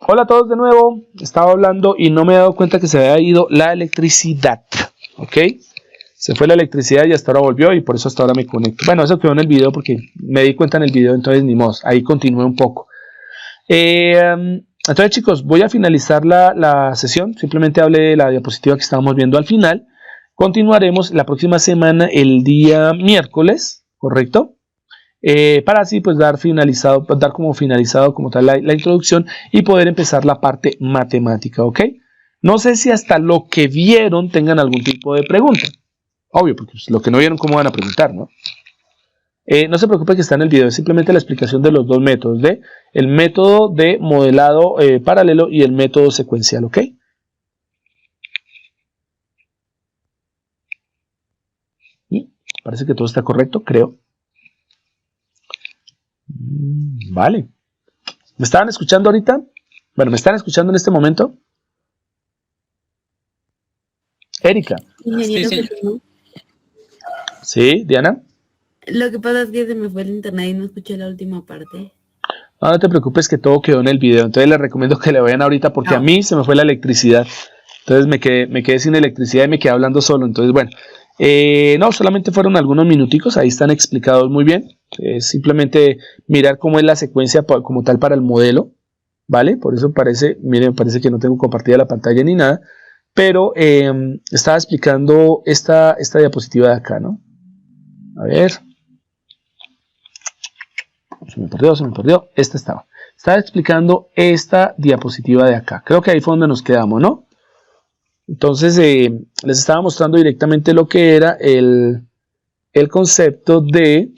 S1: Hola a todos de nuevo. Estaba hablando y no me he dado cuenta que se había ido la electricidad. ¿Ok? Se fue la electricidad y hasta ahora volvió y por eso hasta ahora me conecto. Bueno, eso quedó en el video porque me di cuenta en el video, entonces ni modo. Ahí continué un poco. Entonces chicos, voy a finalizar la sesión. Simplemente hablé de la diapositiva que estábamos viendo al final. Continuaremos la próxima semana el día miércoles, ¿correcto? para así pues dar como finalizado como tal la introducción y poder empezar la parte matemática, ¿ok? No sé si hasta lo que vieron tengan algún tipo de pregunta. Obvio, porque pues, lo que no vieron, ¿cómo van a preguntar, no? No se preocupe que está en el video, es simplemente la explicación de los dos métodos, el método de modelado paralelo y el método secuencial, ¿ok? Y parece que todo está correcto, creo. Vale. ¿Me estaban escuchando ahorita? Bueno, ¿me están escuchando en este momento? Erika.
S4: Ingeniero,
S3: Sí,
S4: que no.
S1: ¿Sí, Diana?
S4: Lo que pasa es que se me fue el internet y no escuché la última parte.
S1: No te preocupes que todo quedó en el video, entonces les recomiendo que le vean ahorita porque a mí se me fue la electricidad. Entonces me quedé sin electricidad y me quedé hablando solo. Entonces, bueno, no, solamente fueron algunos minuticos, ahí están explicados muy bien. Simplemente mirar cómo es la secuencia como tal para el modelo, ¿vale? Por eso miren, parece que no tengo compartida la pantalla ni nada, pero estaba explicando esta diapositiva de acá, ¿no? A ver. Se me perdió. Esta estaba. Estaba explicando esta diapositiva de acá. Creo que ahí fue donde nos quedamos, ¿no? Entonces, les estaba mostrando directamente lo que era el concepto de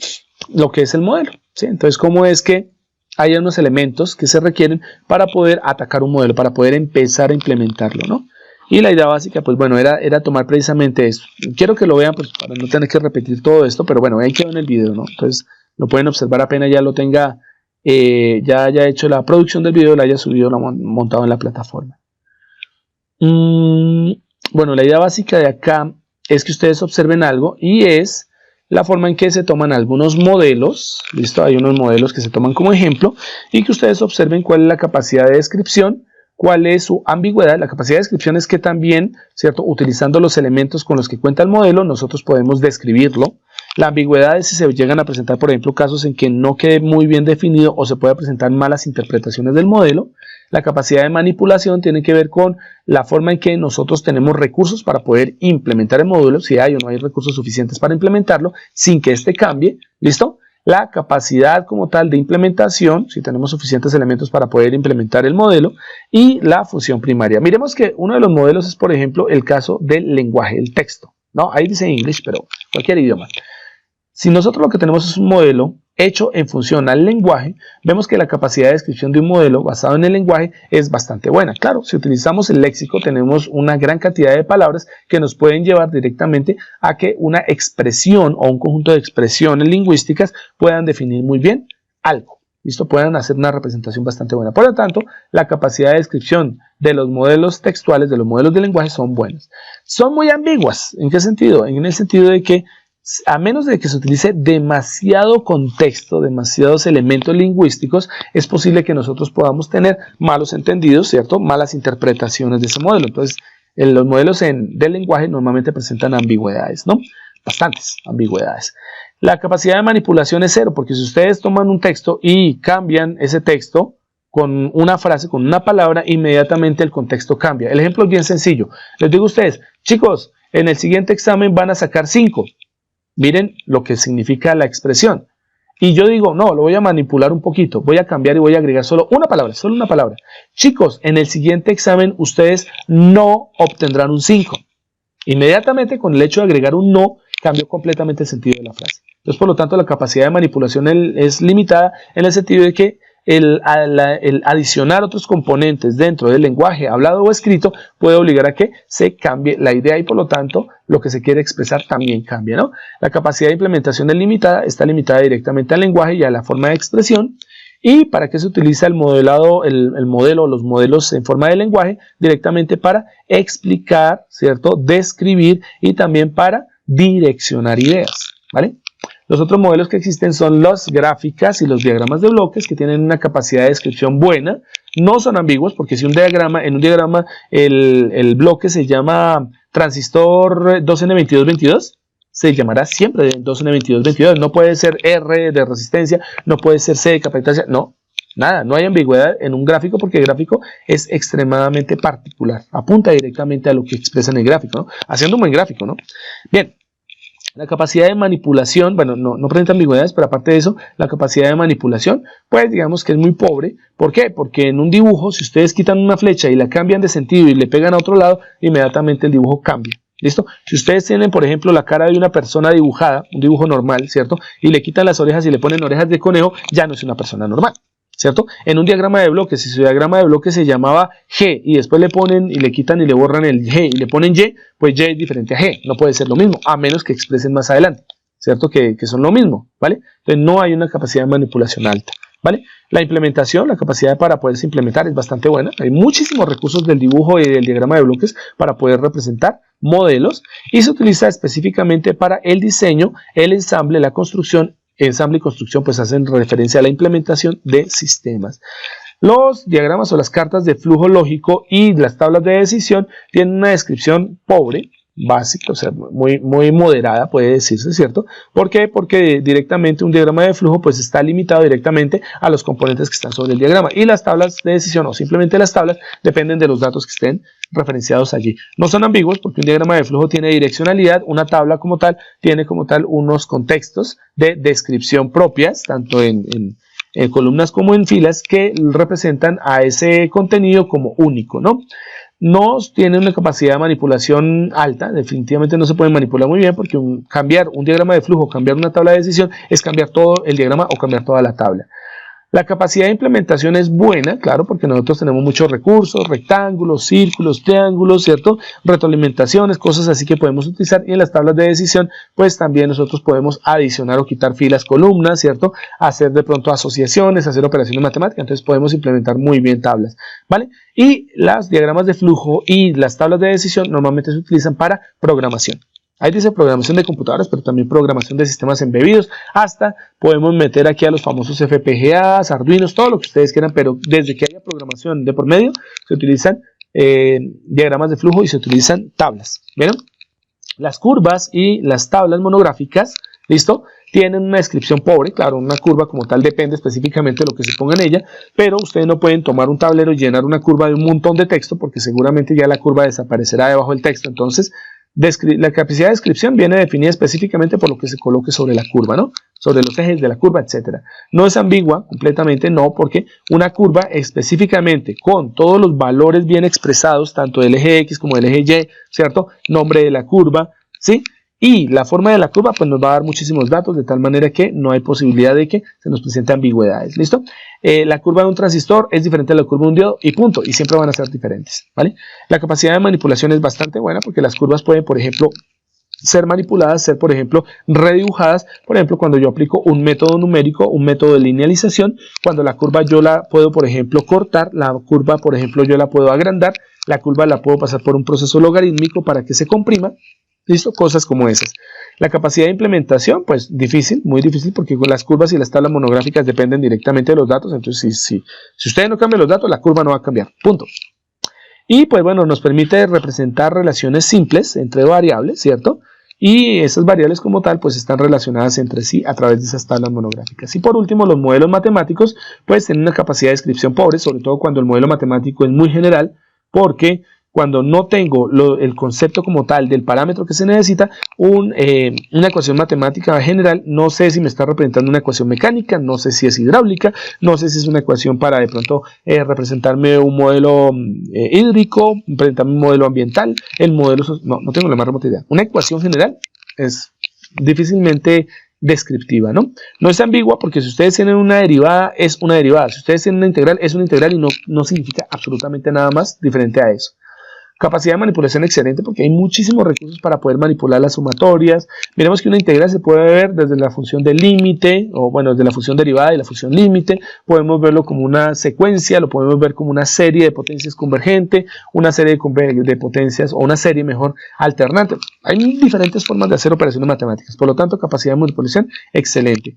S1: lo que es el modelo, ¿sí? Entonces, cómo es que hay unos elementos que se requieren para poder atacar un modelo, para poder empezar a implementarlo, ¿no? Y la idea básica, pues bueno, era tomar precisamente esto. Quiero que lo vean, pues para no tener que repetir todo esto, pero bueno, ahí quedó en el video, ¿no? Entonces, lo pueden observar apenas ya lo tenga, ya haya hecho la producción del video, la haya subido, montado en la plataforma. Bueno, la idea básica de acá es que ustedes observen algo y es la forma en que se toman algunos modelos, ¿listo? Hay unos modelos que se toman como ejemplo y que ustedes observen cuál es la capacidad de descripción, cuál es su ambigüedad. La capacidad de descripción es que también, ¿cierto? Utilizando los elementos con los que cuenta el modelo, nosotros podemos describirlo. La ambigüedad es si se llegan a presentar, por ejemplo, casos en que no quede muy bien definido o se pueda presentar malas interpretaciones del modelo. La capacidad de manipulación tiene que ver con la forma en que nosotros tenemos recursos para poder implementar el módulo, si hay o no hay recursos suficientes para implementarlo, sin que éste cambie, ¿listo? La capacidad como tal de implementación, si tenemos suficientes elementos para poder implementar el modelo, y la función primaria. Miremos que uno de los modelos es, por ejemplo, el caso del lenguaje, el texto, ¿no? Ahí dice English, pero cualquier idioma. Si nosotros lo que tenemos es un modelo hecho en función al lenguaje, vemos que la capacidad de descripción de un modelo basado en el lenguaje es bastante buena. Claro, si utilizamos el léxico tenemos una gran cantidad de palabras que nos pueden llevar directamente a que una expresión o un conjunto de expresiones lingüísticas puedan definir muy bien algo. ¿Listo? Puedan hacer una representación bastante buena. Por lo tanto, la capacidad de descripción de los modelos textuales, de los modelos de lenguaje son buenas. Son muy ambiguas. ¿En qué sentido? En el sentido de que a menos de que se utilice demasiado contexto, demasiados elementos lingüísticos, es posible que nosotros podamos tener malos entendidos, ¿cierto? Malas interpretaciones de ese modelo. Entonces, los modelos del lenguaje normalmente presentan ambigüedades, ¿no? Bastantes ambigüedades. La capacidad de manipulación es cero, porque si ustedes toman un texto y cambian ese texto con una frase, con una palabra, inmediatamente el contexto cambia. El ejemplo es bien sencillo. Les digo a ustedes, chicos, en el siguiente examen van a sacar 5. Miren lo que significa la expresión. Y yo digo, no, lo voy a manipular un poquito. Voy a cambiar y voy a agregar solo una palabra, solo una palabra. Chicos, en el siguiente examen ustedes no obtendrán un 5. Inmediatamente con el hecho de agregar un no, cambió completamente el sentido de la frase. Entonces, por lo tanto, la capacidad de manipulación es limitada en el sentido de que el adicionar otros componentes dentro del lenguaje hablado o escrito puede obligar a que se cambie la idea y por lo tanto lo que se quiere expresar también cambia, ¿no? La capacidad de implementación es limitada, está limitada directamente al lenguaje y a la forma de expresión. ¿Y para qué se utiliza el modelado, el modelo, los modelos en forma de lenguaje? Directamente para explicar, ¿cierto? Describir y también para direccionar ideas, ¿vale? Los otros modelos que existen son las gráficas y los diagramas de bloques que tienen una capacidad de descripción buena. No son ambiguos porque si en un diagrama el bloque se llama transistor 2N2222, se llamará siempre 2N2222. No puede ser R de resistencia, no puede ser C de capacitancia, no. Nada, no hay ambigüedad en un gráfico porque el gráfico es extremadamente particular. Apunta directamente a lo que expresa en el gráfico, ¿no? Haciendo un buen gráfico, ¿no? Bien. La capacidad de manipulación, bueno, no presenta ambigüedades, pero aparte de eso, la capacidad de manipulación, pues digamos que es muy pobre. ¿Por qué? Porque en un dibujo, si ustedes quitan una flecha y la cambian de sentido y le pegan a otro lado, inmediatamente el dibujo cambia. ¿Listo? Si ustedes tienen, por ejemplo, la cara de una persona dibujada, un dibujo normal, ¿cierto? Y le quitan las orejas y le ponen orejas de conejo, ya no es una persona normal, ¿cierto? En un diagrama de bloques, si su diagrama de bloques se llamaba G y después le ponen y le quitan y le borran el G y le ponen Y, pues Y es diferente a G, no puede ser lo mismo, a menos que expresen más adelante, ¿cierto? Que son lo mismo, ¿vale? Entonces no hay una capacidad de manipulación alta, ¿vale? La implementación, la capacidad para poderse implementar es bastante buena, hay muchísimos recursos del dibujo y del diagrama de bloques para poder representar modelos y se utiliza específicamente para el diseño, el ensamble, la construcción. Ensamble y construcción pues hacen referencia a la implementación de sistemas. Los diagramas o las cartas de flujo lógico y las tablas de decisión tienen una descripción pobre, básica, o sea, muy moderada puede decirse, ¿cierto? ¿Por qué? Porque directamente un diagrama de flujo pues está limitado directamente a los componentes que están sobre el diagrama y las tablas de decisión o simplemente las tablas dependen de los datos que estén referenciados allí. No son ambiguos porque un diagrama de flujo tiene direccionalidad, una tabla como tal tiene como tal unos contextos de descripción propias, tanto en columnas como en filas que representan a ese contenido como único, ¿no? No tiene una capacidad de manipulación alta, definitivamente no se puede manipular muy bien porque cambiar un diagrama de flujo, cambiar una tabla de decisión es cambiar todo el diagrama o cambiar toda la tabla. La capacidad de implementación es buena, claro, porque nosotros tenemos muchos recursos, rectángulos, círculos, triángulos, ¿cierto? Retroalimentaciones, cosas así que podemos utilizar y en las tablas de decisión, pues también nosotros podemos adicionar o quitar filas, columnas, ¿cierto? Hacer de pronto asociaciones, hacer operaciones matemáticas, entonces podemos implementar muy bien tablas, ¿vale? Y los diagramas de flujo y las tablas de decisión normalmente se utilizan para programación. Ahí dice programación de computadoras, pero también programación de sistemas embebidos. Hasta podemos meter aquí a los famosos FPGAs, Arduinos, todo lo que ustedes quieran, pero desde que haya programación de por medio, se utilizan diagramas de flujo y se utilizan tablas. ¿Vieron? Las curvas y las tablas monográficas, ¿listo? Tienen una descripción pobre, claro, una curva como tal depende específicamente de lo que se ponga en ella, pero ustedes no pueden tomar un tablero y llenar una curva de un montón de texto, porque seguramente ya la curva desaparecerá debajo del texto. Entonces, la capacidad de descripción viene definida específicamente por lo que se coloque sobre la curva, ¿no? Sobre los ejes de la curva, etc. No es ambigua, completamente no, porque una curva específicamente con todos los valores bien expresados, tanto del eje X como del eje Y, ¿cierto? Nombre de la curva, ¿sí? Y la forma de la curva pues nos va a dar muchísimos datos de tal manera que no hay posibilidad de que se nos presente ambigüedades, ¿listo? La curva de un transistor es diferente a la curva de un diodo y punto, y siempre van a ser diferentes, ¿vale? La capacidad de manipulación es bastante buena porque las curvas pueden, por ejemplo, ser manipuladas, ser, por ejemplo, redibujadas, por ejemplo, cuando yo aplico un método numérico, un método de linealización, cuando la curva yo la puedo, por ejemplo, cortar, la curva, por ejemplo, yo la puedo agrandar, la curva la puedo pasar por un proceso logarítmico para que se comprima, ¿listo? Cosas como esas. La capacidad de implementación, pues difícil, muy difícil, porque las curvas y las tablas monográficas dependen directamente de los datos, entonces si ustedes no cambian los datos, la curva no va a cambiar, punto. Y pues bueno, nos permite representar relaciones simples entre variables, ¿cierto? Y esas variables como tal, pues están relacionadas entre sí a través de esas tablas monográficas. Y por último, los modelos matemáticos, pues tienen una capacidad de descripción pobre, sobre todo cuando el modelo matemático es muy general, porque cuando no tengo el concepto como tal del parámetro que se necesita, una ecuación matemática general, no sé si me está representando una ecuación mecánica, no sé si es hidráulica, no sé si es una ecuación para de pronto representarme un modelo hídrico, presentarme un modelo ambiental, no tengo la más remota idea. Una ecuación general es difícilmente descriptiva, ¿no? No es ambigua porque si ustedes tienen una derivada, es una derivada. Si ustedes tienen una integral, es una integral y no significa absolutamente nada más diferente a eso. Capacidad de manipulación excelente porque hay muchísimos recursos para poder manipular las sumatorias. Miremos que una integral se puede ver desde la función del límite, o bueno, desde la función derivada y la función límite. Podemos verlo como una secuencia, lo podemos ver como una serie de potencias convergente, una serie de potencias, o una serie mejor alternante. Hay diferentes formas de hacer operaciones matemáticas, por lo tanto, capacidad de manipulación excelente.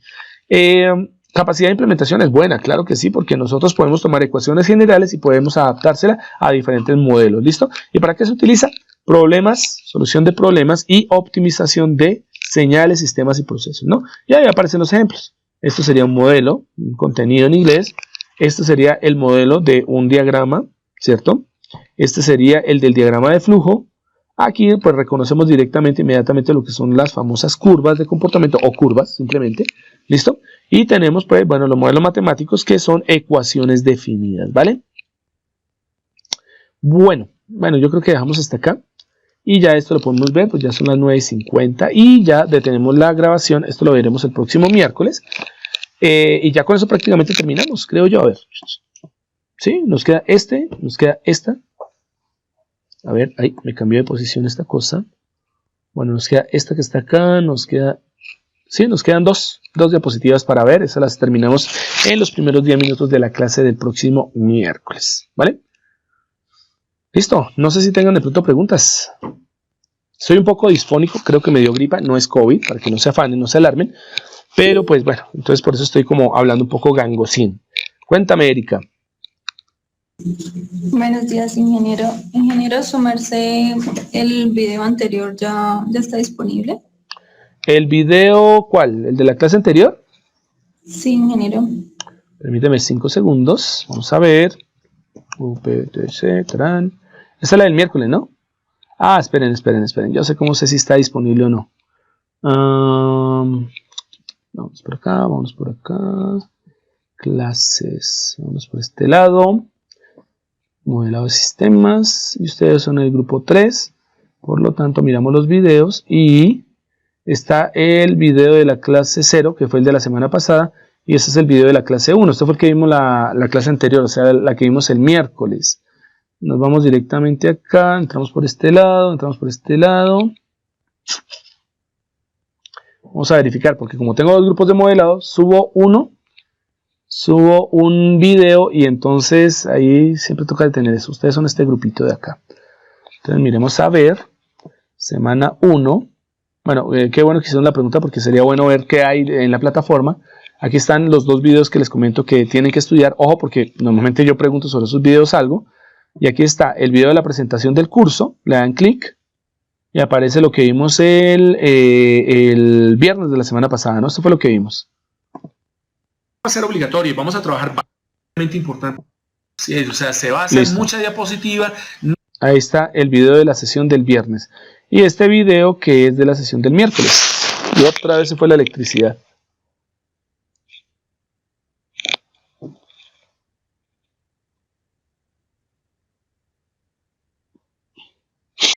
S1: Capacidad de implementación es buena, claro que sí, porque nosotros podemos tomar ecuaciones generales y podemos adaptárselas a diferentes modelos, ¿listo? ¿Y para qué se utiliza? Problemas, solución de problemas y optimización de señales, sistemas y procesos, ¿no? Y ahí aparecen los ejemplos. Esto sería un modelo, un contenido en inglés. Esto sería el modelo de un diagrama, ¿cierto? Este sería el del diagrama de flujo. Aquí pues reconocemos directamente, inmediatamente lo que son las famosas curvas de comportamiento o curvas simplemente, ¿listo? Y tenemos pues, bueno, los modelos matemáticos que son ecuaciones definidas, ¿vale? Bueno, yo creo que dejamos hasta acá. Y ya esto lo podemos ver, pues ya son las 9:50 y ya detenemos la grabación. Esto lo veremos el próximo miércoles. Y ya con eso prácticamente terminamos, creo yo. A ver. Sí, nos queda nos queda esta. A ver, ahí me cambió de posición esta cosa. Bueno, nos queda esta que está acá, nos queda... Sí, nos quedan dos diapositivas para ver. Esas las terminamos en los primeros 10 minutos de la clase del próximo miércoles, ¿vale? Listo, no sé si tengan de pronto preguntas. Soy un poco disfónico, creo que me dio gripa, no es COVID, para que no se afanen, no se alarmen. Pero pues bueno, entonces por eso estoy como hablando un poco gangosín. Cuéntame, Erika.
S5: Buenos días, ingeniero. Ingeniero, su merced, el video anterior ya está disponible.
S1: ¿El video cuál? ¿El de la clase anterior?
S5: Sí, ingeniero.
S1: Permíteme 5 segundos. Vamos a ver. UPTC, tarán. Esta es la del miércoles, ¿no? Ah, esperen. Yo sé cómo sé si está disponible o no. Vamos por acá. Clases. Vamos por este lado. Modelado de sistemas. Y ustedes son el grupo 3. Por lo tanto, miramos los videos. Y está el video de la clase 0, que fue el de la semana pasada. Y este es el video de la clase 1. Este fue el que vimos la clase anterior, o sea, la que vimos el miércoles. Nos vamos directamente acá, entramos por este lado, Vamos a verificar, porque como tengo dos grupos de modelado, subo un video y entonces ahí siempre toca detener eso. Ustedes son este grupito de acá. Entonces miremos a ver, semana 1. Bueno, qué bueno que hicieron la pregunta porque sería bueno ver qué hay en la plataforma. Aquí están los dos videos que les comento que tienen que estudiar. Ojo, porque normalmente yo pregunto sobre esos videos algo. Y aquí está el video de la presentación del curso. Le dan clic y aparece lo que vimos el viernes de la semana pasada, ¿no? Esto fue lo que vimos. Va a ser obligatorio y vamos a trabajar bastante importante. Sí, o sea, se va a hacer mucha diapositiva. Ahí está el video de la sesión del viernes. Y este video que es de la sesión del miércoles. Y otra vez se fue la electricidad.